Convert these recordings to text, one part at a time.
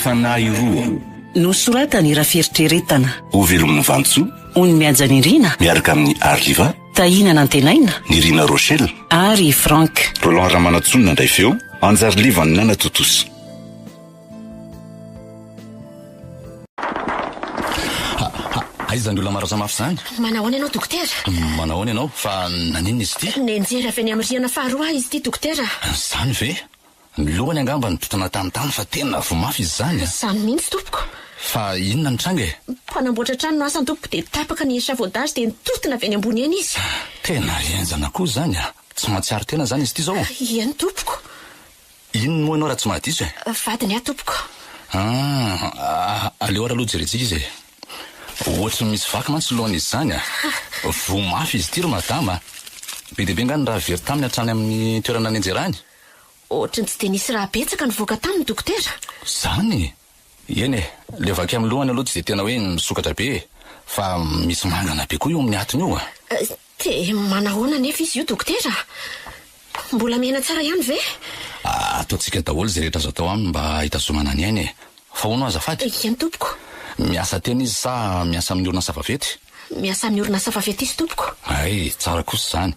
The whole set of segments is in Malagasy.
fanahy roa nosoratany raha-fieritreretana ho velomin'ny vantsoa ony miajanyrina miaraka amin'ny Arriva tahina nantenaina ny Rina Rochelle ary Frank Roland Ramanatsonina ndray feo Anjary Livany Nana Totosi. Aizany olona maro samafy zany. Manahoana ianao dokotera? Manahoana ianao fa nanino izy ity? Nenjera avy any amin'ny rihana faharoa izy ity dokotera. Zany ve? Ny lohany angamba nitotana tamintany fa tena vomafy izy zany. Zany mihitsy tompoko. Fa inona ny tranga e? Mpanamboatra trano no asany tompoko dia tapaka ny échafaudage dia nitotona avy any ambony eny izy. Tena rianjana koa zany a. Tsy mahatsiaro tena zany izy ity zao. Iany tompoko. Inona moa ianao raha tsy mahadiso e? Vadiny a tompoko. Aleo ara aloha jeretsika izy e. Ohatry misy vaky mantsy lohan'izy zany a. Vomafy izy ity ro madama. Be dia be ngany raha very taminy hatrany amin'ny toerana nenjerany. Ohatry ny tsy dia nisy raha betsaka nivoaka taminy dokotera. Zany? Eny e, le vaky amin'ny lohany aloha tsy dia tena hoe misokatra be fa misy mangana be koa io amin'ny atiny io a. Dia manahoana nefa izy io dokotera? Mbola mihena tsara ihany ve? Ataontsika daholo izay rehetra azo atao aminy mba hitazomana ny ainy e. Fa hono azafady? Iany tompoko. Miasa tena izy sa miasa amin'ny orinasa vaventy? Miasa amin'ny orinasa vaventy izy tompoko. Ay, tsara kosa zany.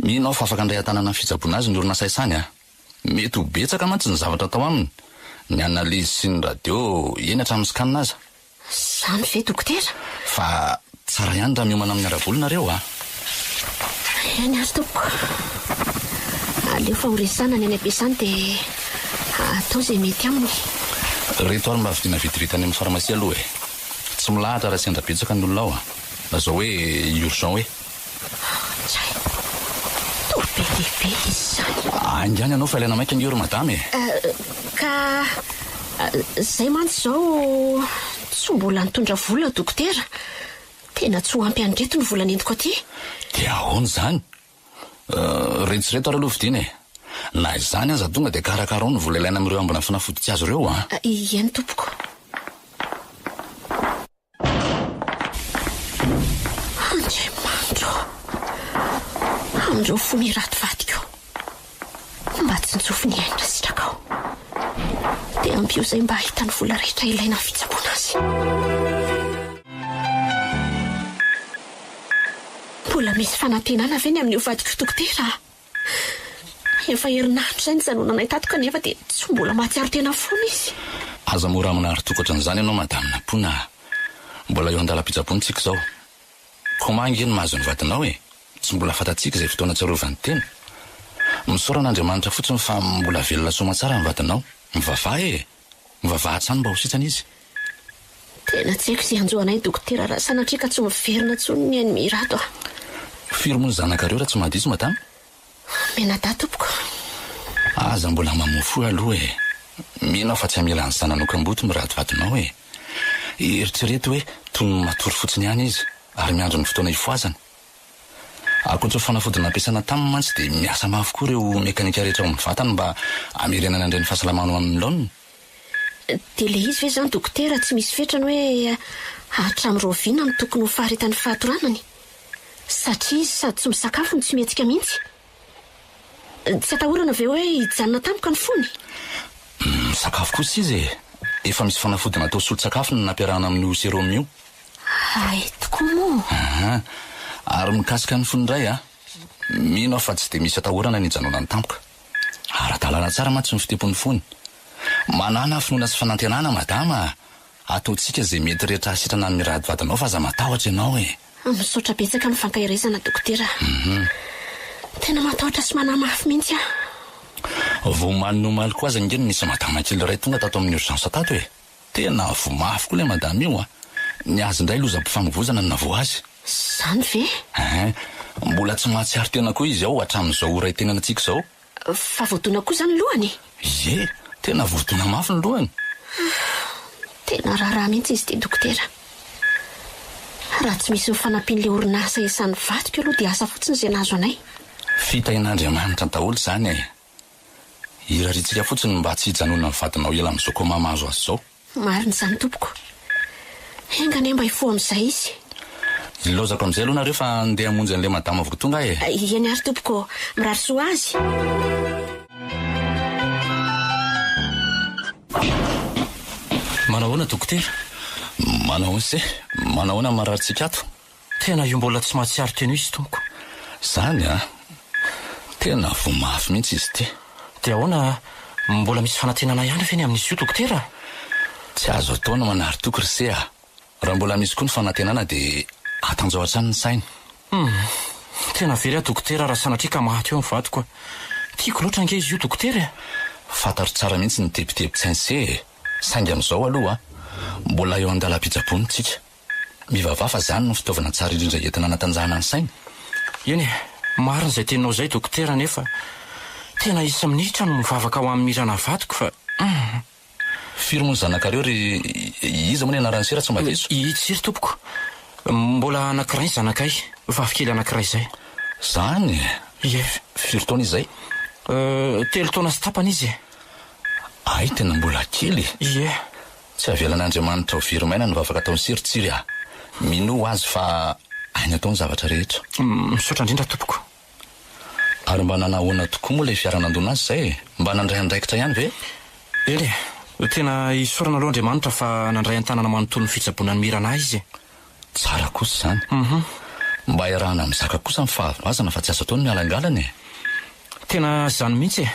Minao fa afaka andray tanana fitsaboana azy ny orinasa isany a. Mety ho betsaka mantsy ny zavatra atao aminy. Ny analizy sy ny radio eny hatramin'ny scanina aza. Zany ve dokotera? Fa tsara ihany raha miomana amin'ny ara-bolonareo a. Eny azy tompoko. Aleo fa horesana ny any ampiasany dia atao izay mety aminy. Reto ary mba vidiana vidiritany amin'ny farmasia aloha e. Tsy milahatra raha sendra betsaka ny olona ao a. Azao hoe urgent hoe. Tsay. Toa be lehibe izy zany. Angany ianao fa ilaina maika ny oro madame e. Ka zay mantsy zao tsy mbola nitondra vola dokotera. Tena tsy ho ampy andreto ny vola nentiko aty. Dia ahoana zany? Retsireto ary aloha vidiana e. Na izany aza tonga dia karakara ny vola ilaina amin'ireo ambona fanafody tsy azo ireo a. Iany tompoko. Andriamanitro. Andreo fo mirato vadiko. Mba tsy nitsofi ny aina sitrakao. Dia ampio izay mba hahita ny vola rehetra ilaina amin'ny fitsaboana azy. Mbola misy fanantenana ve ny amin'ny vadiko dokotera? Efa herinahitra izay ny zanonanay tato kanefa dia tsy mbola mahatsiaro tena foana izy. Aza mora amina ary-tokatra an'izany ianao madame Nampona. Mbola eo an-dalam-pitsaboantsika izao. Komangy eny mahazo ny vadinao e. Tsy mbola fantatsika izay fotoana tsarovany tena. Misoran'Andriamanitra fotsiny fa mbola velona soma tsara ny vadinao. Mivavaha e. Mivavaha hatrany mba ho sitrany izy. Tena tsy haiko izay anjoanay dokotera raha sanatria ka tsy miverina tsony ny ainy mirato a. Firy moa ny zanakareo raha tsy mahadiso madame? Menada tompoko. Aza mbola mamofo aloha e. Minao fa tsy amela ny zanan'okamboto mirato vadinao e. Eritrereto hoe toy ny matory fotsiny ihany izy ary miandro ny fotoana ifoazana. Ankoatra fanafody nampiasana taminy mantsy dia miasa mafy koa ireo mekanika rehetra ao amin'ny vatany mba hamerenana indray ny fahasalamana amin'ny laoniny. Dia le izy ve zany dokotera tsy misy fetrany hoe hatramin'ny roviana no tokony ho faharetan'ny fahatoranany? Satria izy sady tsy misakafo ny tsy mihetsika mihitsy. Tsy atahorana ve hoe hijanona tampoka ny fony? Sakafo kosa izy e. Efa misy fanafody natao solon-tsakafo no nampiarahana amin'ny serum io. Ay, tokoa moa. Ary mikasika ny fony indray a. Minao fa tsy dia misy atahorana ny hijanona ny tampoka. Ara-dalàna tsara mantsy ny fitempon'ny fony. Manana finoana sy fanantenana madama. Ataontsika izay mety rehetra sitrana amin'ny rady vadinao fa aza matahotra ianao e. Misaotra betsaka amin'ny fankahirezana dokotera. Tena matahotra sy manamafy mihitsy a. Vomaly nomaly koa aza ingeny nisy madama kely iray tonga tato amin'ny urgence tato e. Tena vomafy koa le madama io a. Ny azy indray lozam-pifamoivozana no navoa azy. Zany ve? Mbola tsy mahatsiaro tena koa izy ao hatramin'izao ray tenana antsika izao. Fa voadona koa zany lohany? Ie, tena voadona mafy ny lohany. Tena raharaha mihitsy izy ty dokotera. Raha tsy misy mifanampian'le orinasa isan'ny vadiko aloha dia asa fotsiny izay nahazo anay. Fitahin'Andriamanitra daholo zany e. Iraritsika fotsiny mba tsy hijanona ny vadinao ela amin'izao koma mahazo azy izao. Marina izany tompoko. Engany mba hifoha amin'izay izy. Ilaozako amin'izay aloha nareo fa andeha hamonjy an'ilay madama vao tonga e. Iany ary tompoko, mirary soa azy. Manahoana dokotera? Manao se manahoana mararintsika ato? Tena io mbola tsy mahatsiaro teny izy tompoko. Zany tena vomafy mihitsy izy ty. Dia ahoana mbola misy fanantenana ihany ve ny amin'izy io dokotera? Tsy azo ataona manary toky ry raha mbola misy koa ny fanantenana dia atanjao hatrany ny sainy. Tena very dokotera raha sanatria ka mahaty eo ny vadiko. Tiako loatra ange izy io dokotera. Fantatro tsara mihitsy ny tebitebitsainy saingy amin'izao aloha mbola eo an-dalam-pijabony tsika. Mivavah fa zany no fitaovana tsara indrindra entina anatanjahana ny sainy. Eny marina izay teninao izay dokotera nefa tena isa minitra no mivavaka ao amin'ny mirana vadiko fa firy moa ny zanakareo ry iza moa ny anarany sera tsy mba teso? Tsiry tompoko. Mbola anankiray zanakay, vavikely anankiray izay. Zany? Ie. Firy taona izay? 3 taona sy tapany izy. Ay, tena mbola kely. Ie. Tsy avelan'Andriamanitra ho viry-maina no vavaka ataony sirotsiry mino azy fa ainy ataony zavatra rehetra. Misaotra indrindra tompoko. Ary mba nanahoana tokoa moa ilay fiara-nandona azy izay? Mba nandray andraikitra ihany ve? Eny tena isorana aloha Andriamanitra fa nandray an-tanana manontolo ny fitsaboana ny mirana izy. Tsara kosa zany. Mba iarahana mizaka kosa ny fahavazana fa tsy azo ataony mialangalany. Tena zany mihitsy.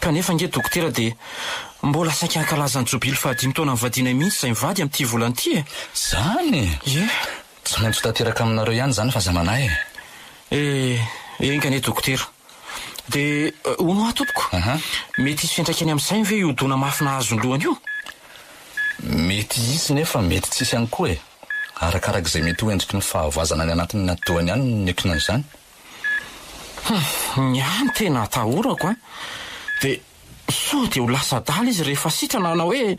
Kanefa nge dokotera dia mbola saika ankalazany jobily fa 5 taona mivadiana mihitsy izay mivady amin'ity volana ity. Zany? Ie. Tsy maintsy tanteraka aminareo ihany zany fa zamanay. Engane dokotera. Dia hono aho tompoko. Mety hisy fiantraikany amin'ny sainy ve io dona mafy nahazo ny lohany io? Mety isy nefa mety tsisy ihany koa arakarak'izay mety ho endriky ny fahavazana ny anatin'ny natoany ihany ny ekinan'izany. Nyany tena atahorako dia so dia ho lasa adala izy rehefa sitrana na hoe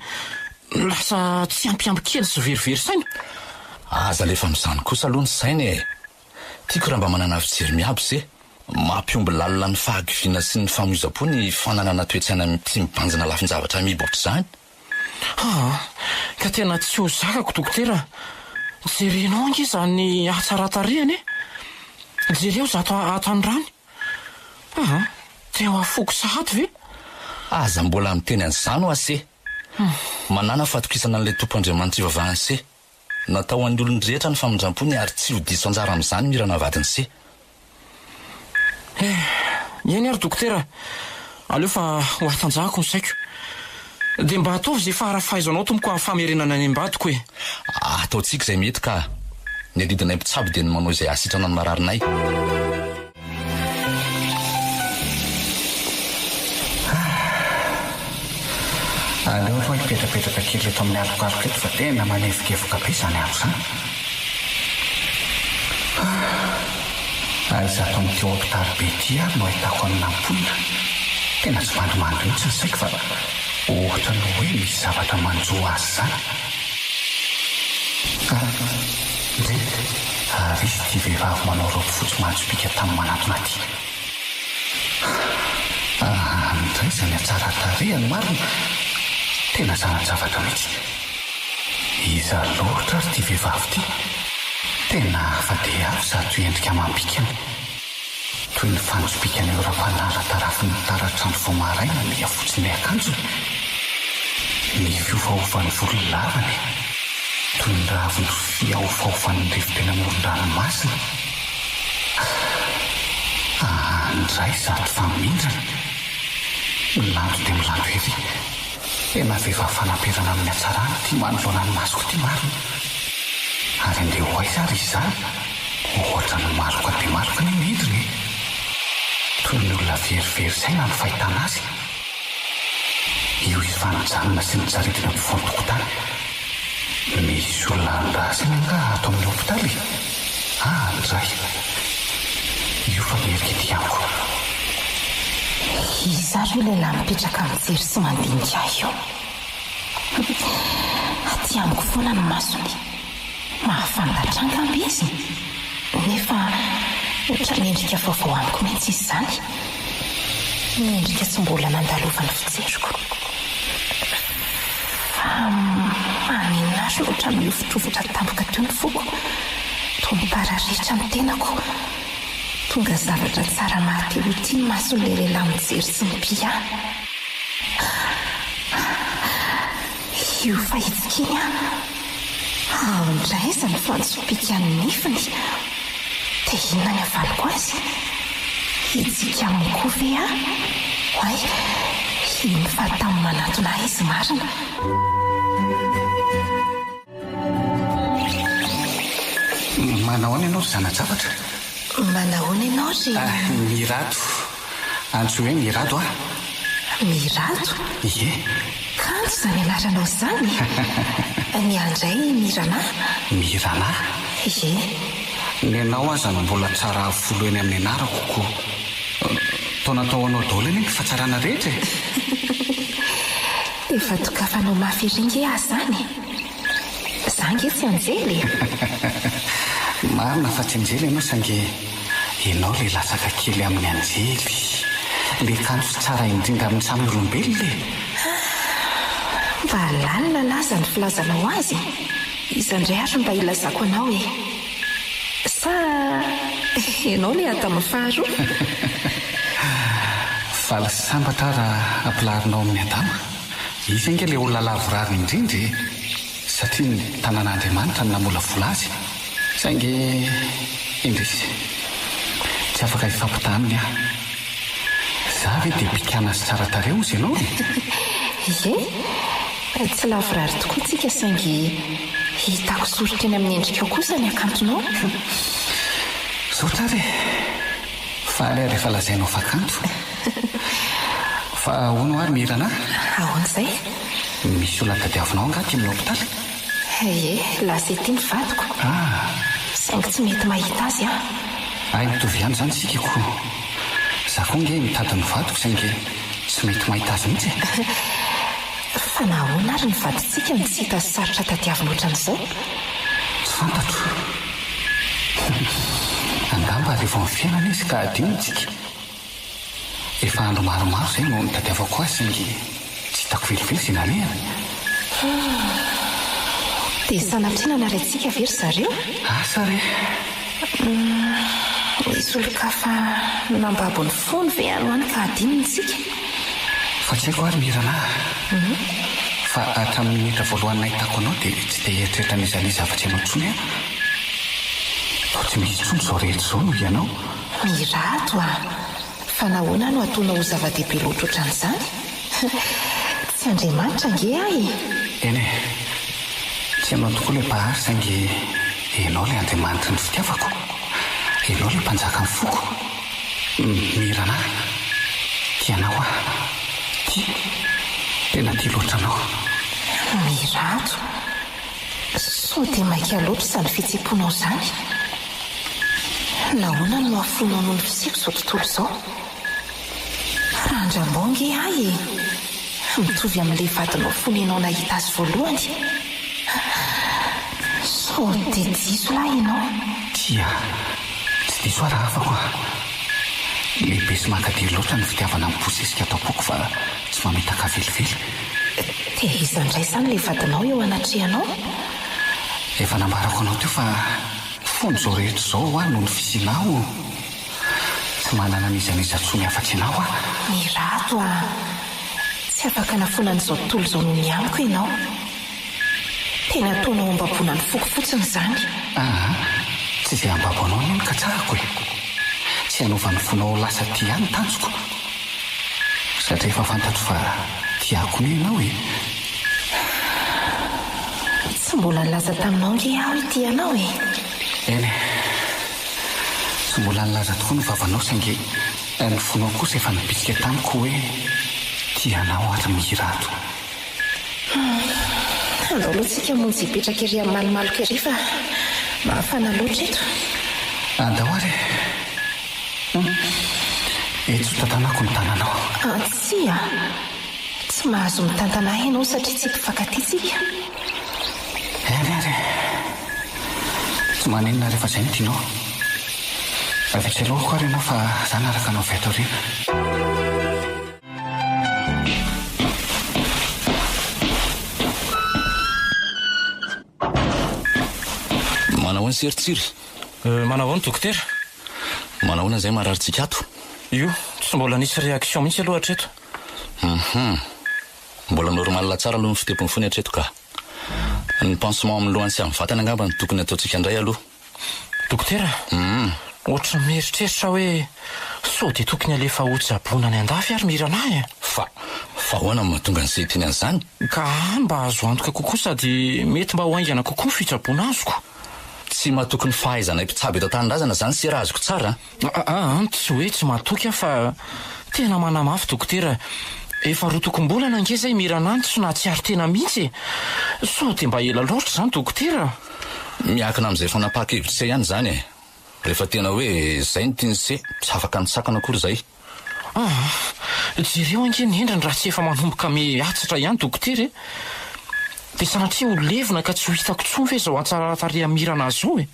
lasa tsy ampiamby kely sy verivery saina. Aza lefa mizany kosa aloha ny sainy tiako raha mba manana fijery miabo ze mampiomby lalina ny fahagiviana sy ny famoiza-po ny fananana toetsaina tia mibanjina lafin-javatra mibotra izany. Ka tena tsy ho zakako dokotera. Jerenao ange izany atsaratarehany jereo zato ato an-drany. Teo afoko sahady ve? Aza mbola miteny an'izany ho ase. Manana fatokisana an'ilay tompoandriamanitra ivavahany se. Natao an'ny olony rehetra ny famindram-pony ary tsy ho diso anjara amin'izany mirana vadiny se. Eny ary dokotera, aleo fa ho atanjahako ny saiko. Dia mba ataovy izay farafahaizanao tompoko amin'ny famerenana any ambadiko hoe. Ataontsika izay mety ka ny adidinay mpitsabo dia ny manao izay asitrana ny mararinay. Aleo fa hipetrapetraka kely eto amin'ny alokaloka eto fa tena manevokevoka be izany aro izany. Izato amin'ity hôpitaly be ity ary no ahitako amin'ny ampoina. Tena tsy mandomando mihitsy ny saiko fa ohatra no hoe misy zavatra manjoa azy izany. Ary izy ity vehivavy manao roby fotsy manjopika tamin'ny manatona ity. Ndray izany atsara tarehany marina. Tena zanan-javatra mihitsy. Iza loatra ary ity vehivavy ity. Tena hafa dia avy sady endrika mambikany. Toy ny fanjopikany eo raha-panara tarafin'ny taratrano vao maraina ny afotsiny akanjony. Ny fiofaofany volo lavany. Toy ny raviny fiaofaofan'ny rivo-tena amoron-dranomasina. Ndray sady famindrana. Milando dia milando ery. Tena vehivavy fanamperana amin'ny hatsarana ity manoloana ny masoko ity marina. Ary andeha ho aiza ary izany. Ohatra ny maloka dia maloka ny midiny. Toy ny olona verivery izay na ny fahitana azy. Io izy fananjanona sy ny tsaritina ampovoany tokotany. Misy olona andrasany nga ato amin'ny hôpitaly. Ndray. Io fa merika ity amiko. Iza ry lehilahy mipetraka mijery sy mandinika io. Aty amiko foana ny masony. Mahafantatra angamba izy. Nefa ohatra ny endrika vaovao amiko mihitsy izy izany. Ny endrika tsy mbola nandalovany fijeriko. Fa maninona azy ohatra miofotrovitra tampoka teo ny foko. Toa mipararitra ny tenako. Tonga zavatra tsara maty ity ny mason'ilay lehilahy mijery sy mipihana. io fahitsikiny ao indray iza ny fantsopika ny nifiny dia inona ny avaliko azy hitsika amin'ny kove hoay iny fa tamin'ny manatona izy marina. Manahoana ianao ry zanajavatra? Manahoana ianao ry Mirado. Antso hoe Mirado Mirado? Ie. Kanto izany anaranao izany. Ny andray Mirana? Mirana? Ie. Ny anao aza no mbola tsara folo eny amin'ny anarako koa. Taona tao anao daholo eny fa tsarana rehetra e. Efa tokafanao mafy ringy zany. Zange tsy anjely. Marina fa tsy anjely ianao saingy ianao le lasaka kely amin'ny anjely. Le kanto sy tsara indrindra amin'ny samy olombelona e. Mba lalina laza ny filazanao azy. Izandray ary mba ilazako anao e. Sa ianao le ata amin'ny faharoa? Faly sy sambatra raha ampilarinao amin'ny adama. Izy ange le olona lavorarina indrindra e. Satria ny tanàn'Andriamanitra no namola vola azy. Saingy indrisy tsy afaka ifampitaniny aho. Za ve dia pikana sy tsara tareo izy ianao? Ie, tsy lavorary tokoa tsika saingy hitako soritra eny amin'ny endrikao kosa ny akantonao. Zao tsara e. Faly ary efa lazainao fa kanto. Fa ahoana ary Mirana? Ahoana izay? Misy olona tadiavinao angaty amin'ny hopitaly? Ie, lasa ety ny vadiko. Saingy tsy mety mahita azy Ay, mitovy ihany izany sika koa. Za koa nge mitady ny vadiko saingy tsy mety mahita azy mihitsy. Fa nahoana ary ny vadintsika no tsy hita sarotra tadiavina ohatran'izao? Tsy fantatro. Angamba rehefa ny fiainana izy ka adinontsika. Efa andro maromaro izay no nitadiavako azy saingy tsy hitako velively izay nalehany. Dia sanatria nanarentsika very zareo? Asa re? Misy olon-kafa nambabo ny fony ve any hoany ka adinontsika? Fa tsy haiko ary Mirana. Fa hatramin'ny minitra voalohany nahitako anao dia tsy dia eritreritra n'izany zavatra ianao intsony aho. Fa tsy misy intsony izao rehetra izao no ianao. Mirado fa nahoana no ataonao ho zava-dehibe loatra ohatran'izany? Tsy Andriamanitra ange ahy. Eny e, tsy ianao tokoa ilay mpahary saingy ianao ilay Andriamanitra ny fitiavako. Ianao ilay mpanjaka ny foko. Mirana, tianao tena tia loatra anao. Mirado, sao dia maika loatra izany fihetsem-ponao izany. Nahoana no afonao noho ny fisiko izao tontolo izao? Randram-bongy ahy mitovy amin'ilay vadinao fonenao nahita azy voalohany. Sao dia diso lahy ianao? Tia, tsy diso ary afako lehibe sy mankadia loatra ny fitiavana amin'ny posesika atao poko fa tsy mametaka velively. Dia izandray izany ilay vadinao eo anatrehanao? Efa nambarako anao teo fa fony izao rehetra izao ho any noho ny fisinao. Tsy manana nizanizantsony afa-tsy ianao Mirado tsy afaka nafonan'izao tontolo izao noho ny amiko ianao. Tena ataonao ambabona ny foko fotsiny izany. Tsy izay ambabo anao ny ka tsarako e. Tsy hanaovany fonao lasa tia ihany tanjoko. Satria efa fantatro fa tiako ny ianao e. Tsy mbola nilaza taminao nge aho tianao e. Eny, tsy mbola nilaza tokoa ny vavanao saingy ny fonao kosa efa nibitsika tamiko hoe tianao ary Mirado. Andao alohatsika monjy hipetraka ery amin'ny malomaloka ery fa mahafana loatra eto. Andao ary eto tantanako ny tananao. Tsia, tsy mahazo mitantana ianao satria tsy mpifankatytsika. Eny ary tsy manenina rehefa izay no tianao. Avy tsy alohako ary ianao fa za naraka anao avy ato aoriana. Manahoana seritsiry? Manahoana dokotera? Manahoana izay mararitsika ato? Io, tsy mbola nisy réaction mihitsy aloha hatreto. mbola normal tsara aloha ny fitepony fony hatreto ka ny pansement amin'ny lohany sy amin'ny vatana angamba ny tokony ataontsika indray aloha. Dokotera, ohatra mieritreritra hoe sao dia tokony alefa hotsaboana ny andafy ary miranahy fa hoana mahatonga ny sehitiny an'izany ka mba azo antoka kokoa sady mety mba ho aingana kokoa ny fitsaboana azoko. tsy mahatokony fahaizanay mpitsabo eto an-tanindrazana zany sy raha azoko tsara. Tsy hoe tsy mahatoky fa tena manamafy dokotera. Efa rotokom-bolana ange zay miranany tsy nahatsiary tena mihitsy. Sao dia mba ela loatra zany dokotera. Miakina amin'izay fanapaka-hevitra ihany zany e. Rehefa tena hoe zay ny tiany se tsy afaka nitsakana akory zay. Jereo ange ny endrany raha tsy efa manomboka mihatsatra ihany dokotera e. Dia sanatria ho levona ka tsy ho hitako tsony fa izao atsaratsara mirana zao e.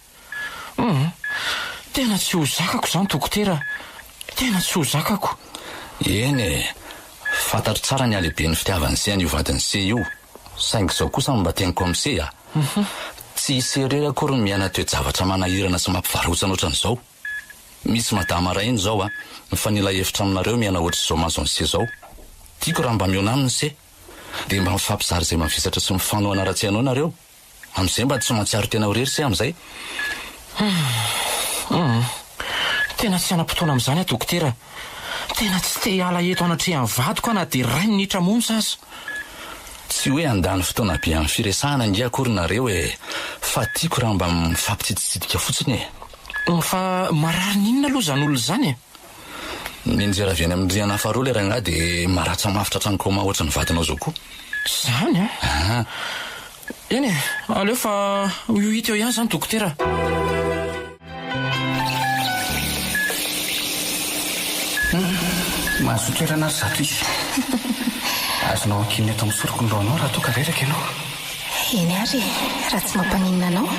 Tena tsy ho zakako zany dokotera. Tena tsy ho zakako. Eny e, fantatro tsara ny alehibe ny fitiavany se an'io vadiny se io. Saingy izao kosa mba teniko amin'ny se a. Tsy iserery akory ny miaina toe-javatra manahirana sy mampivarotsana ohatran'izao. Misy madama ray iny zao a, mifanila hevitra aminareo miaina ohatr'izao maso ny se zao. Tiako raha mba miona aminy se. Dia mba mifampizary izay mavesatra sy mifanohana ratsy ianao nareo. Amin'izay mba tsy mahatsiaro tena ho rery se amin'izay. Tena tsy anam-potoana amin'izany a dokotera. Tena tsy te hiala eto anatrehan'ny vadiko na dia ray ny nitra monja aza. Tsy hoe andany fotoana be amin'ny firesahana nge akory nareo e. Fa tiako raha mba mifampitsitsidika fotsiny e. Fa marary n'inona aloha zany olona zany e. Ninjera avy any amin'ny rihana faharoa le raha dia maratsa mafitra hatrany koma ohatry ny vadinao zao koa. Zany a? Eny e, aleo fa ho hita eo ihany zany dokotera. Mahazo toerana zato izy. Azonao ankiny eto amin'ny sorokony loanao raha toa ka reraka ianao. Eny ary, raha tsy mampaninona anao,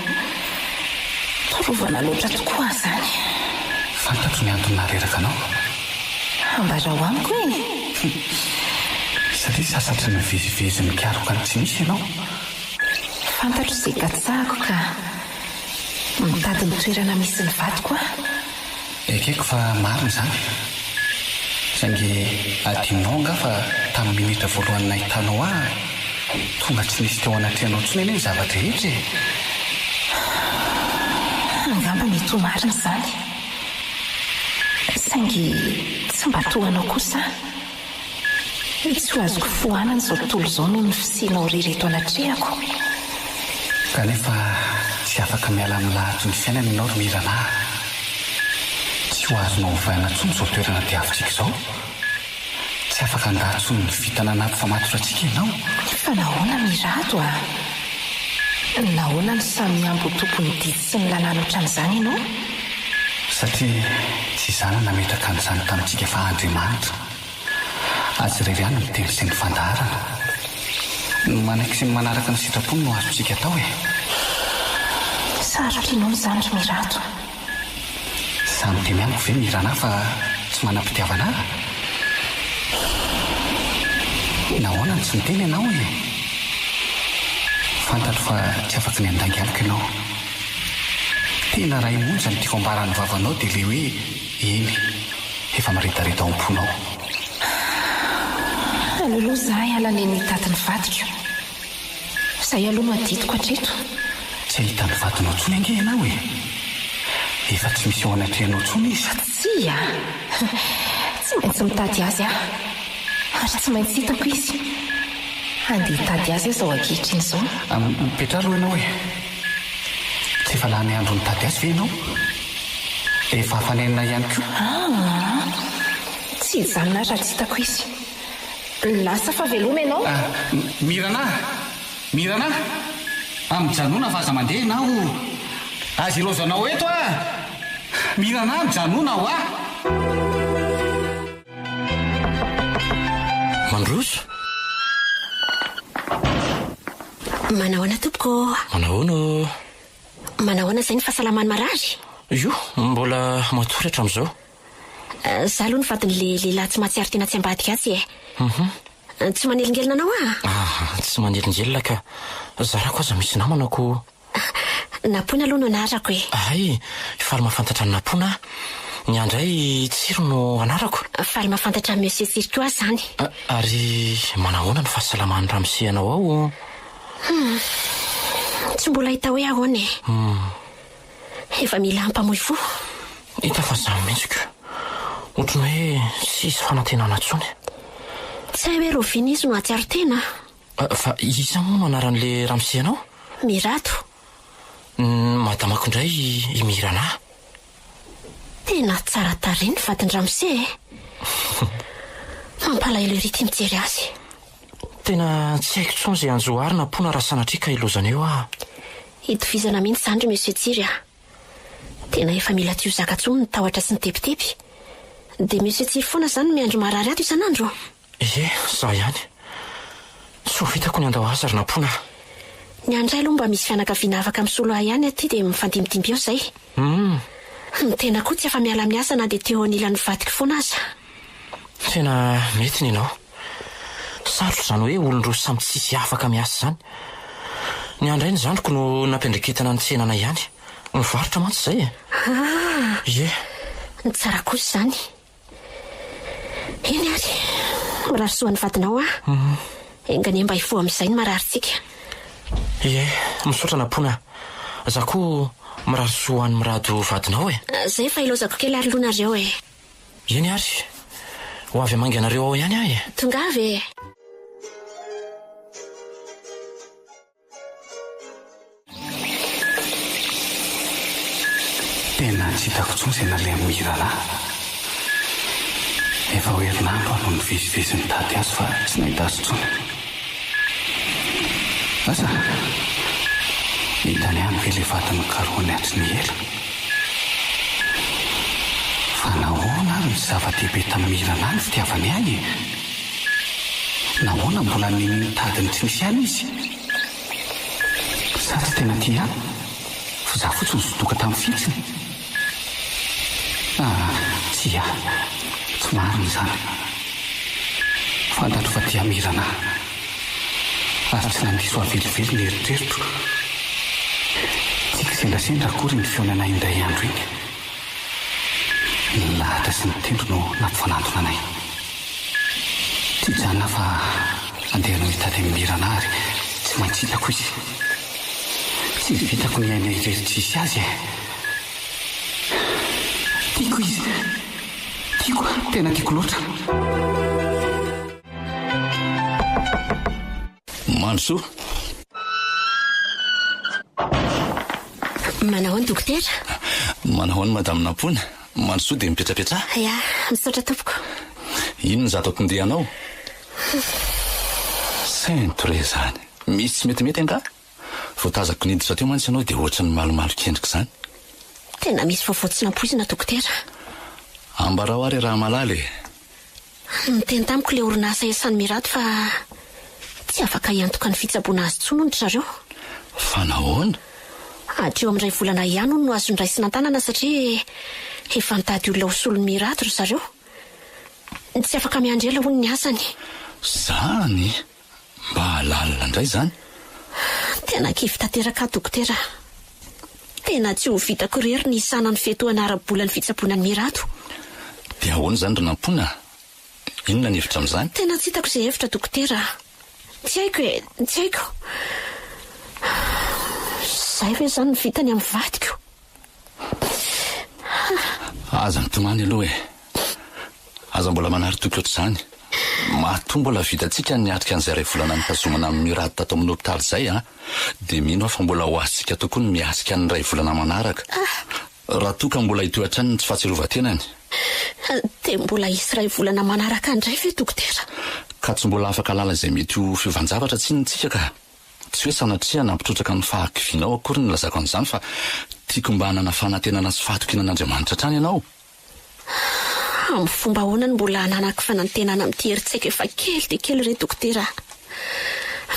torovana loatra tokoa zany. Fantatro ny antony nareraka anao. Ambara ho amiko e. Satria sasatry ny vezivezy ny kiaroka ny tsy misy ianao. Fantatro izay gatsahako ka mitady ny toerana misy ny vadiko a. Ekeko fa marina zany. Saingy adinao nga fa tamin'ny minitra voalohany nahitanao tonga tsy nisy teo anatrehanao tsony eny zavatra rehetra e. Angamba mety ho marina zany. Saingy tsy mba tohanao kosa. Tsy ho azoko fohanana izao tontolo izao noho ny fisianao rery eto anatrehako. Kanefa tsy afaka miala amin'ny lahatry ny fiainana ianao ry mirana. Tsy ho azonao hovaina tsony izao toerana diavintsika izao. Tsy afaka andatsony ny vitana nampifamatotra antsika ianao. Fa nahoana mirato a? Nahoana ny samy ambo tompony didy sy ny lalàna ohatran'izany ianao? Satria tsy izany nametraka an'izany tamintsika fa Andriamanitra. Azy rery ihany ny teny sy ny fandaharana. Ny manaiky sy ny manaraka ny sitrapony no azontsika atao e. Sarotra ianao izany ry mirato. Samy teny amiko ve mirana fa tsy manam-pitiavana ahy? Nahoana ny tsy niteny ianao e. Fantatro fa tsy afaka ny andangy amiko ianao. Tena ray monja ny tiako ambarany vavanao dia le hoe eny, efa miretareta ao am-ponao. Aloloha zahay hiala ny tatiny vadiko. Izay aloha no adidiko hatreto. Tsy ahita ny vadinao tsony ange ianao e. Efa tsy misy ao anatrehanao tsony izy. Tsy a. Tsy maintsy mitady azy a. Ary tsy maintsy hitako izy. Andeha hitady azy izao ankehitriny izao. Mipetra aloha ianao e. Tsy efa lany andro nitady azy ve ianao? Efa hafanenina ihany koa. Tsy hijanona raha tsy hitako izy. Lasa fa veloma ianao? Mirana! Mirana! Mijanona fa aza mandeha ianao. Azy ilozanao eto a! Mirana, mijanona ho a! Mandroso? Manahoana tompoko? Manahoana? Manahoana izay ny fahasalamany marary? Io, mbola matoratra amin'izao. Zaho aloha ny vadiny lehilahy tsy mahatsiaro tena tsy ambadika azy e. Tsy manelingelina anao Tsy manelingelina ka zarako aza misy namanako. Napona aloha no narako e. Ay, fary mahafantatra ny napona. Ny andray tsiro no anarako. Faly mahafantatra amin'ny mesetsiriko azy zany. Ary manahoana ny fahasalaman'ny ramseanao ao? Tsy mbola hita hoe ahoana e. Efa mila hampamoy fo. Hita fa zany mihitsiko. Ohatrany hoe sisy fanantenana intsony. Tsy hay hoe Rovina izy no atsiaro tena. Fa iza moa no anaran'le ramseanao? Mirato. Madamako indray i Mirana. Tena tsara tarehy ny vadiny Ramse e. Mampalahelo ery ty mijery azy. Tena tsy haiko intsony izay anjoary na pona raha sanatrika ilozana eo ah. Hitovizana mihitsy zany ry Monsieur Tsiry ah. Tena efa mila tio zaka-tsony ny tahotra sy ny tepitepy. Dia Monsieur Tsiry foana zany miandro marary ato isan'andro. Za ihany. Tsy ho vitako ny andao azy ary nampona. Ny andray aloha mba misy fianakaviana afaka misolo ahy ihany aty dia mifandimidimby eo izay. Tena koa tsy afa miala miasa na dia teo anilan'ny vadiko foana aza. Tena mety ninao. Sarotra zany hoe olon-droa samy tsisy afaka miasa zany. Ny andray ny zandriko no nampendreketana ny tsenana ihany. Mivarotra mantsy izay. Ny tsara kosa zany. Eny ary, mirarosoa ny vadinao ah. Engany mba hifoha amin'izay ny mararitsika. Misaotra nampona. Za koa mirarosoa ny mirado vadinao e. Zay fa ilozako kely ary lonareo e. Eny ary. Ho avy amanganareo ao ihany ahy. Tonga avy e. Tena tsy hitako intsony izay nalay amin'ny Mirana. Efa ho herinandro aho no nivezivezy nitady azy fa tsy nahita azy intsony. Asa hitany ihany ve ilay vatany karohany atry ny ela. Fa nahoana ary ny zava-dehibe tamin'ny Mirana ny fitiavany any. Nahoana mbola nitadiny tsy nisy ihany izy. Sa tsy tena tia ihany fa za fotsiny zodoka tamin'ny fitsiny. Tsy marina izany. Fantatro fa tia Mirana ary tsy nandiso avelively ny eritreritro. Tsika sendrasendra akory ny fionana indray andro iny. Ny lahatra sy ny tendro no nampifanatona anay. Tsy janona fa andeha no hitady amin'ny Mirana ary tsy maintsy hitako izy. Tsy vitako ny aina irery tsisy azy e. Tiako izy. Tiako, tena tiako loatra. Mansoa. Manahoana dokotera? Manahoana madame Nampona? Mansoa dia mipetrapetra? Ya, misaotra tompoko. Ino ny zatako andehanao? Saintre zany. Misy tsy metimety anga? Voatazako niditra teo mantsy ianao dia ohatra ny malomalo kendrika zany. Tena misy vaovao tsy nampoizina dokotera. Ambarao ary raha malaly. Miteny tamiko ilay orinasa iasany Mirato fa tsy afaka hiantoka ny fitsaboana azy intsony hono zareo. Fa nahoana? Hatreo amin'ray volana ihany no azo ny ray sy nantanana satria efa nitady olona ho solon'ny Mirato ry zareo. Tsy afaka miandrela hono ny asany. Zany? Mba lalina indray zany? Tena kivy tanteraka dokotera. Tena tsy ho vitako rery ny isana ny fetoana ara-bolan'ny fitsaboanan'ny Mirato. Dia ahoana zany ry Nampona? Inona ny hevitra amin'izany? Tena tsy hitako izay hevitra dokotera. Tsy haiko e, tsy haiko. Zay ve zany ny vitany amin'ny vadiko? Aza nitomany aloha e. Aza mbola manary toky ohatr'izany. Matoa mbola vitantsika niatrika an'izay ray volana nitazomana amin'ny Mirato tato amin'ny hopitaly izay dia mino aho fa mbola ho azontsika tokoa ny miasika ny ray volana manaraka. Raha toa ka mbola hitohatrany tsy fahatsiarovan-tenany. Dia mbola hisy ray volana manaraka indray ve dokotera? Ka tsy mbola afaka lala izay mety ho fiovanjavatra tsinontsika ka. Tsy hoe sanatria nampitrotraka ny fahakivinao akory ny lazako an'izany fa tiako mba hanana fanantenana sy fahatokinan'Andriamanitra hatrany ianao. Amin'ny fomba ahoana ny mbola hananako fanantenana amin'ity herintsika efa kely dia kely re dokotera.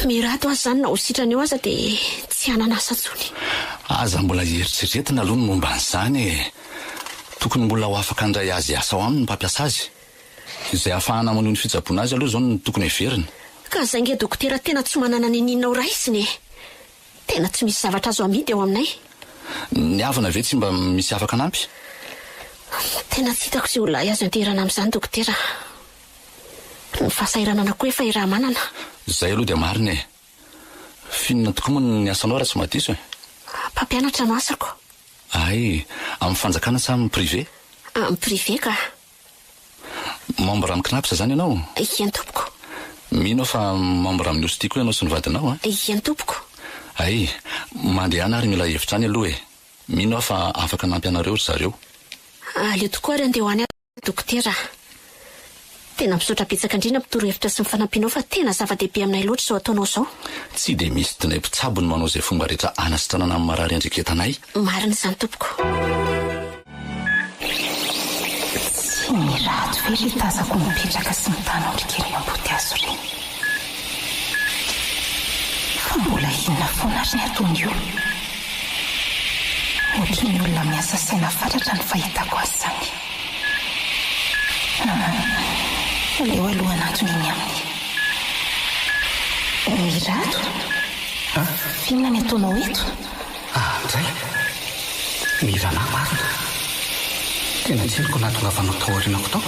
Mirato azy zany na ho sitrany eo aza dia tsy hananasa intsony. Aza mbola hieritreretina aloha ny momba an'izany e. Tokony mbola ho afaka handray azy asa ao aminy ny mpampiasa azy. Izay ahafahana manohy ny fitsaboana azy aloha izao no tokony heverina. Ka zay nge dokotera tena tsy manana ny ninao raisiny e. Tena tsy misy zavatra azo amidy ao aminay. Ny havana ve tsy mba misy afaka anampy? Tena tsy hitako sy olona azo anterana amin'izany dokotera. Ny fahasairana koa efa iramanana. Zay aloha dia marina e. Finona tokoa moa ny asanao raha tsy mahadiso e. Mpampianatra no asako. Ay, amin'ny fanjakana sa amin'ny privé? Amin'ny privé ka. Membre amin'ny knapsa zany ianao? Iany tompoko. Mino fa membre amin'ny osy tia koa ianao sy ny vadinao a? Iany tompoko. Ay, mandeha ary mila hevitra any aloha e. Mino fa afaka nampy anareo ry zareo. Aleo tokoa ary andeha ho any dokotera. Tena misaotra betsaka indrindra mpitoro-hevitra sy ny fanampianao fa tena zava-dehibe aminay loatra izao ataonao izao. Tsy dia misy dinay mpitsabo ny manao izay fomba rehetra anasitranana amin'ny marary andreketanay. Marina izany tompoko. Tsy mirato very tazako mipetraka sy mitana otrikely amboty azo ireny. Fa mbola inona foana ary ny ataony io. Ohatra ny olona miasa saina fatratra ny fahitako azy izany. Aleo aloha anatony iny aminy. Mirato? Finona ny ataonao eto? Ndray. Mirana marina. Tena tsy henoko nahatongavanao tao aorianako tao.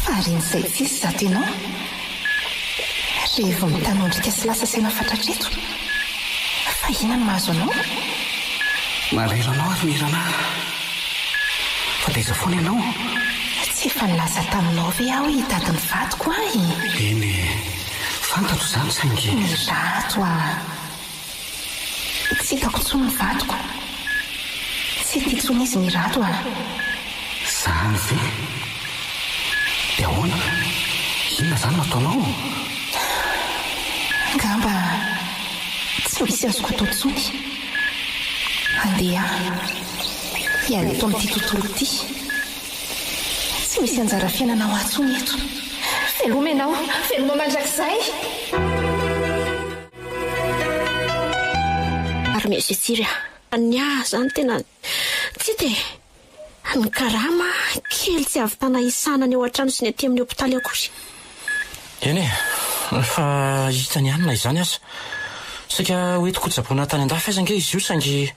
Farin'izay tsisy zato ianao. Rehefa mitanondrika sy lasa saina fatratra eto. Fa inona no mahazo anao? Marero anao ary mirana. Fa taiza foana ianao? Tsy efa nilaza taminao ve aho hitady ny vadiko ahy? Eny, fantatro izany saingy. Mirato tsy hitako intsony ny vadiko. Tsy tia intsony izy mirato Zany ve? Dia ahoana? Inona zany nataonao? Ngamba tsy misy azoko atao intsony. Andeha hiala eto amin'ity tontolo ity. Tsy misy anjara fiainana ho atsony eto. Veloma ianao, veloma mandrakizay. Ary miesitsiry ny zany tena tsy dia ny karama kely tsy avy tana isana ny eo an-trano sy ny aty amin'ny hopitaly akory. Eny e, fa hitany anina izany aza. Saika hoetiko tsaboana tany an-dafy aza nge izy io saingy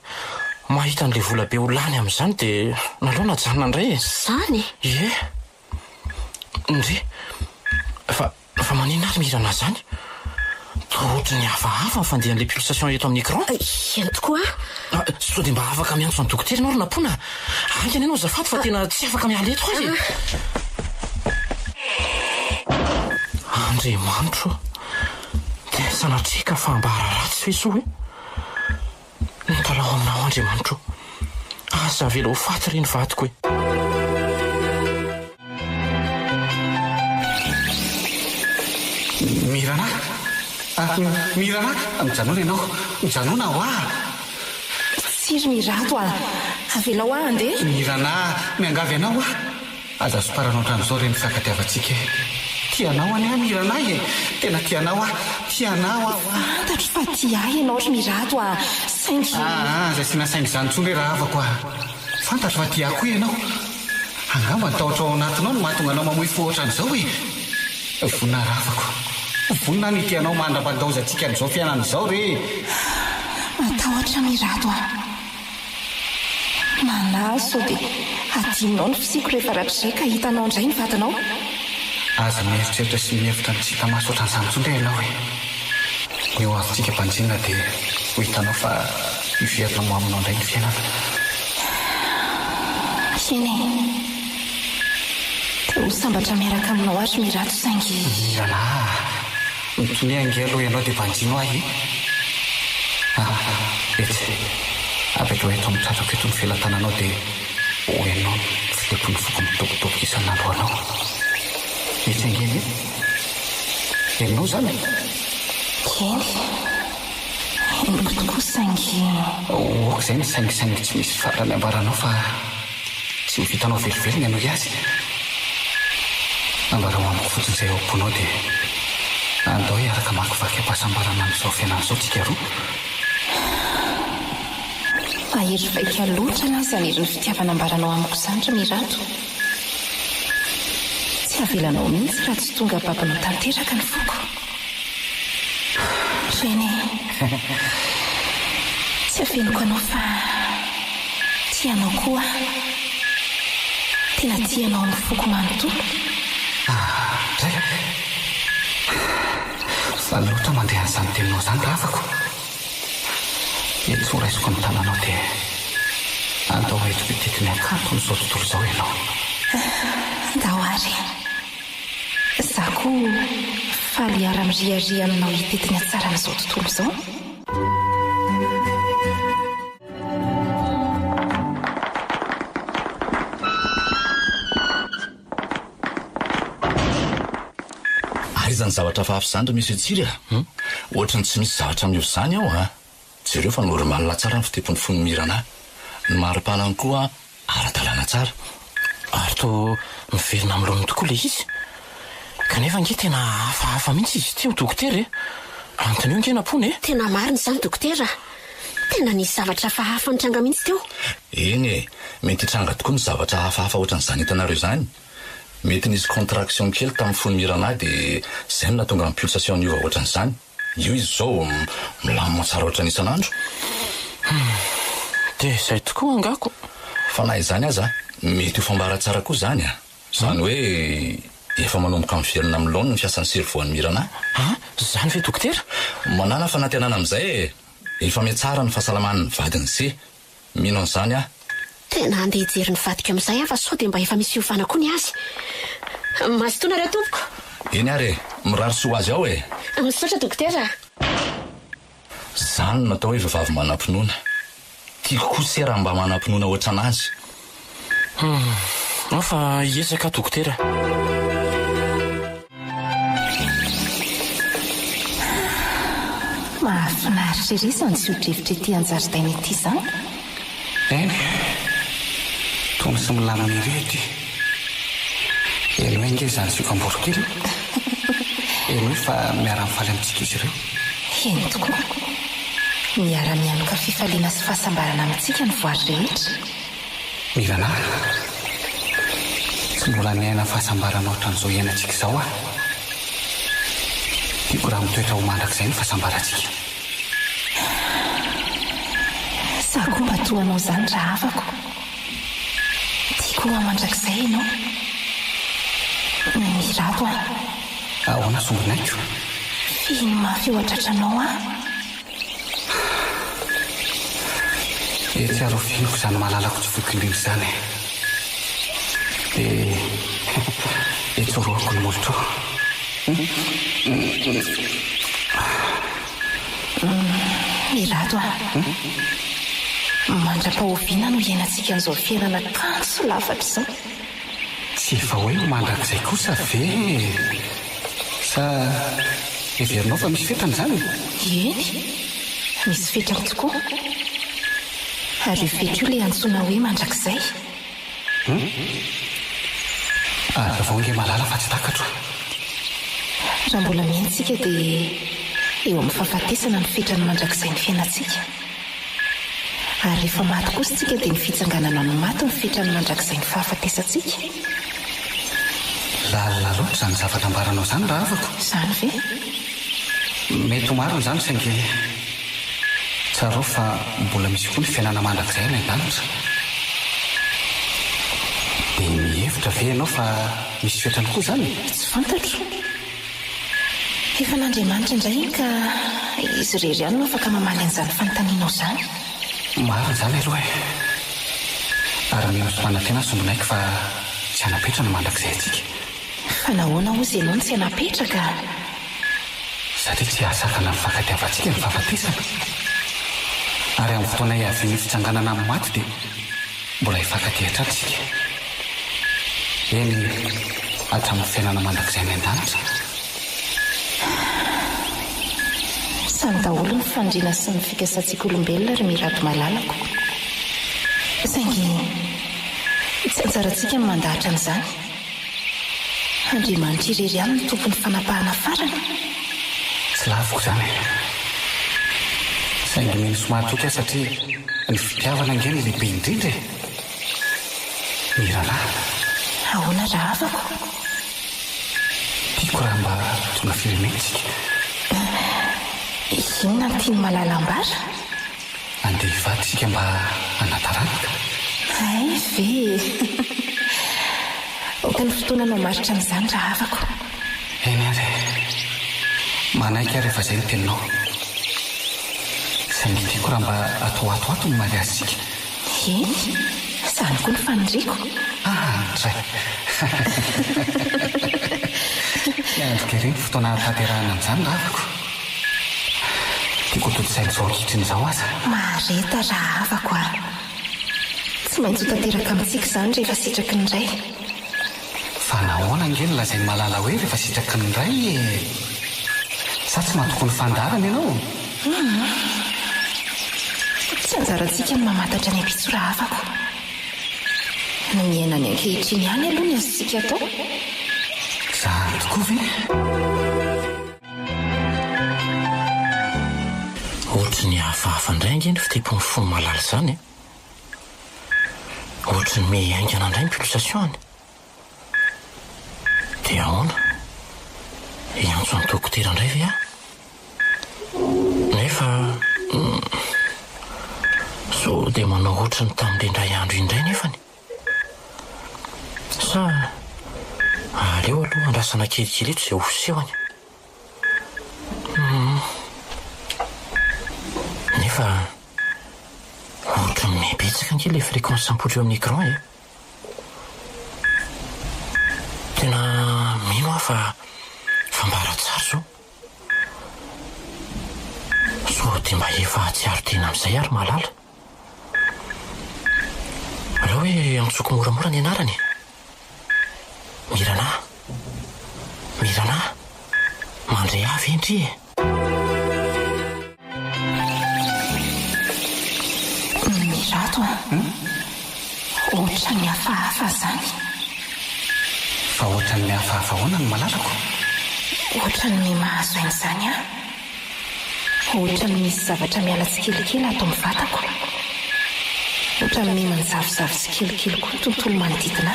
mahita an'ilay vola be ho lany amin'izany dia nalao najanona indray e. Zany? Ie. Ndre. Fa maninona ary mirana zany? Ohatry ny hafahafa ny fandehan'ilay pulsation eto amin'ny écran. Eny tokoa. Sao dia mba afaka miantso ny dokotera ianao ry nampona. Aingana ianao zafato fa tena tsy afaka miala eto azy. Andriamanitro. Dia sanatrika fa mba ratsy fesoa e. Nitalao aminao Andriamanitro. Aza vela ho faty reny vadiko e. Mirana? Mirana? Mijanona ianao? Mijanona ho Tsiry mirato avela ho andeha. Mirana, miangavy ianao aza soparanao ohatran'izao reny fiakatiavantsika. Tianao any Mirana e. Tena tianao tianao Fantatro fa tia ianao ry mirato saingy. Zay sy nasaingy izany intsony raha havako fantatro fa tiako ianao. Angamba nitahotra ao anatinao no mahatonga anao mamoy fo ohatran'izao e. Vonina ravako. Vonina ny tianao mandra-pandaozantsika amin'izao fiainana izao re. Matahotra mirato manaso dia adinao ny fisiko rehefa ratrizay ka hitanao indray ny vadinao. Aza mieritreritra sy mihevitra ny tsy hita maso ohatran'izany intsony ianao e. Ny ho avintsika mpanjina dia ho hitanao fa hiverina mo aminao indray ny fiainana. Eny dia ho sambatra miaraka aminao ary mirato saingy. Mirana, mitony ange aloha ianao dia mpanjino ahy. Etsy, afaka ho eto amin'ny tratrako eto ny felatananao dia ho ianao filepony foko mitokotoko isan'andro anao. Etsy angeny ianao zany. Henoko tokoa saingy. Ok izay ny saingisaingy tsy misy farany ambaranao fa tsy mivitanao veriverina ianao iazy. Ambara ho amiko fotsiny izay ao am-ponao dia andao hiaraka makivaky ampahasambarana amin'izao fiainana izao tsika roa. Mahery vaika loatra na izany hery ny fitiavana ambaranao amiko izany ry mirato. Tsy avelanao mihitsy raha tsy tonga babanao tanteraka ny foko. Reny tsy avenoko anao fa tianao koa. tena tianao ny foko manontolo. Zay fa loatra mandeha an'izany teninao izany raha afako. Eto raisiko ny tananao dia andao eto bitikiny akanto nyzao tontolo izao ianao. Ndao ary za koa faly ara-miriaria aminao hitetiny atsara n'izao tontolo izao. Aizany zavatra fahafa izany ro misy atsiry ohatrany tsy misy zavatra miho izany ao jereo fa normalina tsara ny fitepony fony mirana. Ny maripalany koa ara-dalàna tsara ary to miverina amin'ilony tokoa le izy kanefa nge tena hafahafa mihitsy izy teo dokotera antony io ngenapony tena marina izany dokotera. Tena nisy zavatra hafahafa nitranga mihitsy teo. Eny mety hitranga tokoa ny zavatra hafahafa ohatran'izany hitanareo izany. Mety nisy contraction kely tamin'ny fony mirana dia izay no nahatonga ny pulsation niova ohatran'izany. Io izy zao milamina tsara ohatran'ny isan'andro. dia izay tokoa angako. Fa na izany aza mety ho fambara tsara koa izany izany hoe efa manomboka miverina amin'ny laony ny fiasan'ny servoan'ny mirana. Zany ve dokotera? Manana fanantenana amin'izay efa mihatsara ny fahasalaman'ny vadiny se. Mino an'izany Tena andeha hijery ny vadiko amin'izay fa sao dia mba efa misy hiovana koa ny azy. Mazotoana ry tompoko. Eny ary mirary soa azy ao Misaotra dokotera. Zany no natao hoe vehivavy manam-pinoana. Tiako kosa raha mba manam-pinoana ohatranazy. Fa hiezaka dokotera. Mahafinaritra ery izany sodrivotra ety an-jaridaina ity izany. Eny tony sy milamina ery ety. Elo hoe nge izany siokamborokely. Elo hoe fa miara-mifaly amintsika izy ireo. Eny tokoa miara-mianoka fifaliana sy fahasambarana amintsika ny voary rehetra. Mirana tsy mbola niaina fahasambarana ohatran'izao iainantsika izao tiako raha mitoetra ho mandrakizay ny fahasambarantsika. Za koa mba toanao izany raha afako. Tiako mandrakizay ianao. Mirato ahoana sombinaiko? Fino mafy eo atratra-nao Etsy aro finoko izany mahalalako tsy voky-indrindra izany dia etsoroako ny molotro. Mirato mandra-pahoviana no iainantsika an'izao fiainana kanso lafatra izao. Tsy efa hoe mandrakizay kosa ve sa heverinao fa misy fetana izany? Eny misy fetrany tokoa ary io fety io ilay antsoina hoe mandrakizay. Aza vao nge malala fa tsy takatro. Raha mbola miaintsika dia eo amin'ny fahafatesana ny fetrany mandrakizay ny fiainantsika. Ary rehefa maty kosa tsika dia ny fitsanganana no maty ny fetrany mandrakizay ny fahafatesantsika. Lalina loatra izany zavatra ambaranao izany raha afako. Izany ve? Mety ho marina izany saingy tsarao fa mbola misy koa ny fiainana mandrakizay any an-danitra. Dia mihevitra ve ianao fa misy fetrany koa izany? Tsy fantatro. Efa n'Andriamanitra indray ka izy irery ihany no afaka mamaly an'izany fanontanianao izany. Marina izany aloha ary mino sy manantena sombinaiko fa tsy hanapetra no mandrakizay antsika. Fa nahoana ozy ianao no tsy hanapetraka? Satria tsy ahasakana mifakatiavantsika ny fahafatesana. Ary amin'ny fotoana hiavian'ny fitsanganana amin'ny maty dia mbola hifankatiatra antsika. Eny hatramin'ny fiainana mandrakizay ny an-danitra. Samy daholo ny fandriana sy ny fikasantsika olombelona ary mirato malalako. Saingy tsy anjarantsika ny mandahatra an'izany. Andriamanitra irery ihany ny tompony fanapahana farany. Tsy lavoko izany. Saingy mino somary toka satria ny fitiavana nge ny lehibe indrindra. Mirana. Ahoana raha afako? Tiako raha mba tonga firenentsika. Inona no tiany malalam-bara? Andeha hivady isika mba hanataraka. Ay ve mahita ny fotoana anao maritra n'izany raha afako. eny ary manaiky rehefa izay ny teninao izay nitiako raha mba atao atoato ny mariazysika. Eny, izany koa ny fanindriako. Zay miandrika ireny fotoana tanterahana amin'izany raha afako. tiako totosaina izao ankitriny izao aza. Mareta raha afako a. Tsy maintsy ho tanteraka amintsika izany rehefa sitraky ny iray. Fa nahoana angeny lazainy malala hoe rehefa sitraky ny iray sa tsy mahantoko ny fandarana ianao? Tsy anjarantsika ny mamantatra ny ampitso raha afako. Ny miaina ny ankehitriny ihany aloha ny azontsika atao. Zany tokoa ve? Ohatry ny hafahafa indray angeny fitepony fony malala izany. Ohatry ny miaingana indray ny pulsation-ny. Dia ahoana? Iantso ny dokotera indray ve aho? Nefa so dia manao ohatry ny tamin'ilay indray andro indray nefany. Sa aleo aloha andrasana kelikely eto izay ofisehony. Nefa ohatry ny mibetsaka angely ilay fréquence sampotra eo amin'ny écran e. Tena mino aho fa mbaratsara zao. So dia mba efa atsiaro tena amin'izay ary malala. Raha hoe antsoko moramora ny anarany. Mirana, mandray avy endry e. Mirato a. Ohatra ny hafahafa zany. Fa ohatra ny hafahafa hoana ny malalako. Ohatra ny mahazo aina izany a. Ohatra ny misy zavatra miala tsikelikely ato amin'ny vatako. Ohatra ny manjavozavo tsikelikely koa ny tontolo manodidina.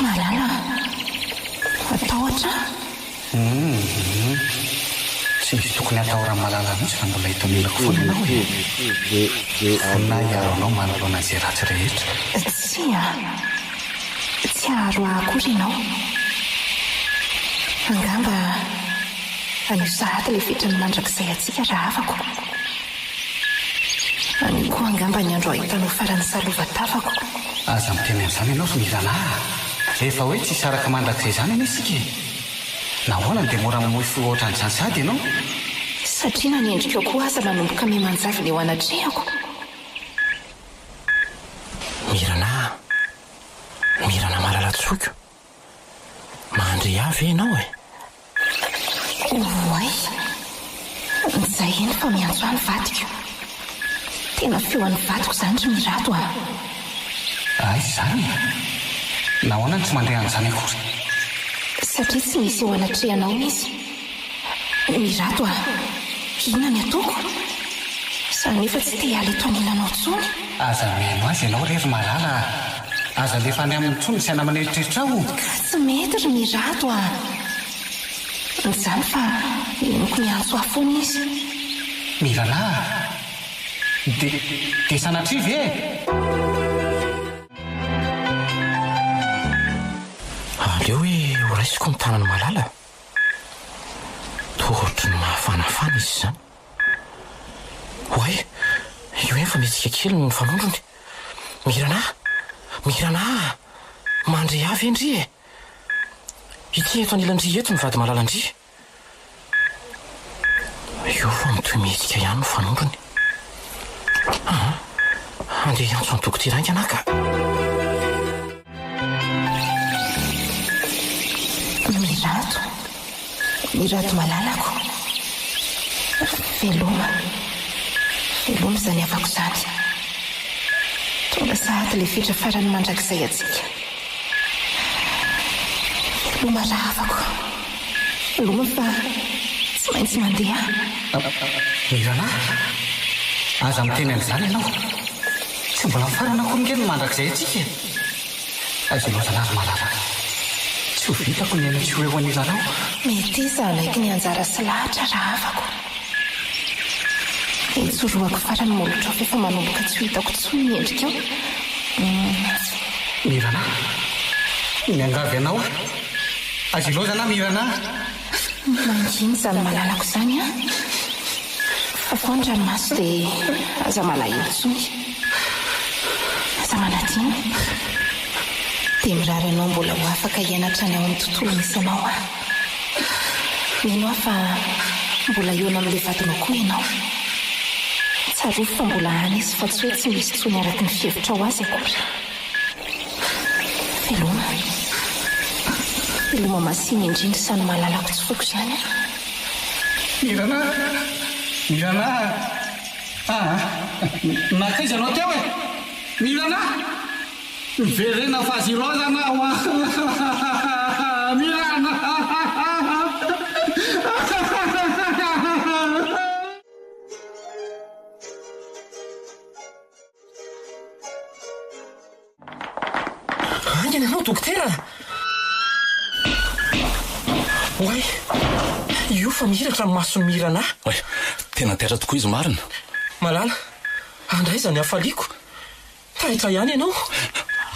Malala, atahotra? Tsy misy tokony atao raha malala mihitsy fa mbola hita milako foana ianao e. Na hiaro anao manoloana izay ratsy rehetra. Tsy a. Tsy aharo akory ianao. Angamba anio sahady ilay fetrany mandrakizay atsika raha afako. Anio koa angamba ny andro ahitanao farany salovatavako. Aza miteny amin'izany ianao ry Mirana. Rehefa hoe tsy saraka mandrakizay izany ianao isika e. Nahoana dia mora mamoy ohatran'izany sady ianao? Satria nanendrika koa aza manomboka mimanjavy ny eo anatrehako. Mirana malalatsoka. Mandray avy ianao e. Oay, izay eny fa miantso any vatiko. Tena feo any vatiko izany ry Mirato a. Ay, izany. Nahoana ny tsy mandray an'izany akory? Satria tsy misy eo anatrehanao izy. Mirato a, inona ny ataoko? Sa nefa tsy te hiala eto anilanao intsony? Aza mihaino azy ianao rery malala. Aza lefa any amin'ny ntsony sy anamana eritreritra aho. Tsy mety ry Mirato a. Izany fa enoko miantso afoana izy. Mirana, dia sanatrivy e? Aleo hoe ho raisiko ny tanany malala. Tohotry ny mahafanafana izy izany. Oay, io efa metsika kely ny fanondrony. Mirana, mandray avy endry e. Ity eto anilandry eto ny vady malalandry. Io fa mitoy metsika ihany ny fanondrony. Andeha iantso ny dokotera aingana ka. Mirato malalako. Veloma izany avako izany. Tonga sahady ilay fetra farany mandrakizay atsika. Veloma raha afako. Veloma fa tsy maintsy mandeha. Mirana, aza miteny an'izany ianao. Tsy mbola mifarana koa ngeny mandrakizay atsika e. Aza loazana ary malala. Tsy ho vitako ny aina tsy ho eo anilanao. Mety zanaiky ny anjara sy lahatra raha afako. Itsoroako farany molotra ao efa manomboka tsy ho hitako tsony ny endrika ao. Mirana, miangavy anao azy lozana mirana manjiny zany malalako zany a fa fondranomaso dia aza malahelo tsony aza manadiny dia mirary anao mbola ho afaka hianatra ny ao amin'ny tontolo misy anao a mino aho fa mbola eona amin'ilay vadinao koa ianao tsarofo fa mbola any izy fa tsy hoe tsy misy tsony araky ny fihevitra ho azy akory veloma masiny indrindry sany mahalalako tsy foko zany mirana nakaiza anao teo e mirana miverena fa azy lozana ao a mirana angana anao dokotera oay io fa mihiratra ny masony mirana oe tena teatra tokoa izy marina malala andray zany hafaliako taitra ihany ianao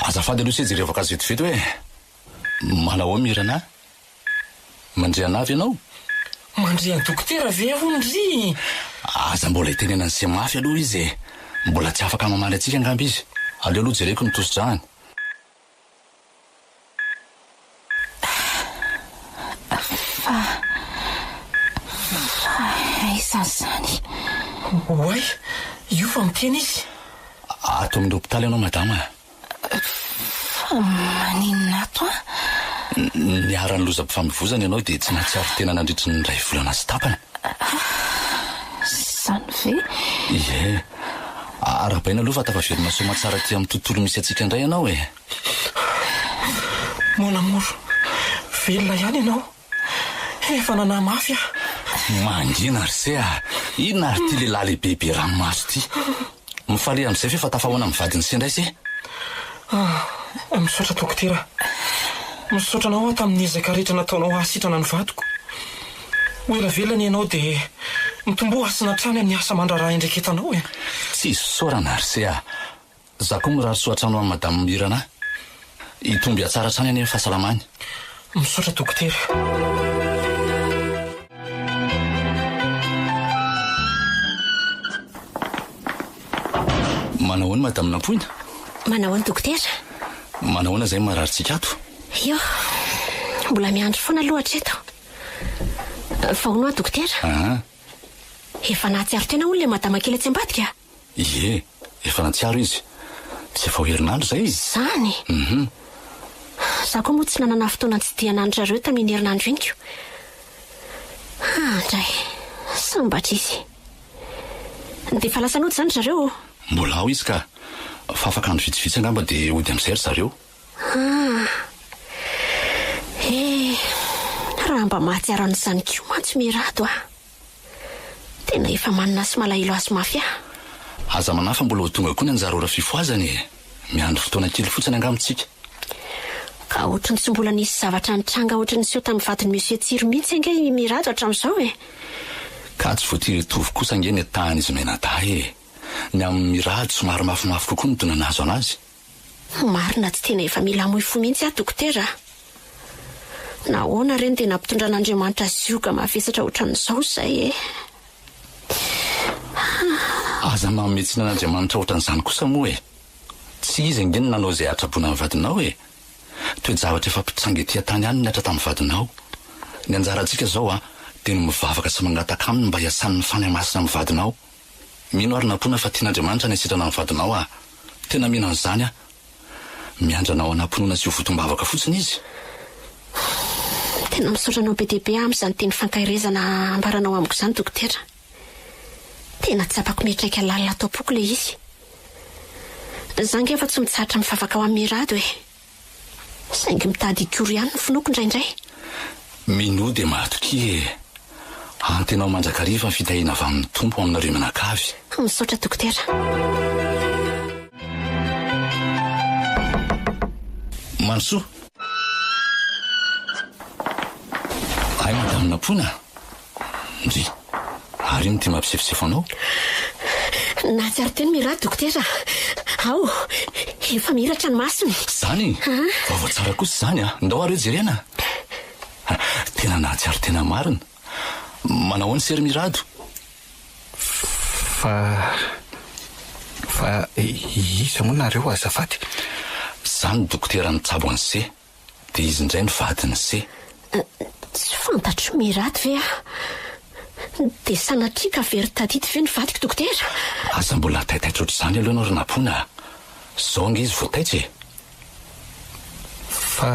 azafady aloha sy jerevaka azy vetivety hoe manao mirana mandre anavy ianao mandre any dokotera ve ondry aza mbola hitenena ny se mafy aloha izy e mbola tsy afaka mamaly atsika angamby izy aleo aloha jereko nitoso-drahany zany oay io fa mitena izy ato amin'ny hopitaly ianao madama fa maninona ato a niarany loza-pifamivozana ianao dia tsy nahatsiaro tena nandritry ny ray volana sy tapany zany ve ie arabaina aloha fa tafavelona soma tsara ty amin'ny tontolo misy atsika indray ianao e monamoro velona ihany ianao efa nanahy mafy a mangina ry se a inona ary ty lehilahy lehibehibe ranomaso ty mifaly amin'izay fe fa tafahoana mivadiny se indray se misaotra dokotera misaotra anao a tamin'ny ezaka rehetra nataonao ahasitrana ny vadiko oela velany ianao dia mitombo asina trany amin'ny asa mandraraha indreketanao e tsy isosorana ry se a za koa mirary soatrano amin'ny madamy mirana hitomby atsara trany any fahasalamany misaotra dokotera manahoany madamy nampoina manahoany dokotera manahoana zay mararitsika ato io mbola miandro foana aloatra eto fa hono a dokotera efa nahatsiaro tena olona madama kely tsy ambadika ie efa natsiaro izy tsy efa hoherinandro zay izy zany za koa moa tsy nanana fotoana tsy dianandrareo tamin'ny herinandro iniko andray sambatra izy dia fa lasa noty zany zareo mbola ao izy ka fa afaka andro vitsivitsy angamba dia ody amin'izay ry zareo raha mba mahatsiaro an'izany ko mantsy mirado a tena efa manana sy malahelo azy mafy a aza manafa mbola ho tonga koa ny anjara ora fifoazany miandro fotoana kely fotsiny angamitsika ka ohatrany tsy mbola nisy zavatra nitranga ohatrany sy eo tamin'ny vadiny monsieur tsiro mihitsy anga mirado hatramin'izao e ka tsy voatery tovy kosa ange ny atahany izy menadahy ny amin'ny mirado somary mafimafy kokoa ny donana azo anazy marina tsy tena efa mila moy fo mihitsy a dokotera nahoana reny dia nampitondraan'andriamanitra zioka mavesatra ohatran'izao zay aza mametsi nan'andriamanitra ohatran'izany kosa moa tsy izy angeny nanao izay atrabona amin'ny vadinao toe-javatra efa mpitsangy ety tany any niatra tamin'ny vadinao ny anjarantsika zao dia no mivavaka sy mangataka aminy mba hiasan'ny fany masina amin'ny vadinao mino ary nampona fa tian'andriamanitra ny asitrana amin'ny vadinao tena mino an'izany miandranao anamponona sy ho votombavaka fotsiny izy tena misaotranao be dehibe amin'izany teny fankahirezana ambaranao amiko izany dokotera tena tsy apako miatraika lalina atao poko le izy zangy efa tsy mitsahatra mivavaka ao amin'ny mirado saingy mitady ikory ihany ny finoko indraindray mino dia mahatoky antenao mandrakariva ny fitahina avy amin'ny tompo aminareo manakavy misaotra dokotera mansoa ay madamy nampona ndry ary iny ty mampisefosefo anao nahatsiaro teny mirado dokotera ao Efa miratra ny masony. Zany vaovao tsara kosa zany ndao areo jerena. Tena nahatsiaro tena marina. Manao ny sery mirado. Fa iza moa nareo azafady? Zany dokotera nitsabo any se, de izy indray ny vadiny se. Tsy fantatro mirady ve de sanatrika very tadity ve ny vadiko dokotera? Aza mbola taitaitra ohatr'izany aloha anao ry nampona. Zao nge izy voataitra e. Fa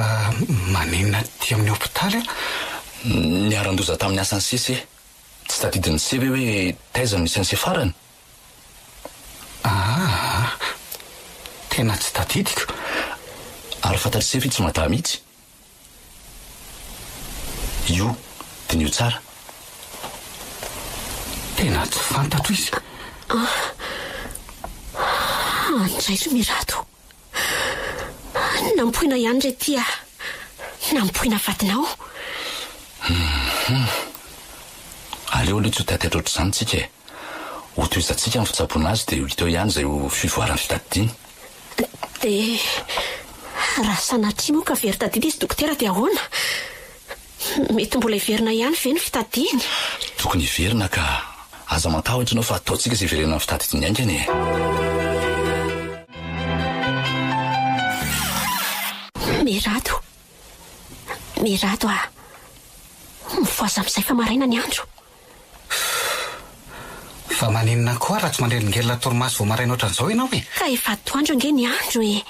manina ty amin'ny hopitaly Niaran-doza tamin'ny asany sese. Tsy tadidiny se ve hoe taiza misy an'se farany. Tena tsy tadidiko. Ary fantatry se fi tsy mata mihitsy. Io de nio tsara. Tena tsy fantatro izy. Andray ry mirado. Nampoina ihany re tia. Nampoina vadinao. Aleo aloha tsy ho taitaitra ohatr'izany tsika e. Ho toizantsika amin'ny fitsaboana azy dia ho hita eo ihany izay ho fivoarany fitadidiana. De raha sanatria moa ka very tadidy izy dokotera dia ahoana? Mety mbola hiverina ihany ve ny fitadidiany? Tokony hiverina ka aza matahotra ianao fa ataontsika izay hiverena amin'ny fitadidiany haingany e. Mirado mivoaza amin'izay fa maraina ny andro. Fa maninona koa raha tsy mandrelingelina torimaso vao maraina ohatran'izao ianao e? Ka efa atoandro ange ny andro e.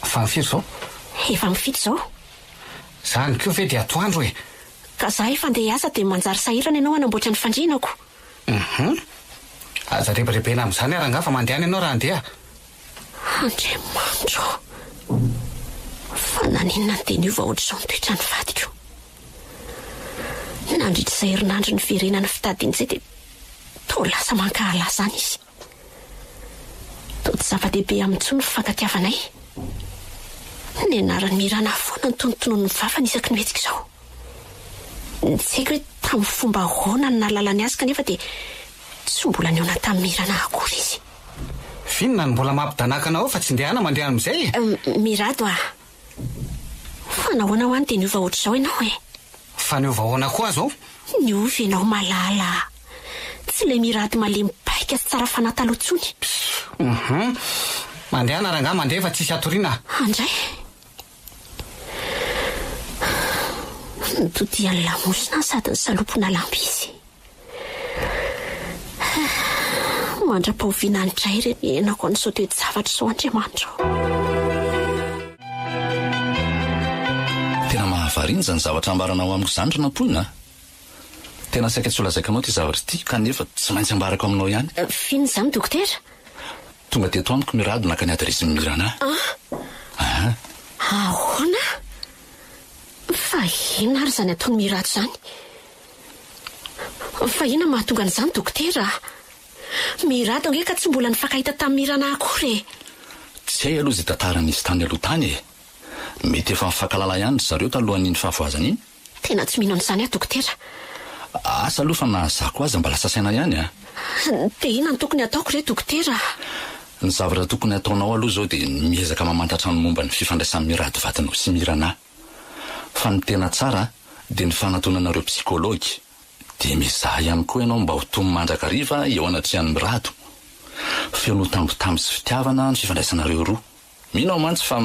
Fa mifidy zao? Efa mifidy zao. Zany koa ve dia atoandro e? Ka za efa andeha hiasa dia manjary sahirana ianao hanamboatra ny fandrianako. Aza reberebena amin'izany aranga fa mandehana ianao raha andeha. Andriamanitro. Fa naninona ny teny io va ohatr'izao mitoetra ny vadiko. Nandritra izay herinandro ny firenany fitadiana izay dia toa lasa mankahala zany izy. Toa tsy zava-dehibe amin'intsony ny fifankatiavanay. Ny anarany mirana foana ny tonontonony vavany isaky ny metsika izao. Tsy haiko hoe tamin'ny fomba ahoana ny nahalalany azy kanefa dia tsy mbola niona tamin'ny mirana akory izy. Finona ny mbola mampidanaka anao fa tsy ndehana mandeha amin'izay? Mirado fa nahoana ho any dia niova ohatr'izao ianao e. Fa niova ahoana koa zao? Niova ianao malala. Tsy ilay mirady malemy paika sy tsara fanatalotsony. Mandehana aranga mandeha fa tsisy atoriana. Andray. Nitodiany lamosina sady ny salopona lamby izy. Mandra-pahoviana ny dray ireny enako ny soatoety zavatra izao Andriamanitro. Tena mahavariana zany zavatra ambaranao amiko izany ry nampoina. Tena saika tsy holazaika anao ty zavatra ty kanefa tsy maintsy ambarako aminao ihany. Fino izany dokotera? Tonga teto amiko mirado naka ny adresy mirana. Ahoana? Fa ina ary zany ataony mirado zany? Fa ina mahatonga an'izany dokotera? Mirado ange ka tsy mbola nifakahita tamin'ny mirana akory e. Tsy hay aloha izay tantaran'izy tany aloha tany e. Mety efa mifankalala ihany zareo talohan'iny fahavoazana iny. Tena tsy mino an'izany dokotera. Asa aloha fa nahazako azy mba lasa saina ihany Dia ina ny tokony ataoko re dokotera? Ny zavatra tokony ataonao aloha zao dia miezaka mamantatra ny momba ny fifandraisan'ny mirado vatanao sy mirana. Fa ny tena tsara dia ny fanatonanareo psikology. Dia mizaha ihany koa ianao mba ho tomy mandrakariva eo anatrihan'ny mirado. Feno tambitamby sy fitiavana ny fifandraisanareo roa. Mino mantsy fa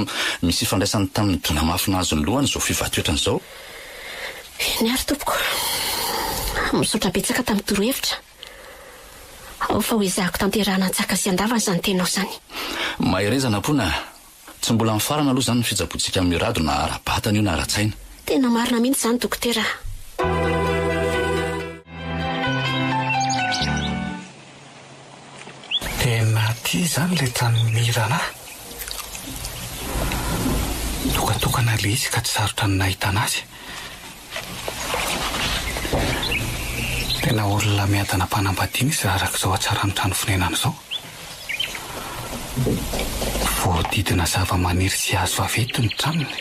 misy fifandraisany tamin'ny dona mafina azo ny lohany izao fivatoetrany izao. Ny ary tompoko. Misaotra betsaka tamin'ny torohevitra. Ao fa ho izahako tanterahana an-tsaka sy andavana izany tenao izany. Mahirezana pona. Tsy mbola mifarana aloha izany ny fijabotsika amin'ny mirado na ara-batana io na ara-tsaina. Tena marina mihitsy izany dokotera. Tena ty izany ilay trano mirana. Tokatokana ilay izy ka tsy sarotra ny nahitana azy. Tena olona miadana mpanambadiana izy raha arak'izao atsara ny trano fonenana izao. Voadidina zava-maniry sy hazo avety ny tranony.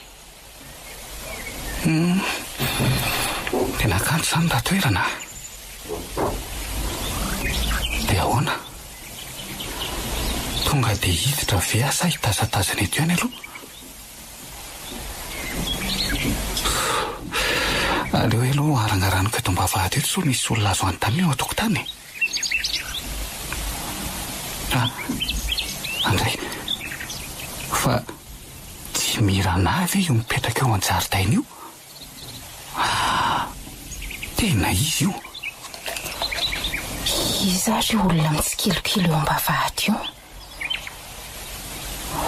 Tena kanto izany raha toerana. Dia ahoana? tonga dia hiditra ve asa hitazatazana eto ihany aloha. Aleo aloha arangaranoko eto mbavahady eto so misy olona azo antany eo an-tokotany. Andray, fa tsy Mirana ve io mipetraka eo an-jaridaina io? Tena izy io. Iza ry olona mitsikilokilo eo am-bavahady io?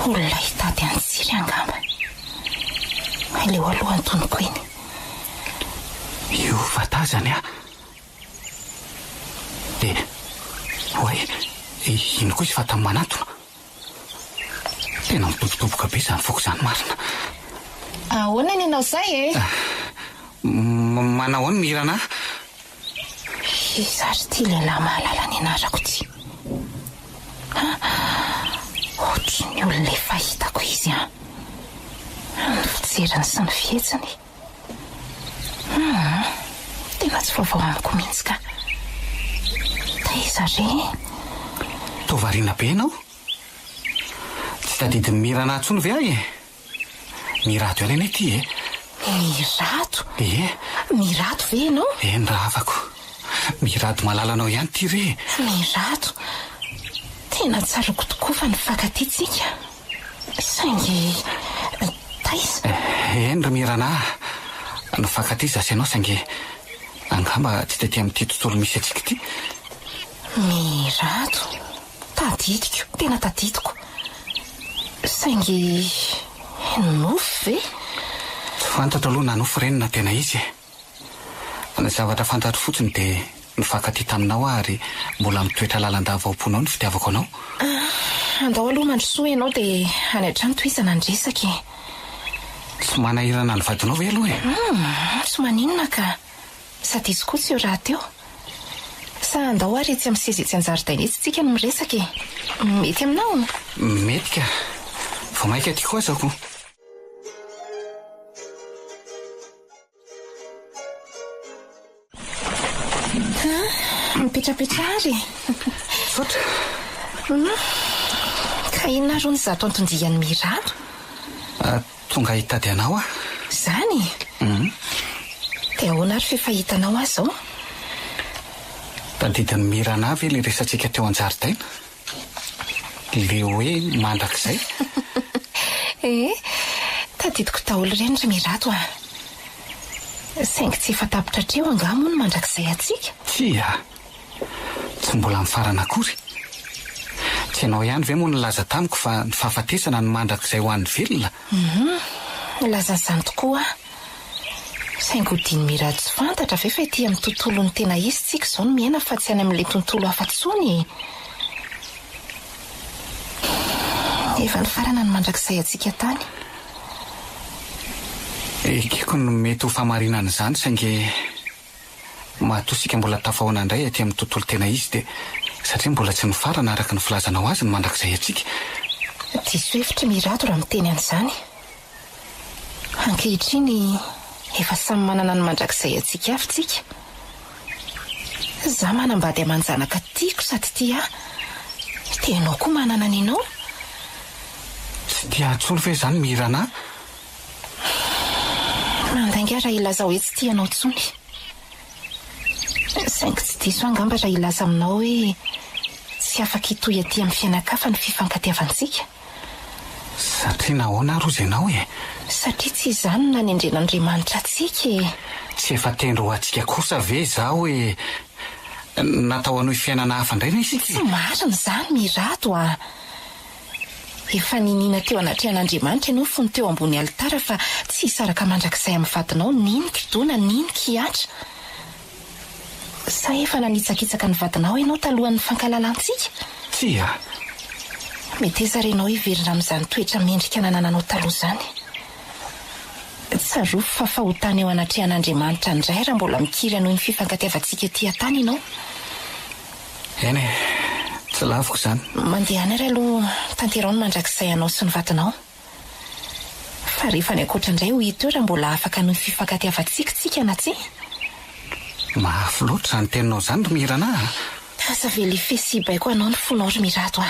Olona hitady antsiry angamba. Aleo alohan'ny tonoko iny. Io fatazany dia hoay ino koa izy fatany manatona. Tena mitobotoboka be izany foko izany marina. Ahoana ny anao izay manao any Mirana? Iza ry ty lehilahy mahalala ny anarako ty? Ohatry ny olona efa hitako izy ny fijeriny sy ny fihetsiny. Tena tsy vaovao amiko mihitsy ka. Taiza re? Tovariana be ianao? Tsy tadidiny Mirana intsony ve ahy? Mirato ihany anie ty Mirato? Mirato ve ianao? Ny ravako. Mirato malala anao ihany ty re. Mirato? Tena tsaroko tokoa fa nifankatytsika. Saingy taiza? Ry Mirana, nifankatyza sy ianao saingy angamba tsy tetỳ amin'ity tontolo misy atsika ty. Mirato? Tadidiko, tena tadidiko. Saingy nofo ve? Tsy fantatra aloha nanofo reny na tena izy. Ny zavatra fantatro fotsiny dia nifankaty taminao ary mbola mitoetra lalandava-omponao ny fitiavako anao. Andao aloha mandrosoa ianao dia any an-trano toizana andresaka. Tsy manahirana ny vadinao ve aloha Tsy maninona ka. Sady izy koa tsy eo raha teo. Sa andao ary etsy amin'ny sezetsy an-jaridaina etsy tsika no miresaka. Mety aminao? Mety ka. Vao maika ty koa azako. Mipetrapetra ary. Sotra. Ka inona ro ny zato antondian'ny Mirato? Tonga hitady anao Zany? Dia ahoana ary fifahitanao azy zao? Tadidiny Mirana ve le resantsika teo an-jaridaina? Le hoe mandrakizay. Tadidiko daholo ireny ry Mirato saingy tsy efa tapitra treo angamo ny mandrakizay atsika. Tsy mbola mifarana akory. Tsy ianao ihany ve moa nilaza tamiko fa ny fahafatesana ny mandrakizay ho an'ny velona? Lazan'izany tokoa saingy hodiny Mirato tsy fantatra ve fa ety amin'ny tontolo ny tena izy tsika izao no miaina fa tsy any amin'ilay tontolo hafa-tsony. Efa ny farana ny mandrakizay atsika tany. Ekeko no mety ho famarinana izany saingy mahatosika mbola tafahoana indray aty amin'ny tontolo tena izy dia satria mbola tsy nifarana araka ny filazanao azy ny mandrakizay atsika. Diso hevitra Mirato raha miteny an'izany. Ankehitriny efa samy manana ny mandrakizay atsika avy tsika. Za manambady aman-janaka tiako sady tia dia ianao koa manana ninao. Tsy tia intsony ve izany Mirana? Mandainga raha ilaza hoe tsy tianao intsony. Saingy tsy diso angamba raha ilaza aminao hoe tsy afaka hitohy aty amin'ny fianakafa ny fifankatiavantsika. Satria nahoana ary ozy ianao Satria tsy izany na ny endren'Andriamanitra atsika. Tsy efa tendro ho atsika kosa ve za hoe natao anao fiainana hafa indray na isika? Tsy marina izany Mirato Efa ninina teo anatrehan'Andriamanitra ianao fony teo ambony alitara fa tsy hisaraka mandrakizay amin'ny vadinao ninika dona ninika hiatra. Sa efa nanitsakitsaka ny vadinao ianao talohan'ny fankalalantsika? Mety ezarenao hiverina amin'izany toetra mendrika nanananao taloha izany. Tsarovy fa fahotana eo anatrehan'Andriamanitra indray raha mbola mikiry noho ny fifankatiavantsika ety an-tany ianao. Eny tsy lavoko izany. Mandeha any ary aloha tanterao ny mandrakizay anao sy ny vadinao. Fa rehefa ny ankoatra indray ho hita eo raha mbola afaka noho ny fifankatiavantsika tsika na tsia. Mahafy loatra izany teninao izany ry Mirana. Asa ve le fesibaiko anao ny fonao ry Mirato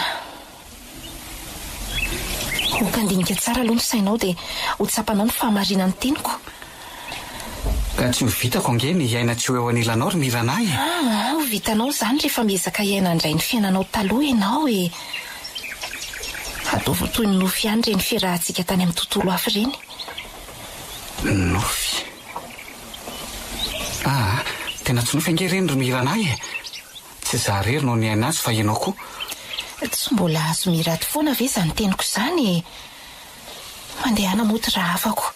Hokandinika tsara aloha ny sainao dia ho tsapanao ny fahamarinan'ny teniko. Ka tsy ho vitako ange ny iaina tsy ho eo anilanao ry Mirana e. Ho vitanao zany rehefa miezaka iaina indray ny fiainanao taloha ianao e. Ataovy toy ny nofy ihany reny fiarahantsika tany amin'ny tontolo hafa ireny. Nofy? Tena tsy nofy ange reny ry Mirana e. Tsy za rery no ny aina azy fa ianao koa. Tsy mbola azo miraty foana ve izany teniko izany e. Mandehana moty raha afako.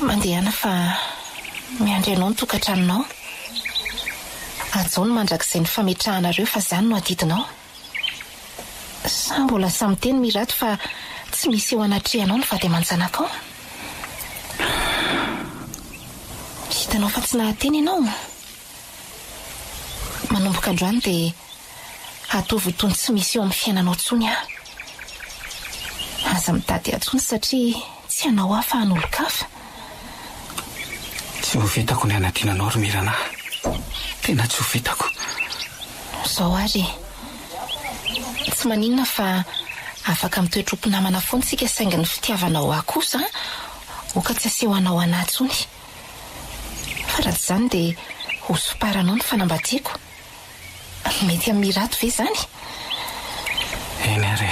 Mandehana fa miandry anao ny tokantranonao. Azaho ny mandrakizay ny fametrahanareo fa izany no adidinao. Sa mbola samy teny miraty fa tsy misy eo anatrehanao ny vady aman-janakao. Hitanao fa tsy nahateny ianao. Manomboka androany dia atovy tony tsy misy eo amin'ny fiainanao tsony aho. Aza mitady atsony satria tsy anao afa hanolo-kafa. Tsy ho vitako ny anadinanao ry Mirana. Tena tsy ho vitako. Zao ary. Tsy maninona fa afaka mitoetro namana foana tsika saingy ny fitiavanao aho kosa ho ka tsy aseho anao anahy tsony. Fa raha izany dia ho soparanao ny fanambadiako. Mety amin'ny mirato ve izany? Eny ary.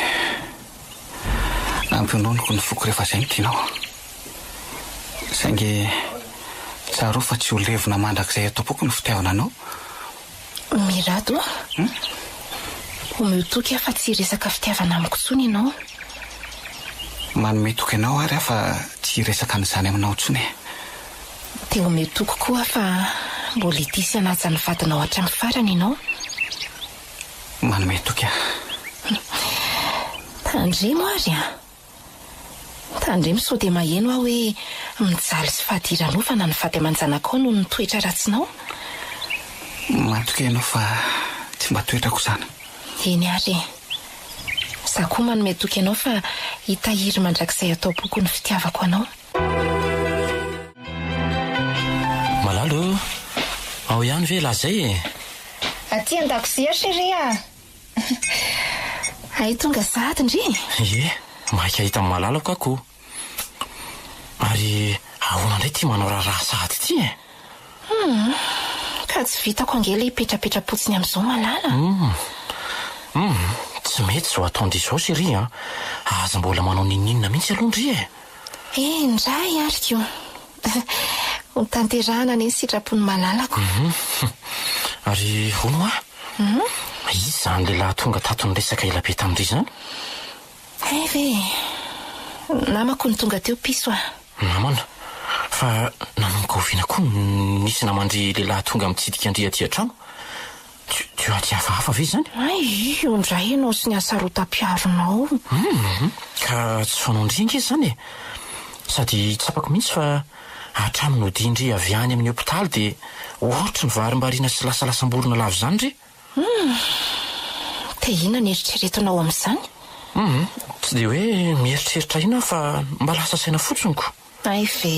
Ampiononiko ny foko rehefa izay no tianao. Saingy tsaro fa tsy ho levona mandrakizay atao-poko ny fitiavana anao. Mirato? Omeo toky aho fa tsy resaka fitiavana amiko tsony ianao. Manome toky anao ary aho fa tsy resaka n'izany aminao tsony. Dia omeo toky koa fa mbola ity sy anaja ny vadinao hatramin'ny farany ianao. Manome toky aho. Tandremo ary a. Tandremo sao dia maheno aho hoe mijaly sy fahadiranofana ny vady aman-janakao noho ny toetra ratsinao. Matoka ianao fa tsy mba toetrako izany. Eny ary. Za koa manome toky ianao fa hitahiry mandrakizay atao-poko ny fitiavako anao. Malalo, ao ihany ve lazay e? Aty an-dakozia chérie a. Ay tonga sahady ndry. Ie, maika hita amin'ny malalako akoho. Ary ahoana indray tia manao raha sahady ity e? Ka tsy vitako angela hipetrapetra-potsiny amin'izao malala. Tsy mety zao ataondy izao chérie a. Aza mbola manao ninina mihitsy aloha ndry e. Ndray ariko. Ho tanterahana ny sitrapony malalako. Ary hono a? Izy zany lehilahy tonga tato ny resaka ela be tamin'indry izany? Ve, namako ny tonga teo piso a. Namana, fa nanomboka oviana koa nisy namandry lehilahy tonga mitsidika andry trano. Teo aty hafahafa ve izany? Io ndray ianao sy ny asarotam-piaronao. Ka tsy fanao ndringa izy izany e. Sady tsapako mihitsy fa hatramin'ny odindry avy any amin'ny hopitaly dia ohatry ny varim-bariana sy lasalasam-borona lavo izany ry. Dia inona ny eritreretinao amin'izany? Tsy dia hoe mieritreritra ina fa mba lasa saina fotsiny ko. Ay ve,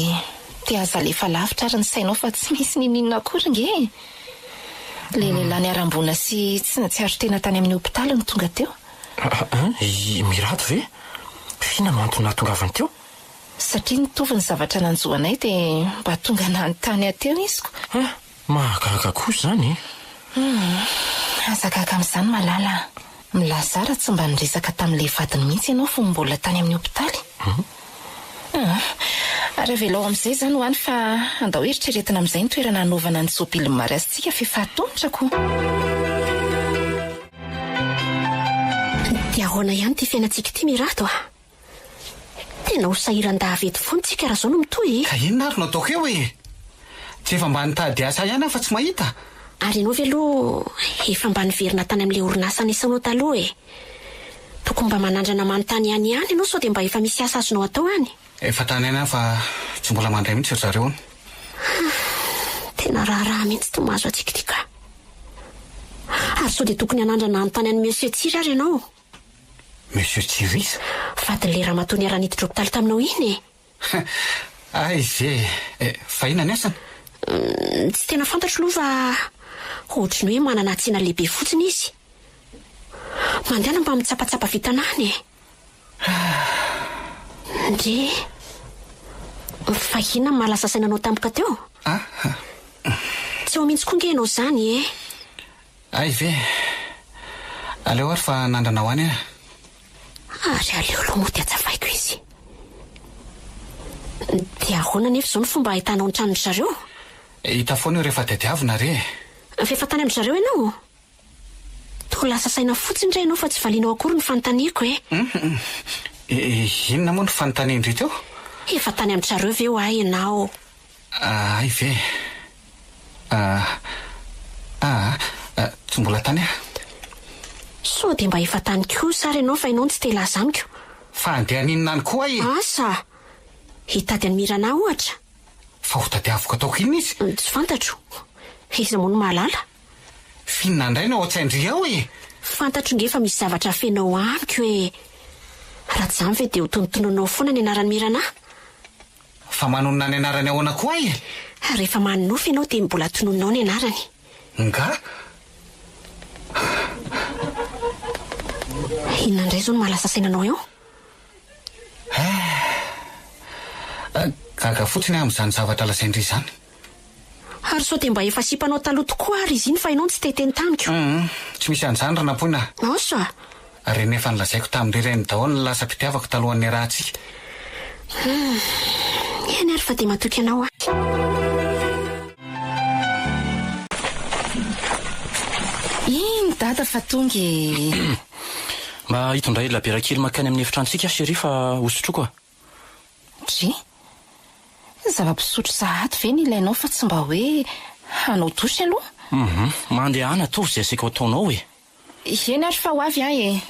dia aza lefa lavitra ary ny sainao fa tsy misy ninina akory nge. Le lehilahy niarambona sy tsy natsiaro tena tany amin'ny hopitaly ny tonga teo. Mirato ve? Fina no antony nahatongavany teo? Satria nitovy ny zavatra nanjoanay dia mba tonga nanontany ateo izy ko. Mahagaga koa izany. Aza gaga amin'izany malala. Milazara tsy mba niresaka tamin'ilay vadiny mihitsy ianao fa mbola tany amin'ny hopitaly. Ary avelao amin'izay izany ho any fa andao eritreretina amin'izay ny toerana hanaovana ny zobily mariazintsika fifahatontrako. Dia ahoana ihany ty fiainantsika ity mirato a. Tena ho sahiran-davety foana tsika raha zao no mitohy. Ka inona ary no ataoko eo e? Tsy efa mba nitady asa ihany fa tsy mahita. Ary ianao ve aloha efa mba niverina tany amin'ilay orinasa nisanao taloha e. Tokony mba manandrana manontany ihany ianao sao dia mba efa misy asa azonao atao any. Efa tany ihany fa tsy mbola mandray mihitsy ry zareo. Tena raharaha mihitsy to mahazo atsika ty ka. Ary sao dia tokony hanandrana anontany any Monsieur Tsiry ary ianao. Monsieur Tsiry? Vadiny le ramatoa niara-niditra hopitaly taminao iny e. Ay ve, fa inona ny asany? Tsy tena fantatro aloha fa ohatry ny hoe manana tsena lehibe fotsiny izy. Mandehana mba mitsapatsapa vitanany e. Ndre fahina malasa sainanao tampoka teo? Tsy ao mihitsy koa nge ianao zany e? Ay ve aleo ary fa nandrana ho any Ary aleo aloha moa ty atsavaiko izy. Dia ahoana nefa izao ny fomba ahitanao ny tranony zareo? hita foana eo rehefa diadiavina re. Fefa tany amin'ny zareo ianao? To lasa saina fotsiny ray ianao fa tsy valianao akory ny fanontaniako e? Inona moa ny fanontaniany teo? Efa tany amin'ny zareo ve ho ahy ianao? Ay ve tsy mbola tany So dia mba efa tany koa sary ianao fa ianao tsy te laza amiko. fa andehaninona any koa Asa hitady any Mirana ohatra? fa ho tadiaviko ataoko inona izy? Tsy fantatro. Iza moa no mahalala? Finna indray na ohatsy-andry ao Fantatro nge fa misy zavatra fenao amiko e. Raha tsy zany ve dia ho tonontononao foana ny anaran'ny Mirana? fa manonona ny anarany ahoana koa Rehefa manofy ianao dia mbola tonononao ny anarany. Nga? Inona indray zao no mahalasa sainanao eo? Gaga fotsiny amin'izany zavatra lazaindry izany. Ary sao dia mba efa sipanao taloha tokoa ary izy iny fa ianao tsy teteny tamiko. Tsy misy an'izany raha nampoina. Asa Ary nefa nilazaiko tamin'ireny reny daholo ny lasa mpitiavako talohan'ny rahantsika. Eny ary fa dia matoky ianao Iny dada fa tonga mba hitondray laberakely makany amin'ny efitrantsika chérie fa hosotroako Dry zava-pisotro sahady ve ny ilainao fa tsy mba hoe hanao dosy aloha? mandehana to zay asika ataonao e. Eny ary fa ho avy ahy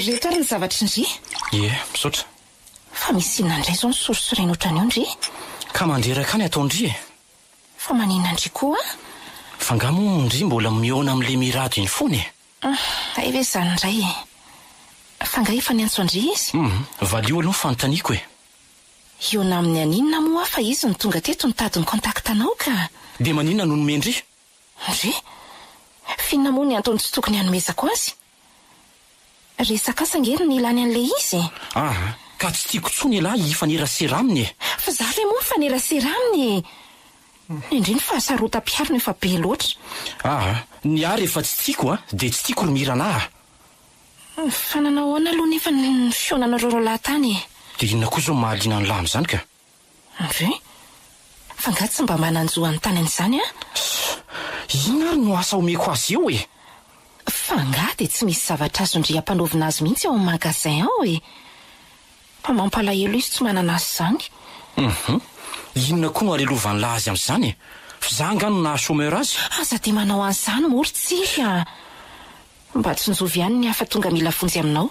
reto ary ny zavatra ndry misaotra fa misy inona indray zao ny sorisorena ohatrany eo ndry? ka mandreraka any ataondry Fa maninona ndry koa? fa ngamo ndry mbola miona amin'le mirado iny foana Ay ve zany indray fa nga efa niantso andry izy? valio aloha fanontaniako Iona amin'ny aninona moa fa izy ny tonga teto nitady ny kontaktanao ka? dia maninona no nomendry? Ndry finna moa ny antony tsy tokony hanomezako azy? Resaka sangery ny ilany an'le izy ka tsy tiako tsony lahy ifanerasera aminy fa za ve moa fanerasera aminy indri ny fahasarotam-piaro no efa be loatra. Ny ary efa tsy tiako dia tsy tiako ro Mirana. Fa nanao ahoana aloha nefa ny fionanareo roalahy tany dia inona koa zao mahaliana ny lahy amin'izany ka? Ve fa nga tsy mba mananjoany tany an'izany Ina ary no asa omeko azy eo fa nga dia tsy misy zavatra azo ndry hampanaovina azy mihitsy ao amin'ny magasin ao fa mampalahelo izy tsy manana azy zany. Inona koa no arelovan'ny lahy azy amin'izany fa za ngano na chômeur azy? Aza dia manao an'izany mory tsika mba tsy nizovy ihany ny hafa tonga mila fonjy aminao.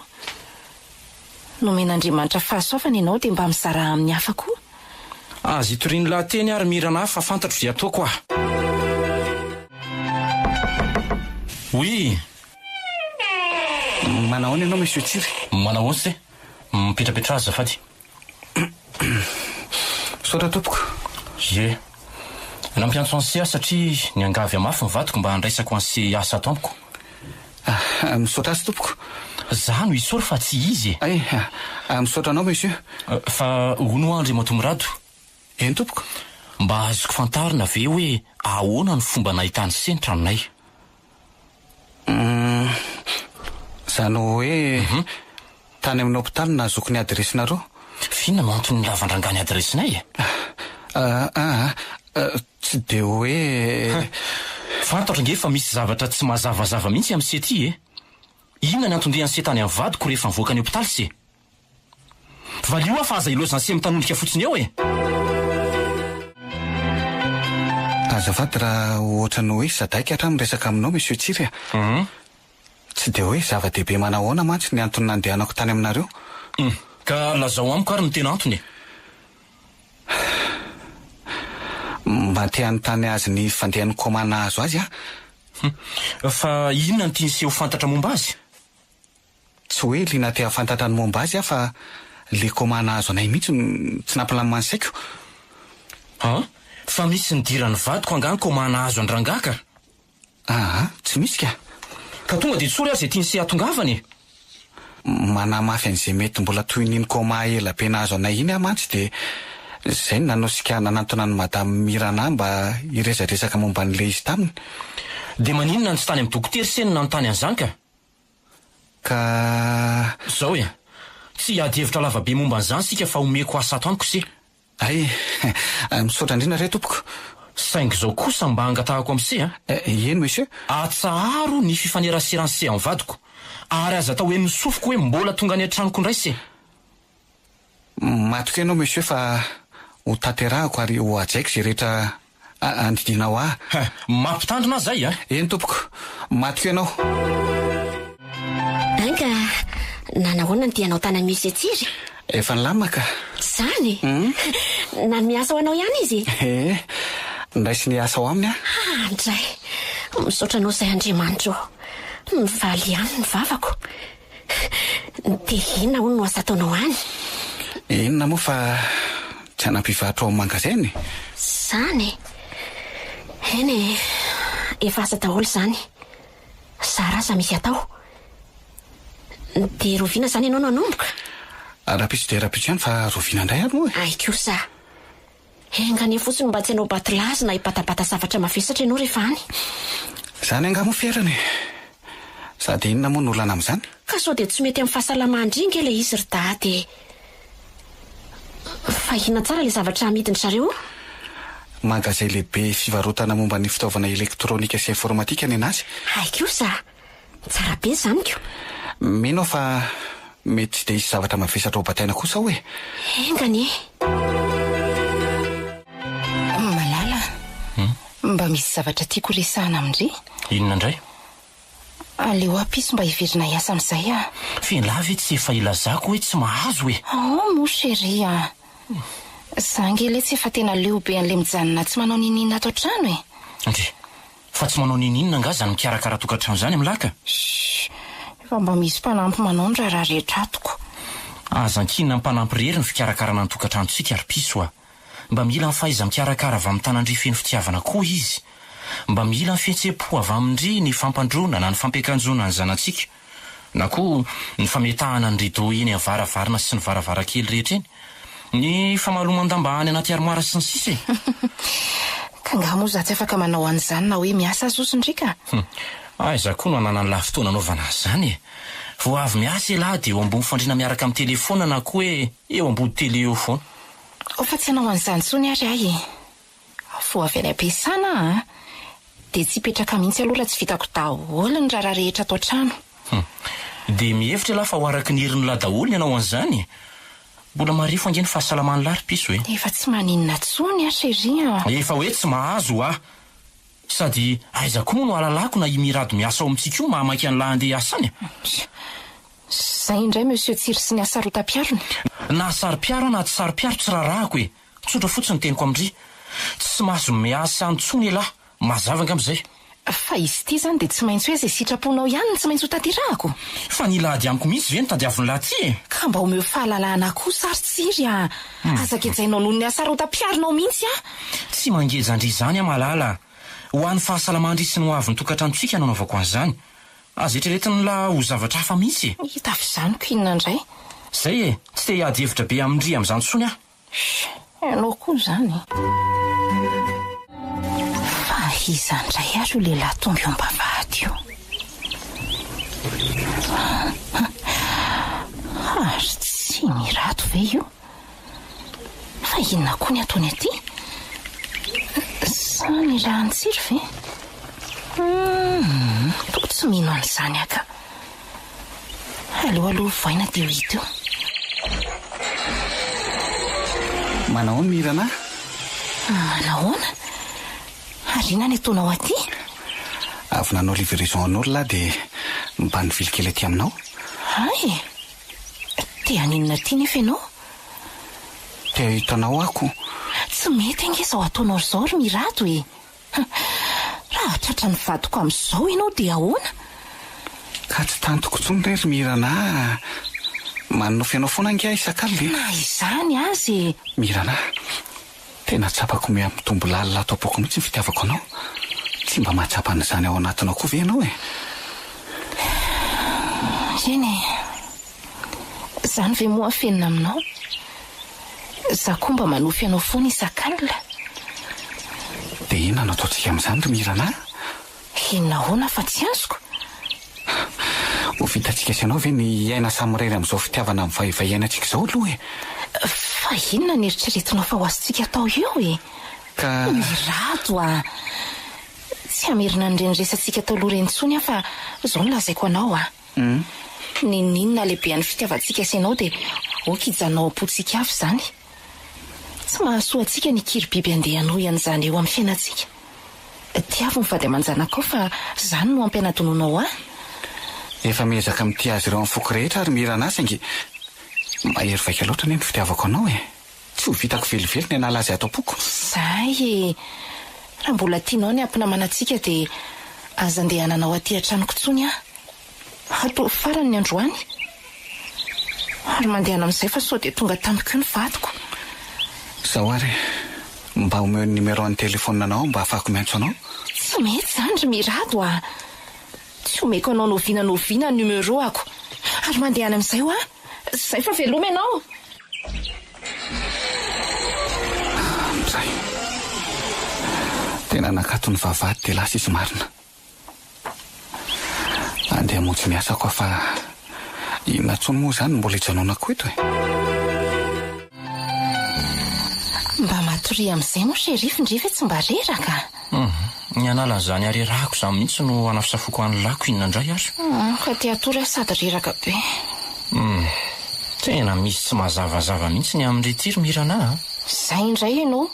Nomen'Andriamanitra fahasoavana ianao dia mba mizara amin'ny hafa koa. Azy itoriany lahy teny ary Mirana fa fantatro izay ataoko Oui. Manao ianao monsieur Tsiry? Manao se mipetrapetra azy azafady. Saotra tompoko. Ye nampiantso an'se satria niangavy amafy ny vadiko mba handraisako an'se asa ato amiko. Misaotra azy tompoko. Za no isory fa tsy izy misaotra anao monsieur. Fa hono andry matomorado. Eny tompoko. Mba azoko fantarina ve hoe ahoana ny fomba nahitany se ny tranonay? Zany hoe tany amin'ny hôpitaly na azoko ny adresinareo? Finna no antony ny lavandrangany adresinay tsy dia hoe fantatra nge fa misy zavatra tsy mazavazava mihitsy amin'ny se ty inona ny antondehan'ny se tany amin'ny vadiko rehefa nivoaka ny hôpitaly se? Valio fa aza ilozany se mitanonika fotsiny eo azafady raha ohatra ny hoe zadaika hatramin'ny resaka aminao monsieur Tsiry tsy dia hoe zava-dehibe manahoana mantsy ny antony nandehanako tany aminareo. Ka lazao amiko ary ny tena antony mba te hanontany azy ny fandehan'ny komana azo azy fa inona ny tiany seho fantatra momba azy? Tsy hoe liana te hafantatra ny momba azy fa le komana azo anay mihitsy tsy nampilamanysaiko. Fa misy nidirany vadiko angany komana azo andrangaka? Tsy misy ka. Ka tonga dia tsory azy zay tiany sy hatongavany. Manamafy an'izay mety mbola toy niny koma ela pena azo anay iny mantsy dia izay nanao sika nanantona ny madame Mirana mba hirezaresaka momba n'ilay izy taminy. Dia maninona ny tsy tany amin'ny dokotera sy ny nanontany an'izany ka? Zao e, tsy hiady hevitra lavabe momba an'izany sika fa omeko asa ato amiko si. Ay, misaotra indrindra re tompoko. Saingy zao kosa mba hangatahako am'se Eny monsieur? Atsaharo ny fifaneraserany se amin'ny vadiko. Ary aza atao hoe misofoko hoe mbola tonga ny an-tranoko indray se. Matoka ianao monsieur fa ho tanterahako ary ho ajaiko izay rehetra andidinao ahy. Mampitandrina zay Eny tompoko, matoka ianao. Anga nanahoana ny tianao tany misy atsiry? Efa nilamina ka. Zany? Na miasa ho anao ihany izy? Ndraisy ny asa ho aminy Andray, misaotra anao izay Andriamanitra. Mivaly ihany ny vavako. Dia inona hono no asa ataonao any? Inona moa fa tsy hanam-pivahatra ao amin'ny magazainy. Zany? Eny efa asa daholo zany. Zara aza misy atao. Dia roviana zany ianao no hanomboka? Rahampitso dia rahampitso ihany fa roviana indray ary moa. Ay kosa. Engany fotsiny mba tsy hanao batilazy na hipatabata zavatra mavesatra ianao rehefa any. Zany anga moa fiarana e. Sady inona moa no olana amin'izany? Ka sao dia tsy mety amin'ny fahasalamandringa ilay izy ry dady. Fa inona tsara ilay zavatra amidiny zareo? Magazay lehibe fivarotana momba ny fitaovana elektronika sy informatika ny anazy. Ay kosa. Tsara be zaniko. Mino fa mety tsy dia isy zavatra mavesatra ao bataina kosa hoe. Engany Malala. Mba misy zavatra tiako resahana amindry. Inona indray? Aleo apiso mba hiverina hiasa amin'izay Fialavy tsy efa ilazako hoe tsy mahazo e. Mo chéri Zangely tsy efa tena leo be an'le mijanona tsy manao ninina ato trano e. Ndre, fa tsy manao ninina nga zany mikarakara tokantrano zany amilaka? Efa mba misy mpanampy manao ny raha rehetra atoko. Azan-kinina mpanampy rery ny fikarakarana ny tokantrano tsika ary piso Mba mila ny fahaiza mikarakara avy amin'ny tanandry feno fitiavana koa izy. Mba mila ny fihetsepo avy amindry ny fampandrona na ny fampiakanjona ny zanatsika. Na koa ny fametahana ny rideau eny amin'ny varavarana sy ny varavarakely rehetra eny. Ny famalomandamba any anaty armoara sy ny sisa e. Ka nga moa za tsy afaka manao an'izany na hoe miasa zosindrika. Aiza koa no anana ny lafitoana anaovana zany e. Vao avy miasa elahy dia eo ambony fandrina miaraka amin'ny telefona na koa hoe eo ambony tele eo foana. Fa tsy hanao an'izany tsony ary ahy. Vao avy any am-piasana dia tsy hipetraka mihitsy aloha raha tsy vitako daholo ny raha rehetra atao trano. Dia mihevitra elahy fa ho araky ny herin'ny lahy daholo ny hanao an'izany. Mbola marifo ange ny fahasalamany lary piso e. Efa tsy maninona tsony chéri Efa hoe tsy mahazo Sady aiza koa no alalako na imirado miasa ao amintsika io mahamaky an'lahy andeha asany. Zay indray monsieur Tsiry sy ny asarotam-piarony. Na sary-piaro na tsy sary-piaro tsy rarahako e. Tsotra fotsiny teniko amindry. Tsy mahazo miasa antsony elahy. Mazava nga am'izay. Fa izy ty zany dia tsy maintsy hoe izay sitraponao ihany no tsy maintsy ho tanterahako. Fa nilady amiko mihitsy ve no tadiaviny lahy ty e. Ka mba omeo fahalalahana koa sary Tsiry Azaka ejainao noho ny asarotam-piaronao mihitsy Tsy mangezandry izany Malala. Ho an'ny fahasalamandry sy ny ho avy ny tokantranontsika nanaovako an'izany. Aza eritreretiny la ho zavatra hafa mihitsy. Hita avy izanyko inona indray. Zay e, tsy te hiady hevitra be amindry amin'izany tsony Ianao koa zany. Fa iza indray ary io lehilahy tonga eo am-bavahady io. Ary tsy mirato ve io? Fa inona koa ny ataony aty? Sany raha Tsiry ve? To tsy mino an'izany aka. Aleo aloha voaina dia ho hita io. Manahoana Mirana? Manahoana? Ary inona ny ataonao aty? Avy nanao livraison an'olona dia mba nivily kely aty aminao. Ay, te haninona aty nefa ianao? Te hitanao ako. Tsy mety ange izao ataonao izao ry mirato e. Raha tratra ny vadiko amin'izao ianao dia ahoana? Ka tsy tantoko tsony ry Mirana. Manofy ianao foana ange isak'alina. Na izany azy. Mirana, tena tsapako miamitombo lalina ato am-poko mihitsy ny fitiavako anao. tsy mba mahatsapana izany ao anatinao koa ve ianao e? Eny izany ve moa afenina aminao? Za koa mba manofy ianao foana isan-kalina. Dia inona no ataontsika amin'izany ry Mirana? Inona hoana fa tsy azoko? Ho vitantsika sy ianao ve ny aina samirery amin'izao fitiavana amin'ny vaivaiainantsika izao aloha e? Fa inona ny eritreretinao fa ho azontsika atao eo e? Ka Mirato a! Tsy hamerina n'ireny resantsika tao aloha ireny intsony fa izao no lazaiko anao a. Ninona lehibe ny fitiavantsika sy ianao dia okijanao apotsika avy izany. Tsy mahasoa antsika ny kiribiby andeha hanohy an'izany eo amin'ny fiainantsika. Tiavo ny fady aman-janako fa izany no ampianadononao ahy. efa miezaka amin'ity azy ireo amin'ny foko rehetra ary Mirana saingy mahery vaika loatra ny fitiavako anao e. Tsy ho vitako velively ny anala azy ato am-poko. Zay e. Raha mbola tianao ny ampinamanantsika dia aza andehananao aty an-tranoko intsony aho. Atao farany ny androany. Ary mandehana amin'izay fa sao dia tonga tamiko io ny vadiko. Zao ary mba omeo ny numéro ny telefonanao mba afahako miantso anao. Tsy mety zany ry Mirado a. Tsy omeko anao noviana ny numéro ako. Ary mandehana amin'izay ho a. Zay fa veloma ianao. Zay. Tena nakato ny vavahady dia lasa izy marina. Andeha montsy miasa koa fa inona tsony moa izany mbola hijanonako eto e. Mba matory amin'izay moa sherify ndrefa tsy mba reraka. Ny anala izany arerahako izany mihitsy no anafisafoko an'ny lako inona indray azo. Ka te atory sady reraka be. Tena misy tsy mazavazava mihitsy ny amin'irety ry Mirana. Zay indray ianao.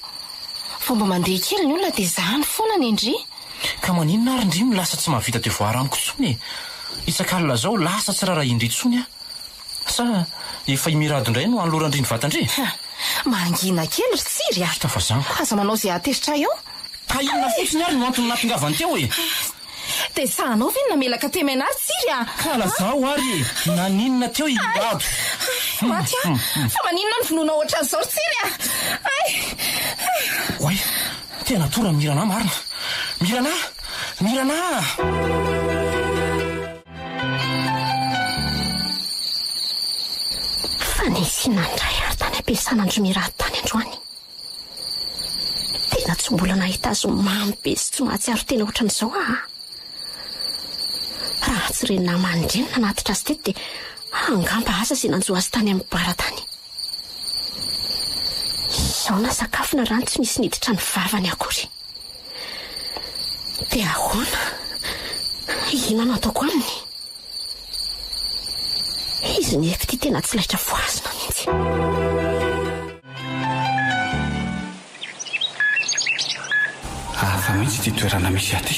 Fomba mandeha kely ny olona dia zahany foana ny indri. Ka maninona ary indrimo lasa tsy mahavita dia voara amiko tsony. Isan-kalina zao lasa tsy rara indry tsony a. Sa efa Mirado indray no anolorandry ny vatandre. Mangina kely ry tsiry a. Tafazanko. Aza manao izay atezitra eo. Ka inona fotsiny ary no antony natongavany teo e. Dia sahanao ve ny namelaka temena ary tsiry a. Kala zao ary naninona teo i Mirado. Maty a. Fa maninona ny vonoana ohatran'izao ry tsiry a. Oay, tena tora Mirana marina. Mirana! Fa nisy nandray ary tany ampiasanandro Mirado tany androany. Tena tsy mbola nahita azo mamy be sy tsy mahatsiaro tena ohatran'izao ah. Raha tsy renina aman-drenina natitra azy teto dia angamba asa sy nanjo azy tany amin'ny bara tany. Izao na sakafo na rano tsy misy niditra ny vavany akory. Dia ahoana? Inona no ataoko aminy? Izy ny efity tena tsy laitra voazina mihitsy. Hafa mihitsy ty toerana misy aty.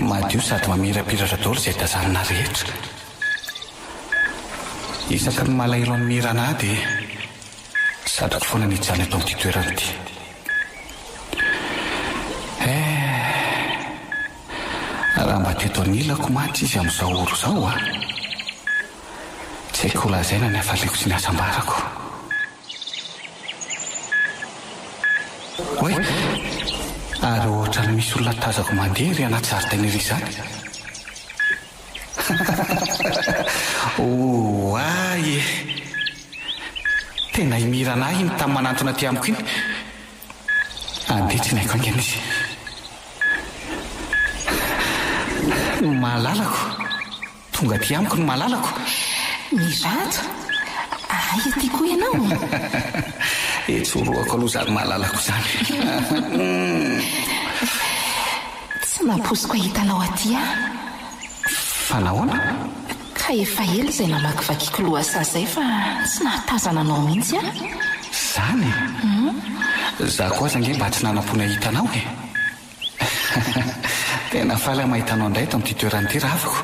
Madio sady mamirapiratra daholo izay tazanina rehetra. Isaka ny malahelo any Mirana dia sadrako foana ny hijanona eto amin'ity toerana ity. Raha mba teto anilako matsy izy amin'izao oro izao a. Tsy haiko lazaina ny hafaliako sy ny asambarako. Oe, ary ohatra ny misy olona tazako mandeha ry anaty zaridaina ery izany. Ay e. Tena Mirana iny tamin'ny manantona ty amiko iny. Andeha tsy naiko angana izy. Mahalalako. Tonga ty amiko no mahalalako. Mirado? Ay aty koa ianao. Etsoroako aloha zany mahalalako izany. Tsy namposiko hitanao aty a. Fa nahoana? Ka efa ela izay namakivakiako lohasaha izay fa tsy nahatazana anao mihitsy a. Zany? Za koa aza nge mba tsy nanam-pona hitanao e. Tena faly mahitanao indray eto amin'ity toerana ity ravako.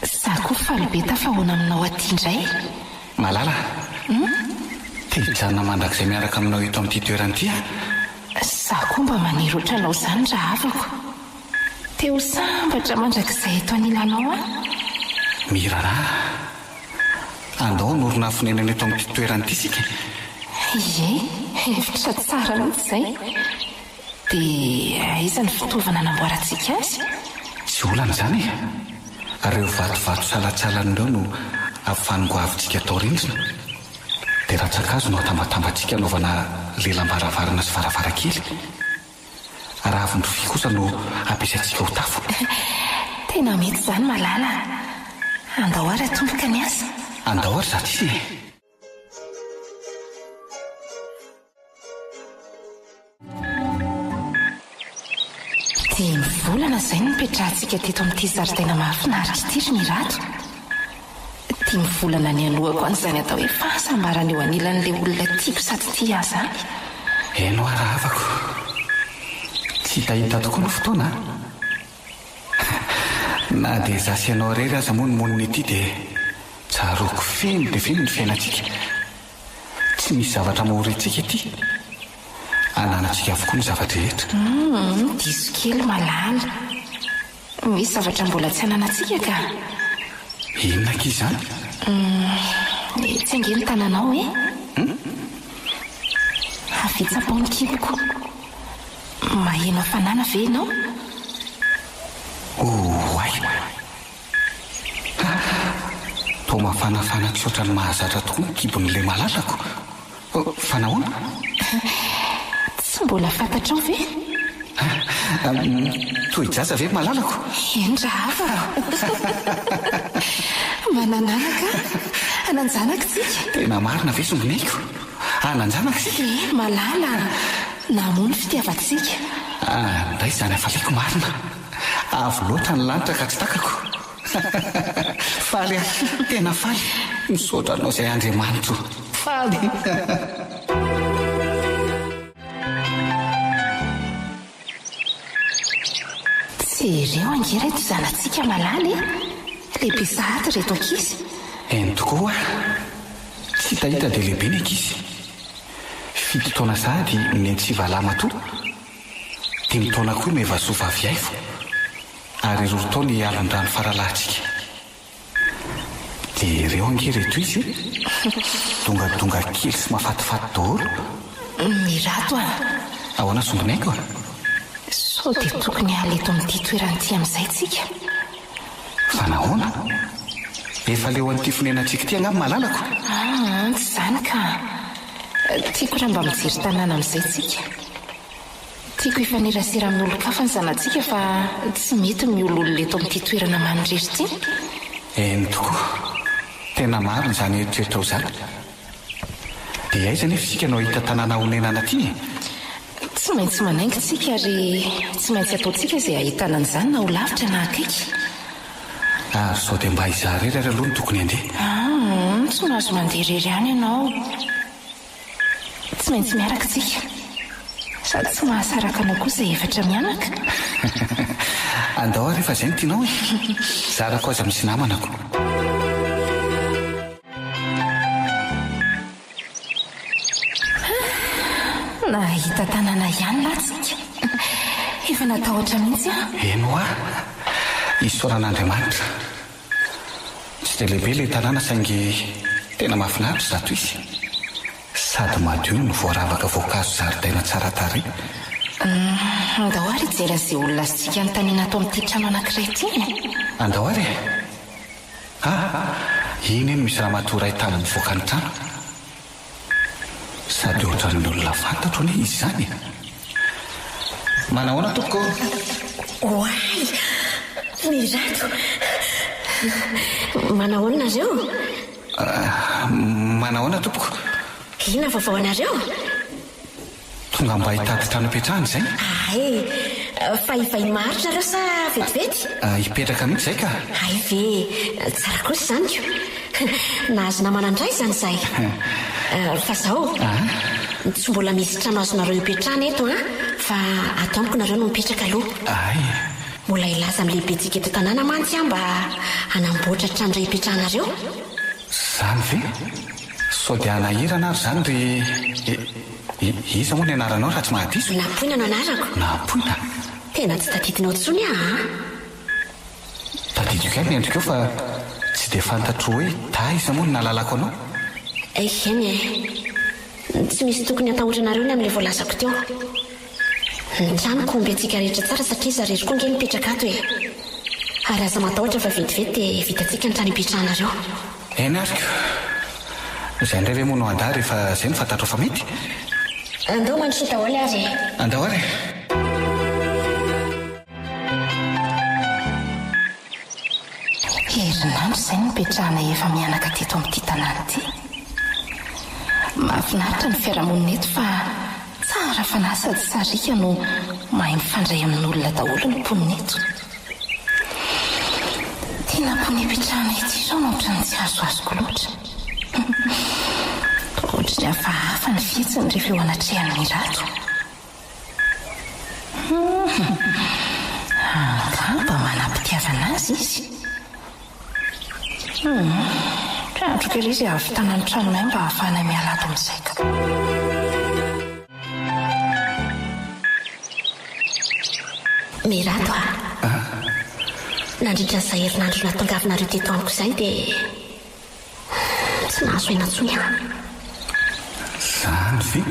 Za koa faly be tafahoana aminao aty indray. Malala? Te hijanona mandrakizay miaraka aminao eto amin'ity toerana ity a? Za koa mba maniry ohatranao izany raha avako. Te ho sambatra mandrakizay eto anilanao a. Mirana, andao norona fonenana eto amin'ity toerana ity sika. Ie, hevitra tsara mihitsy izay. dia iza ny fitaovana namboarantsika azy? Tsy olana izany e. Reo vatovato salatsalan'ireo no afangoavintsika tao rindrina. Dia ratsakazo no atambatambantsika anaovana lelam-baravarana sy varavarakely. Ravin-drovia kosa no ampiasaintsika ho tafo. Tena mety izany malala. Andao ary atomboka ny asa. Andao ary zato izy e. Dia mivolana izay no mipetrahantsika teto amin'ity zaridaina mahafinaritra ity ry ny Rato. Dia mivolana ny alohako an'izany atao hoe fahasambarana eo anilan'ilay olona tiako sady tia azy any. Eno ara havako. Tsy hitahita tokoa no fotoana. Na dia zasy ianao rery aza moa ny monina ety dia tsaroako feno dia feno ny fiainantsika. Tsy misy zavatra mahorintsika ety. Ananantsika avokoa ny zavatra rehetra. Diso kely malala. Misy zavatra mbola tsy ananantsika ka? Inona ki izany? Tsy angeny tananao e? Havitsapao ny kiboko. Maheno hafanana ve ianao? Ay. Toa mafanafana tsy ohatran'ny mahazatra tokoa ny kibon'ilay malalako. Fa nahoana? Tsy mbola fantatrao ve? Toa hijaza ve malalako? Endrava. Manananaka. Ananjanaka tsika. Tena marina ve sombinaiko? Ananjanaka tsika? Malala. Namoa ny fitiavantsika. Ndray izany afalaiko marina. Avo loatra ny lanitra ka tsy takako. Faly tena faly. Misaotra anao izay Andriamanitra. Faly. Ireo angereto zanantsika malala e. Lehibe sahady reto ankizy. Eny tokoa. Tsy hitahita dia lehibe ny ankizy. Fito taona sahady neny sy valama to. 5 taona koa mevasoa vaviaifo. Ary 2 taona alon-drano faralahtsika. Dia ireo angereto izy dongadonga kely sy mafatifaty daholo. Ny Rato a. Ahoana sombinaiko? Sao dia tokony haleto amin'ity toeran'ity amin'izay tsika. Fa nahoana? Efa leo an'ity fonenantsika ity angamba malalako. Tsy izany ka. Tiako raha mba mijery tanàna amin'izay tsika. Tiako hifanerasera amin'ny olon-kafa ny zanantsika fa tsy mety miololo leto amin'ity toerana manindrery ity. Eny tokoa. Tena maro izany eritreretra ho izany. Dia aiza nefa isika no hita tanàna honenana aty? Tsy maintsy manaingo tsika ary tsy maintsy ataontsika izay ahitana an'izany na ho lavitra na akaiky. Ary sao dia mba hizaha rery ary aloha no tokony handeha. Tsy mahazo mandeha rery ihany ianao. Tsy maintsy miaraka tsika. Sady tsy mahasaraka anao koa izay efatra mianaka. Andao ary efa izay no tianao e. Zarako aza misy namanako. Nahita tanàna ihany latsika. Efa natahotra mihitsy a. Eno a. Isoran'Andriamanitra. Tsy dia lehibe ilay tanàna saingy tena mahafinaritra zato izy. Sady madio no voaravaka voankazo zaridaina tsara tarehy. Andao ary hijery an'izay olona azontsika nontaniana ato amin'ity trano anankiray ity. Andao ary e. Iny eny misy ramatoa iray tamin'ny mivoaka ny trano. Sady ohatran'ny olona fantatro anie izy izany. Manahoana tompoko? Oay, ny Rato. Manahoana nareo? Manahoana tompoko? Ina vaovao anareo? Tonga mba hitady trano hipetrahana izay? Fa hivaimaritra reo sa vetivety? Hipetraka mihitsy izay ka? Ay ve, tsara kosa izany ko. Nahazo namana indray izany izay. Fa izao, tsy mbola misy trano azonareo hipetrahana eto fa ato amiko nareo no mipetraka aloha. Ay. Mbola ilaza amin'ny lehibentsika eto tanàna mantsy mba hanamboatra trano iray hipetrahana reo. Izany ve? Sao dia anahirana ary izany ry iza moa ny anaranao raha tsy mahadiso? Napoina no anarako. Napoina? Tena tsy tadidinao intsony Tadidiko ihany endrika eo fa tsy dia fantatro hoe iza moa no nahalalako anao? Eny tsy misy tokony atahotra anareo ny amin'ilay voalazako teo. Ny tranoko omby antsika rehetra tsara satria zarery koa nge mipetraka ato e. Ary aza matahotra fa vetivety dia vitantsika ny trano ipetrahanareo. Eny arika. Izay indray ve moa no andà rehefa izay no fantatro fa mety. Andao mandro daholy ary. Andao ary. Herinandro izay no mipetrahana efa mianaka teto amin'ity tanàna ity. Mahafinaritra ny fiarahamonina eto fa tsara fanahy sady sarika no mahay mifandray amin'olona daholo ny mponina eto. Tena mpony hipetrahana ity izao no ohatrany tsy azoko loatra. Ohatrany hafahafa ny fihetsiny rehefa eo anatrehany mirato. Angamba manam-pitiavana azy izy. Trandro kely izy avy tanany tranonay mba hahafahana miala ato amin'izay. Mirato nandritra izay herinandro natongavinareo teto amiko izay dia tsy nahazo ena ntsony a. Zany ve?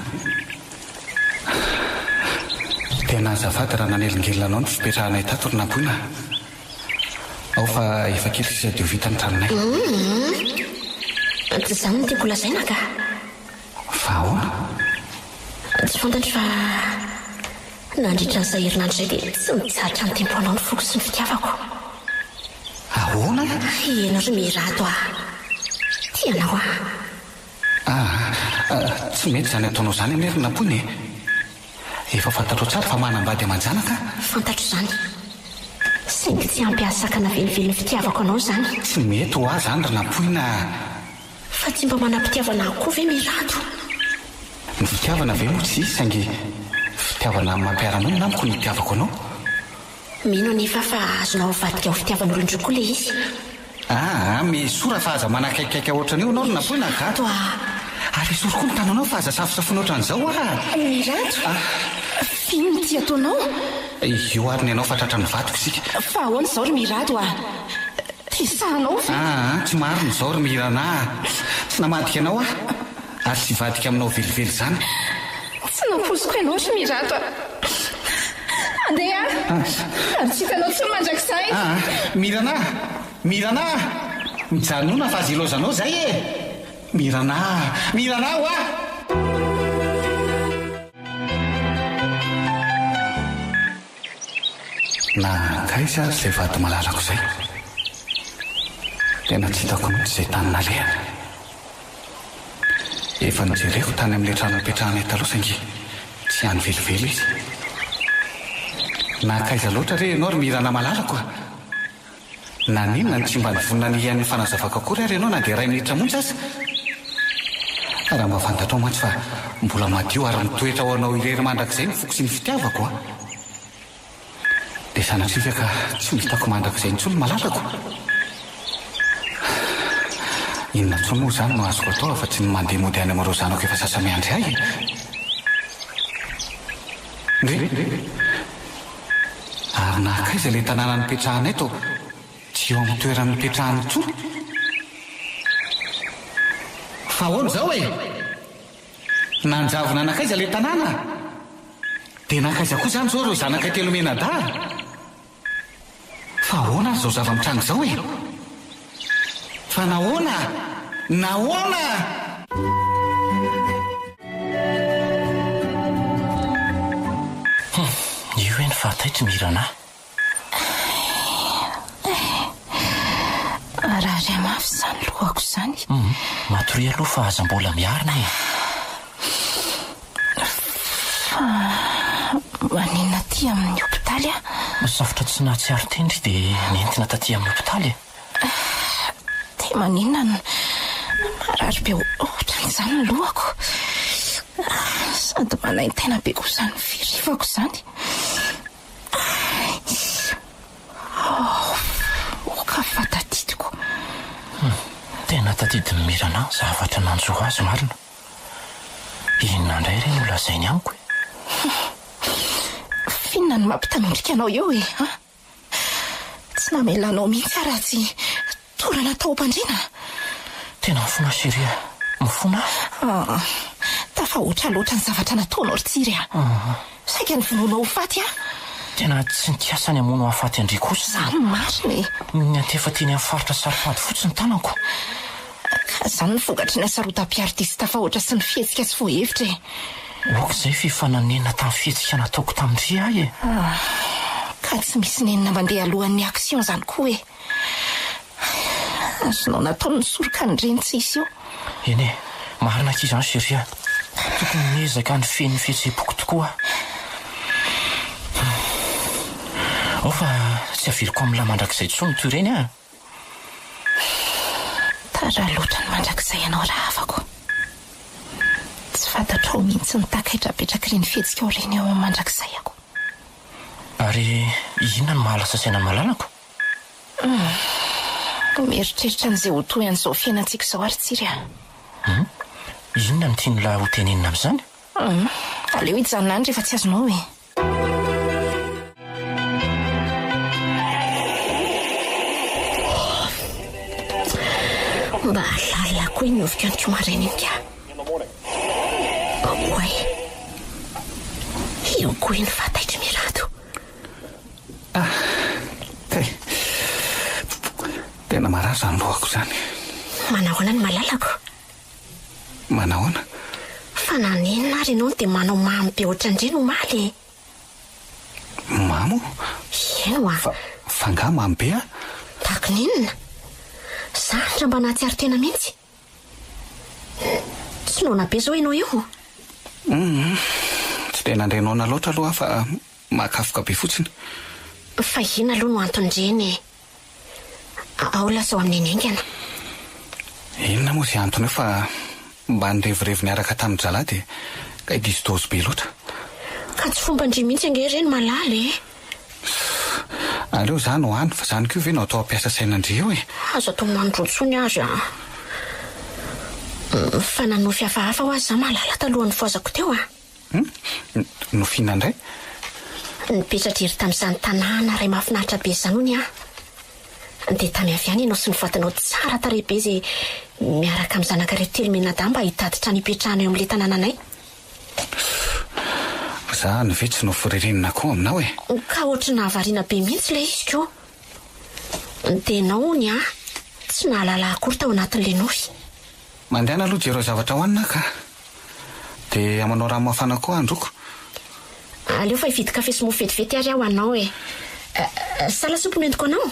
Tena azafady raha nanelingelina anao ny fipetrahanay tato ry nampoina. Ao fa efa kely sisa dia ho vita ny tranonay. Tsy izany no tiako lazaina ka. Fa ahoana? Tsy fantatra fa nandritra n'izay herinandro izay dia tsy mijaritra ny tempo anao ny foko sy ny fitiavako. Ahoana? Ianareo mirato tianao tsy mety izany ataonao izany anie ry nampoina e. Efa fantatro tsara fa manambady aman-janaka. Fantatro izany. Saingy tsy ampiasakana velively ny fitiavako anao izany. Tsy mety ho ahy izany ry nampoina. Fa tsy mba manam-pitiavana koa ve mirato? Ny fitiavana ve moa tsy saingy fitiavana mampiara-monina amiko ny fitiavako anao. Mino nefa fa azonao vadika ho fitiavan'olon-droa koa le izy. Misora fa aza manakaikaiky ohatran'io anao ry nampoina ka. Ary isory koa ny tananao fa aza safosafona ohatran'izao Mirato, fino ty ataonao? Io ary ny anao fatratra ny vadiko isika. Fa ahoana izao ry Mirato Tesanao fa. Tsy marina izao ry Mirana. Tsy namadika anao ary tsy vadika aminao velively izany. Tsy naposiko ianao ry Mirato. Andeha ary tsy hitanao tsy mandrakizay. Mirana mijanona fa azy ilozanao zay e. Mirana na kaiza izay vady malalako izay. Tena tsy hitako mihitsy izay tany nalehana. Efa nijereko tany amin'ilay trano mipetrahanay taloha saingy tsy hany velively izy. Na kaiza loatra re ianao ry Mirana malalako na ninona ny tsy mba nivonina ny ian'ny fanazavako akory ary ianao na dia ray minitra montsy aza. Raha mba fantatrao mantsy fa mbola madio ary mitoetra ho anao irery mandrakizay ny foko sy ny fitiavako dia sanatria ka tsy mitako mandrakizay intsony malalako. Inona ntsony moa izany no azoko atao fa tsy ny mandeha mody any amin'ireo zanako efa sasamiandry ahy. Ary nakaiza ilay tanàna nipetrahana eto tsy eo amin'ny toerany nipetrahany intsony. Fa ahoana izao nanjavona nakaiza ilay tanàna dia nakaiza koa izany izao ireo zanaka telo menada. Fa ahoana izao zava-mitranga izao fa nahoana io hoe ny fataitry Mirana. Raha ray mafy izany lohako izany. Matory aloha fa aza mbola miarina fa maninona aty amin'ny hopitaly safotra tsy nahatsiaro tendry dia nentina taty amin'ny hopitaly dia maninona no marary be ohatran'izany ny lohako sady manaintena be koa izany firifako izany. Oka fatatitiko. Tena tadidiny Mirana zavatra nanjo azy marina. Inona indray ireny ho lazainy amiko finona ny mampitanondrika anao eo tsy namelanao mihitsy raha tsy torana tao am-pandriana. Tena mifona siria mifona tafahoatra loatra ny zavatra nataonao ry Tsiry saika ny vonoana ho faty tena tsy nikiasany hamono hafaty andry kosa zany mariny ny antefa teny amin'ny faritra saripady fotsiny tanako ka zany ny vokatry ny asarotam-piartista tafahoatra sy ny fihetsika sy voahevitra okizay fifananenina tamin'ny fihetsika nataoko tamindry ahy ka tsy misy nenina mandeha alohan'ny aksion zany koa azonao nataony nisoroka ny reny tsy isy io eny marina k'izany Siria tokony miezaka ny feny fihetsepoko tokoa fa tsy aviriko amin'ny lahy mandrakizay tsony toy ireny tara loatra ny mandrakizay ianao raha afako tsy fantatrao mihitsy ny takaitrapetraka ireny fihetsika ao ireny eo mandrakizay ako ary inona ny mahalasasaina ny malalako mieritreritra n'izay ho toy an'izao fiainantsika izao ary Tsiry inona ny tiany lahy ho tenenina amin'izany aleo hijanona any rehefa tsy azonao mba lalina koa iny ovika ny komareny iny ka oay io koa iny fataitry mirato tena marary zany lohako zany manahoana ny malalako manahoana fa nanenina ary ianao dia manao mamy be ohatrandre no maly mamo eno fa nga mamy be tahaka ninona zandra mba nahatsiary tena mihitsy tsy nona be zao ianao io tsy tena andrenona loatra aloha fa makafoka be fotsiny fa ina aloha no antondreny ao lasao amin'ny enengana inona moa zay antony eo fa mba nyrevirevy niaraka tamin'ny jalady ka idisitozy be loatra ka tsy fomba ndry mihitsy ange reny malaly aleo zany ho any fa zany koa ve no atao ampiasa sainandry eo azo atao mandrotsony azy fa nanofy hafahafa ho azy za malala talohan'ny foazako teo no fihinandray nipetratra iry tamin'izany tanàna ray mahafinaritra be zanony dia tamy avy any ianao sy ny vatanao tsara tarehibe zay miaraka amin'ny zanaka reto telo menada mba hitaditra ny ipetrahana eo amin'ilay tanànanay za ny ve tsy no firerenina koa aminao ka ohatry nahavariana be mihitsy ilay izy ko dia nao ny tsy nahalala akory tao anatin'ilay nofy mandehana aloha jereo zavatra hoanina ka dia amanao rano mafana koa androko aleo fa hividy kafe sy mofo vetivety ary aho anao sala sopo no entiko anao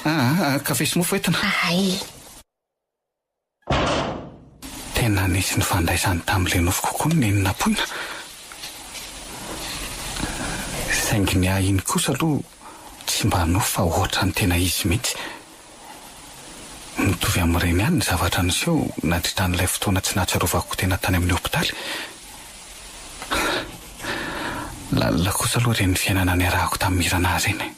kafe sy mofo entina ay tena nisy ny fandraisany tamin'ilay nofo kokoa ny neninapoina saingy ny ahiny kosa aloha tsy mba nofo fa ohatra ny tena izy mihitsy mitovy amin'ireny ihany ny zavatra niseho nandritra n'ilay fotoana tsy nahatsarovako tena tany amin'ny hopitaly lalina kosa aloha ireny fiainana ny arahako tamin'ny mirana azy eny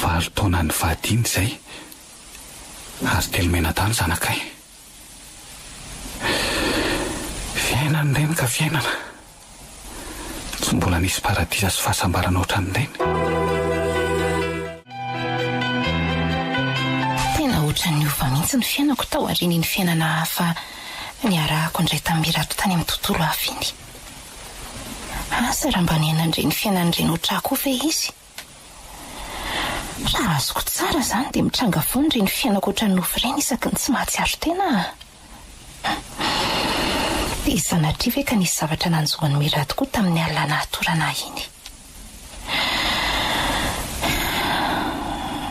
8 taona ny vadiny zay ary telomena tany zanakay fiainana ireny ka fiainana tsy mbola nisy paradisa sy fahasambarana ohatran'ireny tena ohatran'ny ova mihitsy ny fiainako tao ariny ny fiainana hafa niarahako indray tamin'ny mirato tany amin'ny tontolo hafa iny asa raha mba niainan'ireny fiainan'ireny ohatrako ve izy raha azoko tsara zany dia mitranga foana ireny fiainako ohatran'ny nofo ireny isaky ny tsy mahatsiaro tena dia sanatria ve ka nisy zavatra nanjoan'ny mirato koa tamin'ny alina nahatorana iny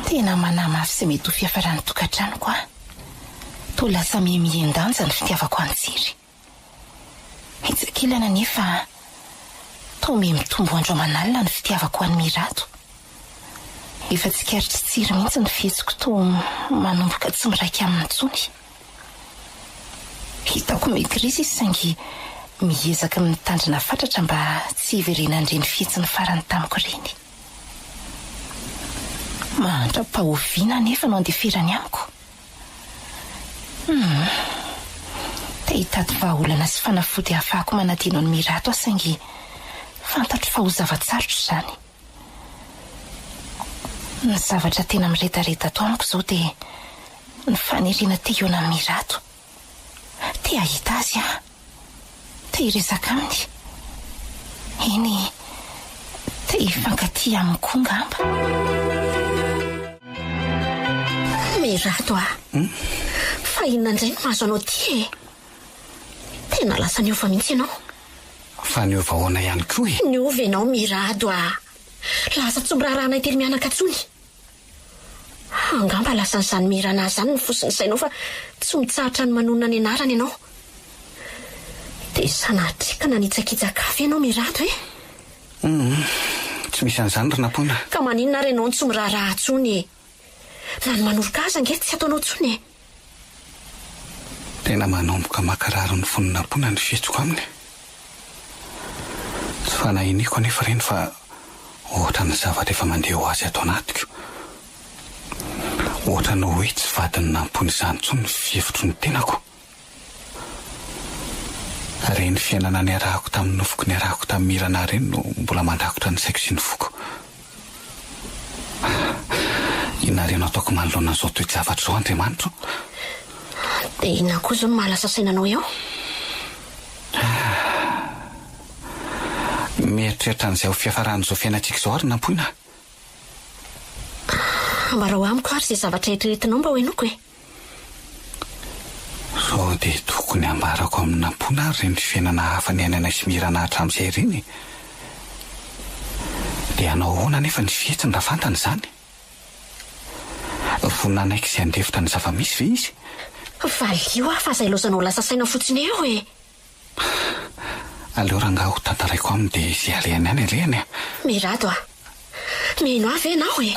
tena manamafy izay mety ho fiafarany tokantranoko toa lasa mihamiendanja ny fitiavako an-tsiry hitsakilana nefa toa mitombo andro aman'alina ny fitiavako an'ny mirato efa tsy karitry tsiry mihitsy ny fihetsiko toa manomboka tsy miraika amin'ny tsony hitako mekrizy izy saingy miezaka mitandrina fatratra mba tsy hiverenan'ireny fihetsiny farany tamiko ireny mandra-pahoviana nefa no andeferany amiko dia hitady vahaolana sy fanafody hafahako manadino ny mirato aho saingy fantatro fa ho zavatsarotra izany ny zavatra tena miredareda to amiko izao dia ny faniriana te iona amin'ny mirato te ahita azy te hiresaka aminy. Eny te hifankaty aminy koa ngamba. Mirato fa inona indray no mahazo anao ty e? Tena lasa niova mihitsy ianao. Fa niova ahoana ihany koa e? Niova ianao Mirado lasa tsy miraharahanay telo mianaka atsony. Angamba lasa n'izany mirana zany ny fosiny sainao fa tsy mitsahatra ny manonona ny anarany ianao. Dia sanatrika nanitsakitsakafy ianao Mirado e? Tsy misy an'izany ry nampoina. Ka maninona ary ianao ny tsy miraharaha atsony e? Na ny manoroka aza ange tsy ataonao tsony e? Tena manomboka makarary ny fonina nampoina ny fihetsiko aminy. Tsy fanahiniko anefa reny fa ohatra ny zavatra efa mandeha ho azy ato anatiko. Ohatra ny hoe tsy vadiny nampony izany tsony ny fihevitro ny tenako. Ary ny fiainana ny arahako tamin'ny nofoko ny arahako tamin'ny mirana reny no mbola mandakotra ny saiko sy ny foko. Inona reno ataoko manoloana an'izao toe-javatra izao Andriamanitro? Dia inona koa izao no mahalasa sainanao eo? Mieritreritra an'izay ho fiafaran'izao fiainantsika izao ary nampoina. Ambarao amiko ary izay zavatra eritreretinao mba ho henoko e? Sao dia tokony ambarako amin'ny nampoina ary reny fiainana hafa ny ainana sy mirana hatramin'izay ireny. Dia anao ahoana nefa ny fihetsiny raha fantany izany? Voninanaiky izay andefitra ny zava-misy ve izy? Valio fa izay losanao lasa saina fotsiny eo e? Aleo rangaha ho tantaraiko aminy dia izay alehany any alehany a. Mirado mihaino avy ianao e?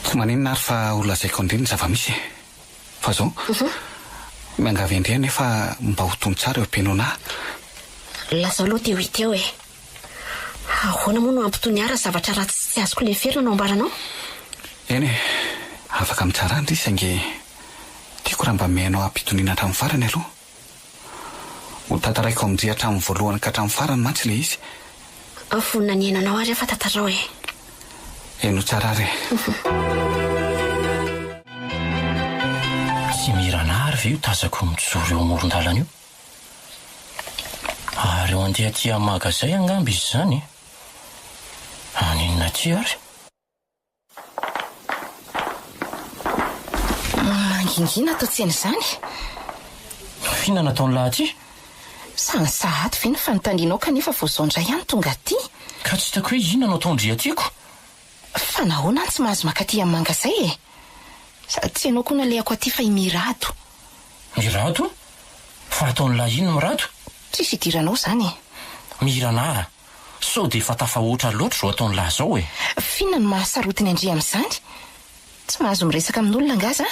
Tsy maninona ary fa ho lazaiko indriny ny zava-misy. Fa zao miangavy indray nefa mba ho tony tsara eo am-piainona. Lasa aloha te ho hita eo e? Ahoana moa no ampitony ara zavatra ratsy tsy azoko leferina no ambaranao? Eny e, afaka mitsara andry saingy tiako raha mba mihainao ampitoniana hatramin'ny farany aloha. Ho tantaraiko amin'izay hatramin'ny voalohany ka hatramin'ny farany mantsy le izy. Vonina ny henanao ary efa tantarao e? Eno tsara ary. Tsy mirana ary ve io tazako mijoro eo amoron-dalana io? Ary eo andeha aty magazay angamba izy zany. Aninona ty ary? Mangingina atao tsena izany. Fiona nataony lahaty? Sany sahaty ve ny fanontanianao kanefa vao izao indray ihany tonga aty? Ka tsy hitako hoe inona no ataondry atyko? Fa nahoana ny tsy mahazo mankaty amin'ny mangazay e? Sady tsy ianao koa nalehako aty fa Mirado. Mirado? Fa ataony lahy ino Mirado? Tsisy idiranao izany e? Mirana sao dia efa tafahoatra loatra zao ataony lahy zao e? Fiona no mahasarotiny andry amin'izany? Tsy mahazo miresaka amin'olona angaza?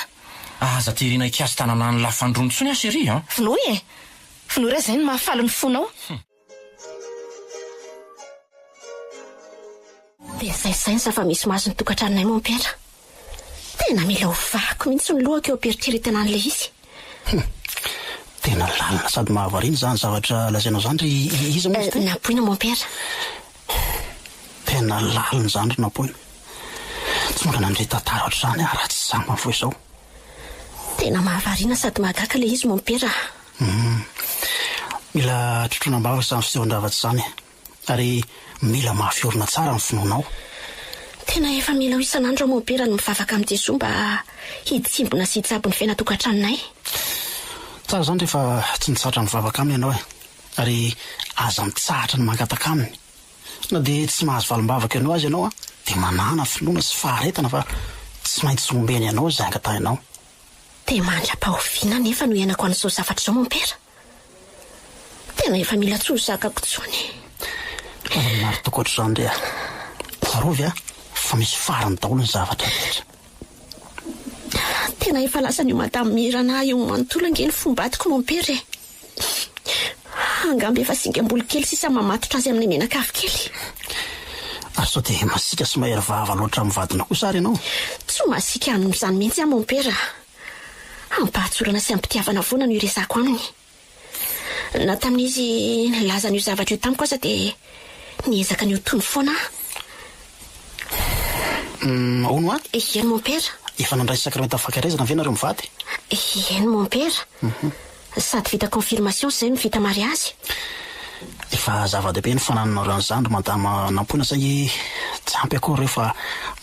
Aza terina ikasy tanana ny lafandrony tsony asery a? Vinoy e? Vinoy ra izay no mahafaly ny fonao? Dia izay ny zava-misy mahazo ny tokantranonay Mompera. Tena mila ho vako mihitsy ny lohako eo am-pieritrerena an'ilay izy. Tena lalina sady mahavariana izany zavatra lazainao izany ry izy moa izy Nampoina Mompera. Tena lalina izany ry nampoina. Tsy mbola nandray tantara ohatr'izany raha tsy izany mavoa izao. Tena mahavariana sady mahagaga ilay izy Mompera. Mila trotronam-bavaka samy fitehon-davatra izany ary mila mahafiorina tsara ny finoanao. Tena efa mila ho isan'andro Mompera no mivavaka amin'ny Jesoa mba hitsimbona sy hitsabo ny fiainatokantranonay. Tsara izany rehefa tsy nitsahatra mivavaka aminy ianao e, ary aza mitsahatra ny mangataka aminy. Na dia tsy mahazo valim-bavaka ianao azy ianao dia manana finoana sy faharetana fa tsy maintsy ombeny ianao izay angatahinao. Dia mandra-pahoviana nefa no iainako an'izao zavatra izao Mompera. Tena efa mila tsy ho zakako tsony. Maro toko ohatr'izany dia arovy fa misy farany daholo ny zavatra rehetra. Tena efa lasa ny madamy Mirana eo manontolo angely fombatiko Mompera e. Angamba efa singa-mbolo kely sisa mamatotra azy amin'ny menakavy kely. Ary sao dia masika sy mahery vava loatra mivadina kosa ary ianao? Tsy masika amin'izany mihitsy Mompera. Ampahantsorana sy ampitiavana foana no iresako aminy. Na tamin'izy nilaza n'io zavatra io tamiko aza dia niezaka ny ho tony foana. Ahoana a? Eny Mompera. Efa nandray sakramenta fahakerezana ve nareo mivady? Eny Mompera. sady vita confirmation zay no vita mariazy. Efa zava-dehibe ny fanananareo an'izany madama nampoina zay tsy ampy akory rehefa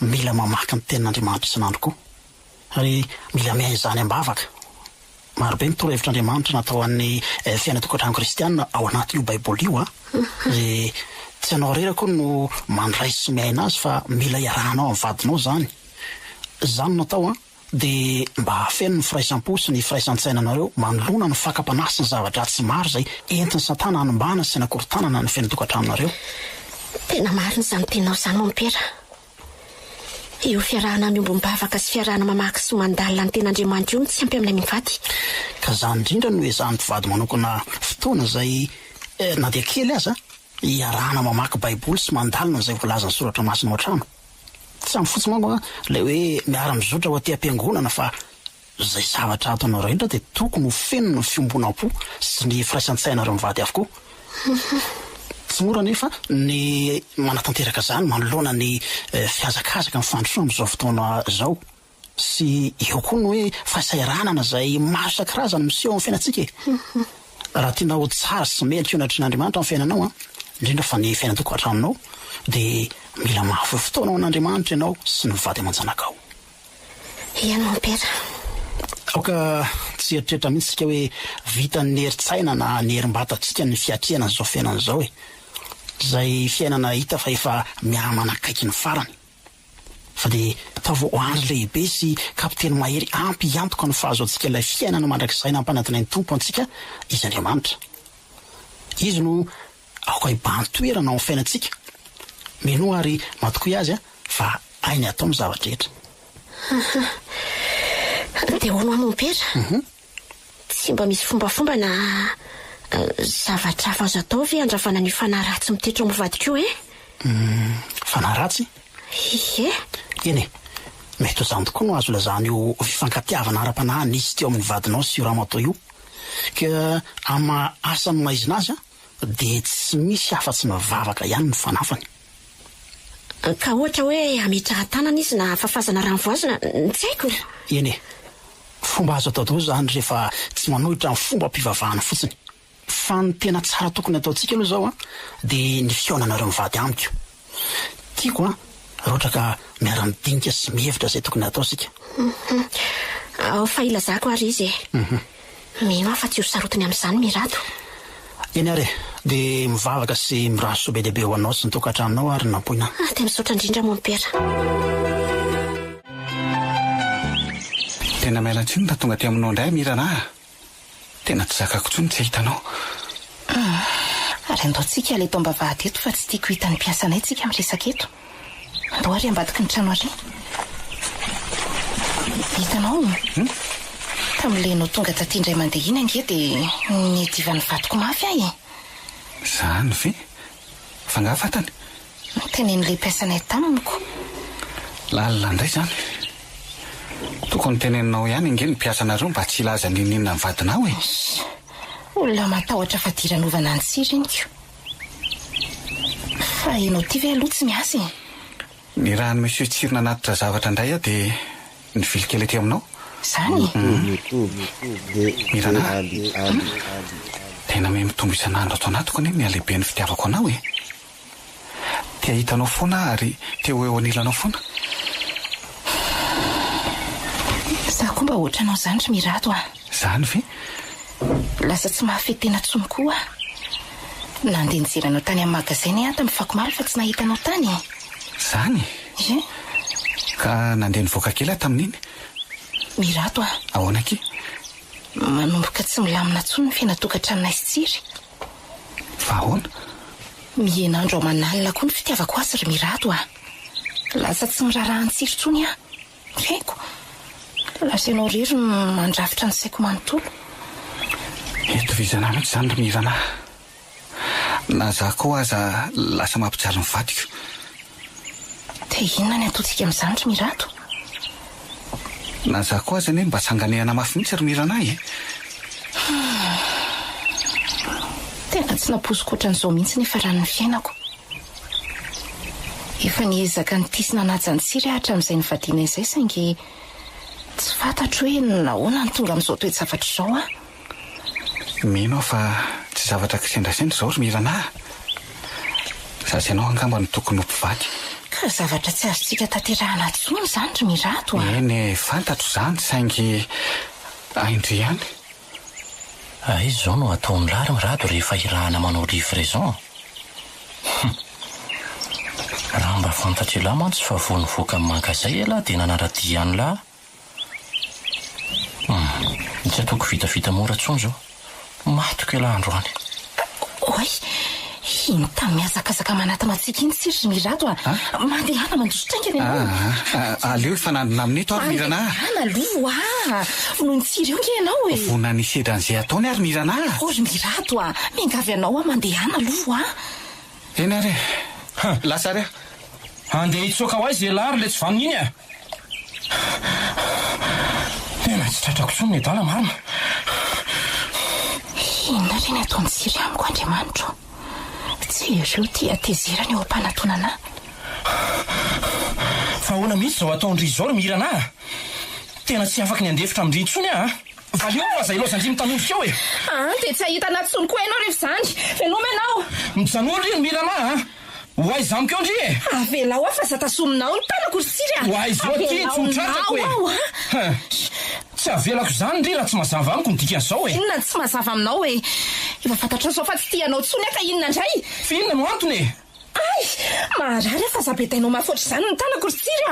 mila mamaky ny tenin'Andriamanitra isan'andro koa ary mila miaina izany ambavaka. Marobe ny torohevitr'Andriamanitra natao an'ny fiainana tokantrano kristianina ao anaty io baiboly io dia tsy anao rerako no mandray sy miaina azy fa mila iarahanao amin'ny vadinao zany. Zany natao dia mba hafeno ny firaisampo sy ny firaisan-tsainanareo manolona ny fakam-panasy ny zavatra tsy maro zay entiny Satana hanombana sy nakorontanana ny fiainana tokantranonareo. Tena marina izany tenao izany mampera. Io fiarahana miombom-bavaka sy fiarahana mamaky sy mandalina ny ten'Andriamanitra io no tsy ampy amin'ilay mivady. Ka zany indrindra no ezahany mpivady manokana fotoana zay na dia kely aza iarahana mamaky baiboly sy mandalina zay voalazany soratra masina ao an-trano. Tsy amin'ny fotsy manko ilay hoe miara-mizotra ho aty am-piangonana fa zay zavatra ataonareo indra dia tokony ho feno ny fiombonam-po sy ny firaisan-tsainareo mivady avokoa. Tsy mora nefa ny manatanteraka zany manoloana ny fiazakazaka ny fandrosoana amin'izao fotoana zao sy eo koa ny hoe fahasairanana zay maro isan-karazany miseho amin'ny fiainantsika. Raha tianao tsara sy melitra io anatr'Andriamanitra amin'ny fiainanao indrindra fa ny fiainana tokantranonao dia mila mahavoa fotoana ao an'Andriamanitra ianao sy ny mivady aman-janakao. Iany mampera. Aoka tsy eritreritra mihitsy sika hoe vita ny herin-tsaina na ny herim-batantsika ny fiatriana zao fiainana zao zay fiainana hita fa efa miamanakaiky ny farany. Fa dia atao vao andro lehibe sy kapiteny mahery ampy antoka ny fahazoantsika ilay fiainana mandrakizay nampanatiny ny tompo antsika izy Andriamanitra. Izy no aoka hibantoerana ao amin'ny fiainantsika. Meno ary matokoa azy fa ainy atao amin'ny zavatra rehetra. Dia hono mampera. Tsy mba misy fombafomba na zavatra hafa azo atao ve andravana ny fanaratsy mitetra ao mivadika io Fanaratsy? Ie. Eny mety ho zany tokoa no azo lazany io fifankatiavana ara-panahiny izy teo amin'ny vadinao sy io ramatao io. Ka ama asany maizina azy dia tsy misy afa-tsy mivavaka ihany ny fanafany. Ka ohatra hoe ametraha tanana izy na fafazana ranovoazina tsy haiko. Eny fomba azo atao daholo zany rehefa tsy manohitra ny fomba mpivavahana fotsiny. Fa ny tena tsara tokony ataontsika aloha zao dia ny fihaonanareo mivady amiko. Tiako raha ohatra ka miara-midinika sy mihevitra zay tokony ataosika. Fa ilazako ary izy mino afa tsy ho sarotiny amin'izany mirato. Eny ary dia mivavaka sy miraso be dehibe ho anao sy ny tokantranonao ary nampoina. Dia misaotra indrindra mampera. Tena mialantsiny da tonga ty aminao indray mirana. Tena tsy zakako tsony tsy hitanao. Ary andaotsika ilay tao ambavahady eto fa tsy tiako hita ny mpiasanay tsika miresaka eto. Andao ary ambadiky ny trano ary. Hitanao tamin'ilay tonga taty indray mandeha iny ange dia nidivany vadiko mafy ahy. Zany ve? Fa ngafatany? Tenen'ilay mpiasanay taminiko. Lalina indray zany. Tokony teneninao ihany inge ny mpiasanareo mba tsy ilaza ninina ny vadinao olona matahotra fa diranovana ny tsira iniko. Fa ianao ty ve aloha tsy miasa ny raha ny monsieur tsirona anatitra zavatra indray dia ny vilikely aty aminao. Zany mirana tena me mitombo isan'andro ato anatiko anie ny alehibe ny fitiavako anao tia hitanao foana ary teo eo anilanao foana. Za koa mba ohatranao zany ry mirato Zany ve? Lasa tsy mahafetena tsony koa. Nandeha nijeranao tany amin'ny magazainy tamin'ny Fakomaly fa tsy nahitanao tany. Zany? Ie. Ka nandeha nivoaka kely tamin'iny? Mirato ahoana ke? Manomboka tsy milamina tsony ny fiainatokantranonay sy tsiry. Fa ahoana? Mihenandro aman'alina koa ny fitiavako azy ry mirato lasa tsy mirarahan'ny tsiry tsony Haiko. Lasa ianao rery mandrafitra ny saiko manontolo. Eto vizana mihitsy zany ry mirana. Na za koa aza lasa mampijaly ny vadiko. Dia inona ny ataontsika amin'izany ry mirato? Na za koa aza mba tsanganehana mafy mihitsy ry mirana Tena tsy napoziko ohatran'izao mihitsy nefa rano ny fiainako. Efa niezaka nitisina najany tsiry hatramin'izay nivadiana izay saingy tsy fantatro hoe nahoana ny tonga amin'izao toejavatra izao mino fa tsy zavatra kisendrasendra zao ry mirana sasy ianao angamba ny tokony hompivady ka zavatra tsy azotsika tanterahana tsony zany ry mirato eny fantatro zany saingy aindry ihany izy zao no ataony lary mirato rehefa irahana manao livraison raha mba fantatry lahy mantsy fa voanivoaka amin'ny magazay elahy dia nanaradiany lahy tsy ataoko vitavita mora tsony zao matoko elahy androany oay iny tamin'ny miazakazaka manatamatsika iny tsiry ry mirato mandehana mandosotraingany ianao aleo efa nandona amineto ary mirana aloha noho ny tsiry eo nge ianao e vona nisedran'izay ataony ary mirana ry mirato miangavy anao mandehana aloha eny ary lasa ary andeha hitsoka ho ay zay lahy ry le tsy vaniny iny tena tsy tratrako tsony ny adala marina inona reny ataony tsiry amiko andriamanitro tsy ireo tia tezerany eo am-panatonana fa hoana mihitsy zao ataondry izao ry mirana tena tsy afaka ny andefitra amindry intsony valeo fa zay loazandry mitanovoka eo dia tsy ahita anaty tsony koa ianao rehefa zany veloma ianao mijanolo ry mirana hoay zamiko eo ndry avela ho fa zatasominao ny tanako ry tsiry hoay zao ty tsy mitratrako tsy avelako zany ndry raha tsy mazava amiko ny dikan'izao inona tsy mazava aminao efa fantatrao zao fa tsy tianao tsony aka inona ndray fa inona no antony ay marary fa zabetainao mahafoatra zany ny tanako ry tsiry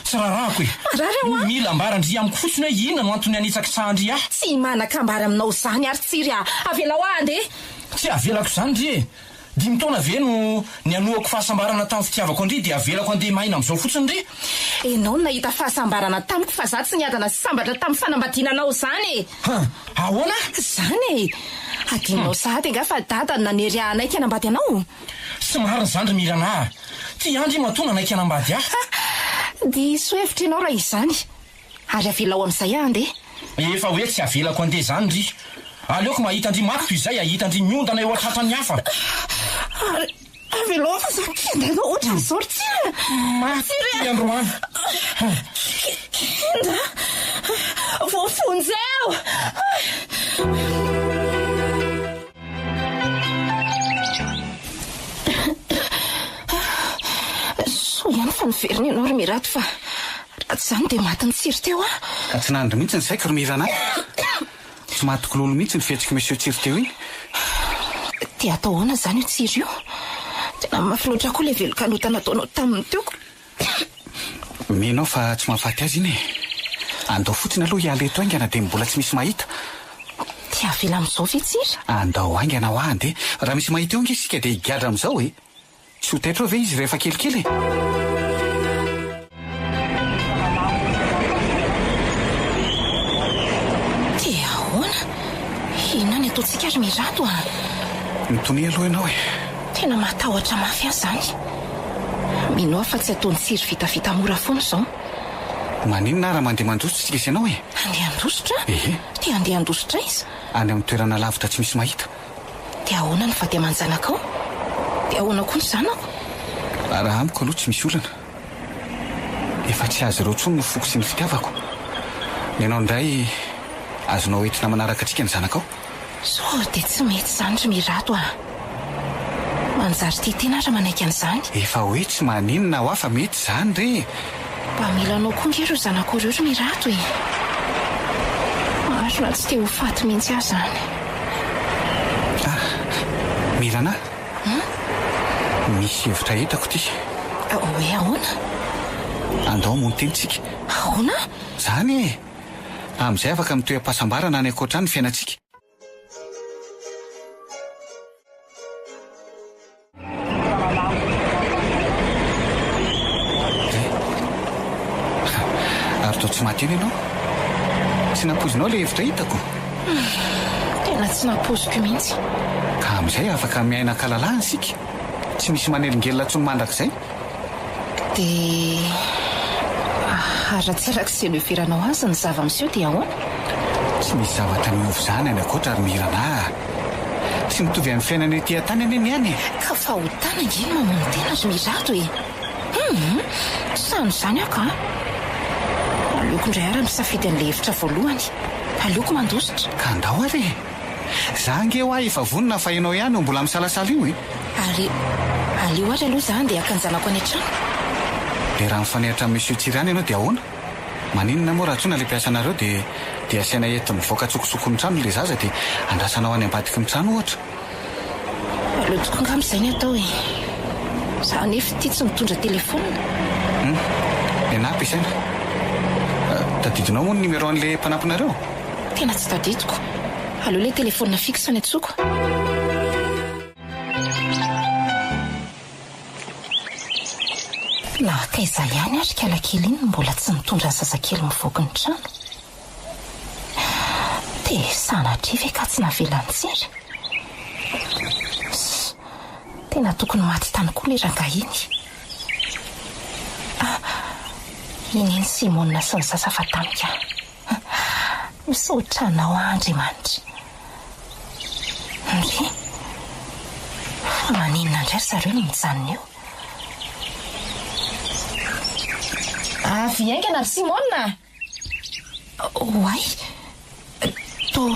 tsy raharahako marary mila ambarandry amiko fotsiny hoe inona no antony anitsaka sahandry tsy manakambary aminao zany ary tsiry avelao andeha tsy avelako zany ndry dimy taona ve no ny anoako fahasambarana tamin'ny fitiavako andry dia avelako andeha mahina amin'izao fotsiny ndry enao no nahita fahasambarana tamiko fa za tsy niadana sy sambatra tamin'ny fanambadinanao zany ahoana zany adinao sahady nga fa dada nanery anaiky anambady anao sy marina zany ry mirana ty andry matona anaiky anambady diso hevitra ianao raha izany ary avelao amin'izay andeha efa hoe tsy avelako andeha zany ndry aleoko mahita andry maky toy izay ahita andry miondana eo atratrany hafa avelao fa zakendana ohatra n'izao ry tsiry maty androany kenda voafonjeo so ihany fa niveriny ianao ry mirato fa raha tsy zany dia maty ny tsiry teo ka tsy nandry mihitsy ny saiko ry mirana tsy mahatokololo mihitsy ny fihetsika monsieur tsiry teo iny dia atao hoana zany io tsiry io tena mafiloatra koa le velokanontana ataonao tamin'ny teoko menao fa tsy mahafaty azy iny andao fotsiny aloha hialeto aingana dia mbola tsy misy mahita dia avela amin'izao ve tsiry andao aingana ho andy raha misy mahita eo nge isika dia higadra amin'izao tsy ho taitra ve izy rehefa kelikely dia ahoana inona ny ataontsika ry mirato nitony aloha ianao tena matahotra mafy azy zany mino fa tsy ataony tsiry vitavita mora foana zao maninona raha mandeha mandositra tsika izy ianao andeha andositra dia andeha andositra izy any amin'ny toerana lavitra tsy misy mahita dia ahoana ny vady aman-janakao dia ahoana koa ny zanako raha amiko aloha tsy misy olana efa tsy azy ireo tsony no foko sy ny fitiavako ianao indray azonao entina manaraka atsika ny zanakao so dia tsy mety zany ry mirato manjary ty tena raha manaiky an'izany efa hoe tsy maninona ho afa mety zany re mba milanao koa nge ro zanako ireo ry mirato marona tsy te ho faty mihitsy azy zany milana misy hevitra hitako ty hoe ahoana andao mony tenitsika ahoana zany amin'izay afaka mitoeam-pahasambarana any ankoatra ny fiainantsika ary tao tsy mateny ianao tsy napozinao le hevitra hitako tena tsy napoziko mihitsy ka amin'izay afaka miaina kalalahany sika tsy misy manelingelona tsony mandrakizay dia ara-tserak'izay no iveranao azy ny zava-miseo dia ahoana tsy misy zavatra miovy zany any akoatra ary mirana tsy mitovy amin'ny fiainana ety an-tany any eny any ka fa ho tana ngeny mamono tena ry mirato sany zany aka aleoko indray ara misafidy an'le hevitra voalohany aleoko mandositra ka andao ary Za nge ho efa vonona fa ianao ihany no mbola misalasala io Ary alio ary aloha za andeha akanjanako any an-trano. Dia raha mifanehitra amin'ny Monsieur Tsirany ianao dia ahoana? Maninona moa raha tsona ilay mpiasanareo dia asiana ety mivoaka tsokosoko ny trano ilay zaza dia andrasanao any ambadiky ny trano ohatra. Alotoko angamizay ny atao za nefa ity tsy mitondra telefona. Iana ampiasaina. Tadidinao moa ny numéro an'ilay mpanampinareo? Tena tsy tadidiko. Aleo ilay telefona fixe ny atsoko. Na kaiza ihany ary kalakely iny mbola tsy mitondra ny zazakely mivoaka ny trano. Dia sanatria ve ka tsy navelantsira? Tena tokony maty tany koa ilay rangahy iny. Iny Simona sy ny sasa fa tamika. Misaotranao Andriamanitra. Ndry fa maninona indray zareo no mijanona eo. Avy aingana ry Simona. Oay. Toy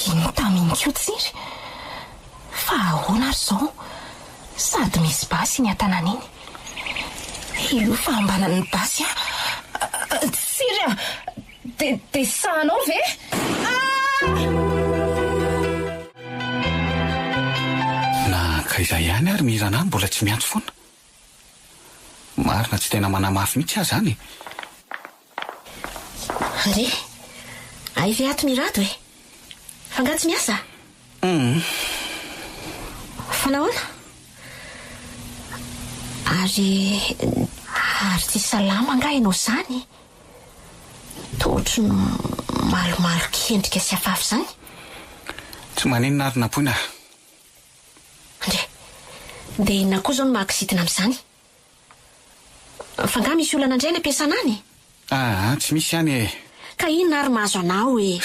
iny tamin'iko tsiry. Fa ahoana ary zao? Sady misy basy ny an-tanana iny. Io fa ambanany basy Tsiry de sahanao ve? Na kaiza ihany ary mirana any mbola tsy miantso foana. Marina tsy tena manamafy mihitsy aho zany. Ary ve ato mirado e? Fangatsy miasa? Fanahoana? Ary tsy salama nga ianao zany. Tootry malomalo kendrika sy afafy zany. Tsy maninona ary napoina. Dia inona koa zao no mahakisitina amin'izany? Fa nga misy olana indray ny ampiasana any? Tsy misy ihany e. Ka inona ary mahazo anao e?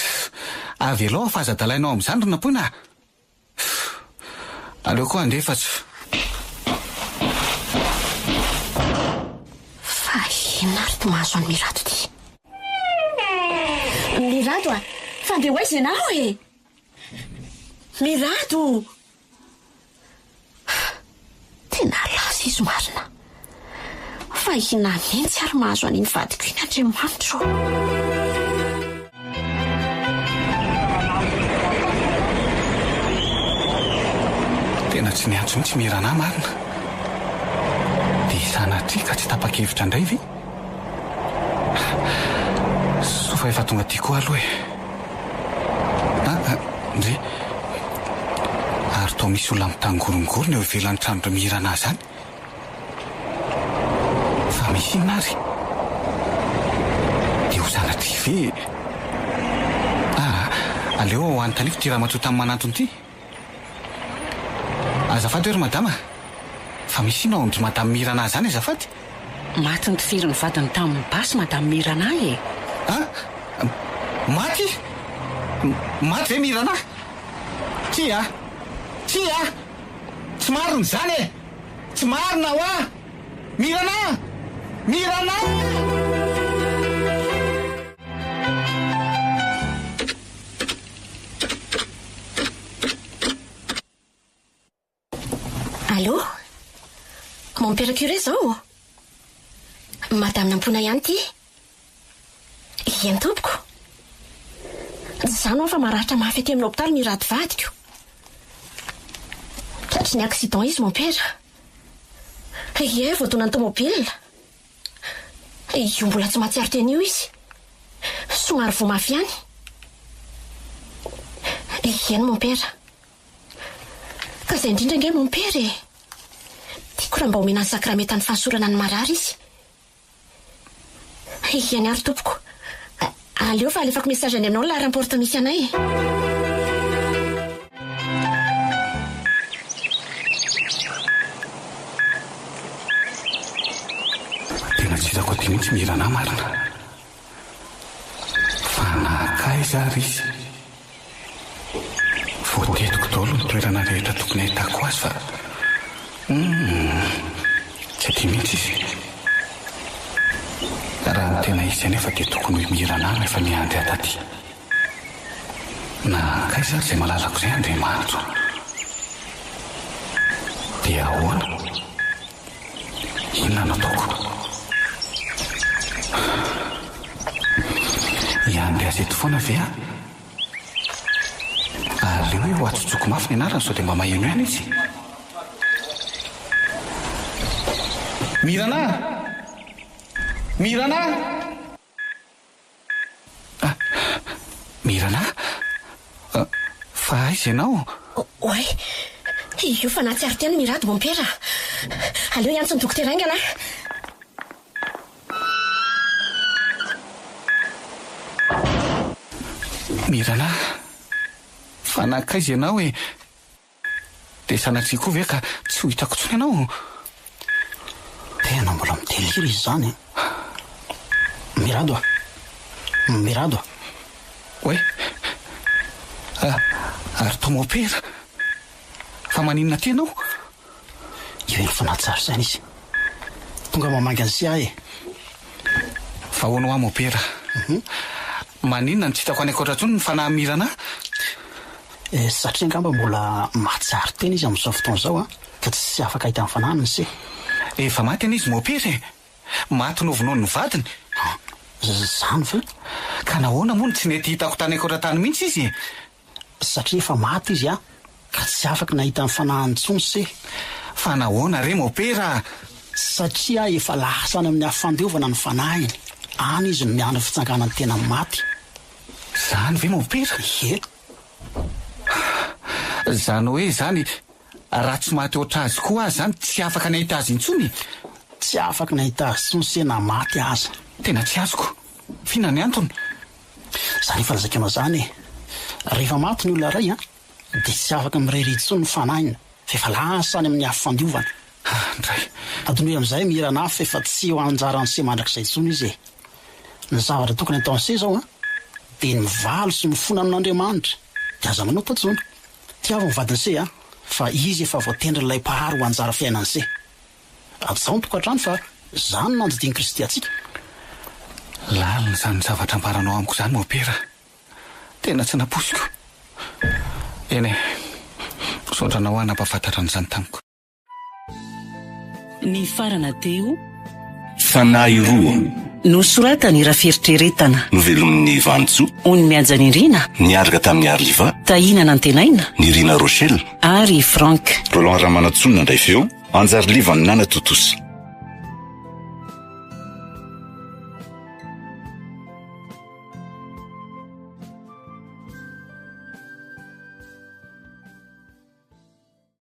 Avy aloha fahazadalainao amin'izany ry napoina. Aleo koa andefatsa. Fa inona ary ty mahazo any Mirado ty? Mirado fa andeha hoaiza ianao e? Mirado! Tena laza izy marina. Fa inona mihitsy ary mahazo an'iny vadiko iny Andriamanitra. Tena tsy niantso mihitsy mirana marina. Dia sanatria ka tsy tapa-kevitra indray ve? Sofa efa tonga tiako aloha e. Ndre ary toa misy olona mitangorongorona eo ivelan'ny trano mirana zany. Fa misy inona ary? Dia ho sanatria ve? Aleo anontaniako ty raha matoa tamin'ny manantony ty. Azafady hoe ry madama, fa misy ina ondry madame Mirana zany azafady? Maty ny firy ny vadiny tamin'ny basy madame Mirana e. Maty? Maty ve Mirana? Tsy tsy marina zany e. Tsy marina hoa. Mirana! Mirana! Allô? Mon père curé zao? Madame nampona ihany ty? Eny tompoko. Zano fa maratra mafy aty amin'ny hôpitaly Mirado vadiko. Tratry ny accident izy mon père. Voatona ny tomobile. Io mbola tsy mahatsiaro teny io izy. Somary vo mafy ihany. Eny mon père. Ka izay indrindra nge mon père e. Tiako raha mba omena ny sakramenta ny fahasorana ny marary izy. Eny ary tompoko. Aleo fa alefako message any aminao la ramporte misy anay. Tena tsy hitako aty mihitsy Mirana marina. Fa nakaiza ary izy. Voatetiko daholo ny toerana rehetra tokony ahitako azy fa tsy aty mihitsy izy. Raha ny tena izy anefa dia tokony hoe Mirana rehefa miandry ataty. na kaiza zay malalako izay Andriamanitra dia ahoana inona nataoko iandeha zeto foana ve a ary hoe ho atsotsoko mafy ny anarany sao dia mba maheno ihany izy Mirana Mirana Mirana fa aiza ianao oay io fa natsiary teny mirady mompera aleo iantsy ny dokotera aingana Mirana fa nankaiza ianao e dia sanatria koa ve ka tsy ho hitako tsony ianao tena mbola miteliry izy zany mirado oe ary tomopera fa maninona tianao io elo fanatsary zany izy tonga mamanga ny sy ahy fa hoana ho amopera maninona ny tsy hitako any akoatratsony ny fanahy Mirana satria angamba mbola mahatsary tena izy amin'izao fotoana izao a ka tsy afaka hita amin'ny fananany sy efa maty ana izy mopera e maty novonono ny vadiny zany ve ka nahoana moa ny tsy nety hitako tany akoatratany mihitsy izy satria efa maty izy a ka tsy afaka nahita amin'ny fanahany tsony sy fa nahoana re mopera satria efa lasany amin'ny hafandiovana ny fanahiny any izy no miandry fitsanganany tena maty zany ve mopera zany hoe zany raha tsy maty oatra azy koa azy zany tsy afaka nahita azy intsony tsy afaka nahita azy tsony sy na maty aza tena tsy azoko fina ny antony zany efa nizakana zany rehefa maty ny olona ray a dia tsy afaka mirehiritsony ny fanahina fa efa lasany amin'ny hafandiovana ndray adiny hoe amin'izay Mirana fa efa tsy eo anjarany sy mandrakizay tsony izy ny zavatra tokony atao an'se zao a dia ny mivaly sy mifona amin'Andriamanitra dia aza manao tatsona tiavo ny vadiny se a fa izy efa voatendry ilay mpahary ho anjara fiainany se azao ny tokantrano fa zany nanjodiny Kristy atsika lalina zany zavatra ambaranao amiko zany mopera tena tsy naposiko eny sondranao anampafantatra n'izany tamiko ny farana teo fanahy roa nosoratany raha fieritreretana novelomin'ny Vantso ony miajany Irina niaraka tamin'ny Arliva tahinana antenaina ny Irina Rochelle ary Frank Roland Ramanatsonina ndray feo anjary liva ny nana totosa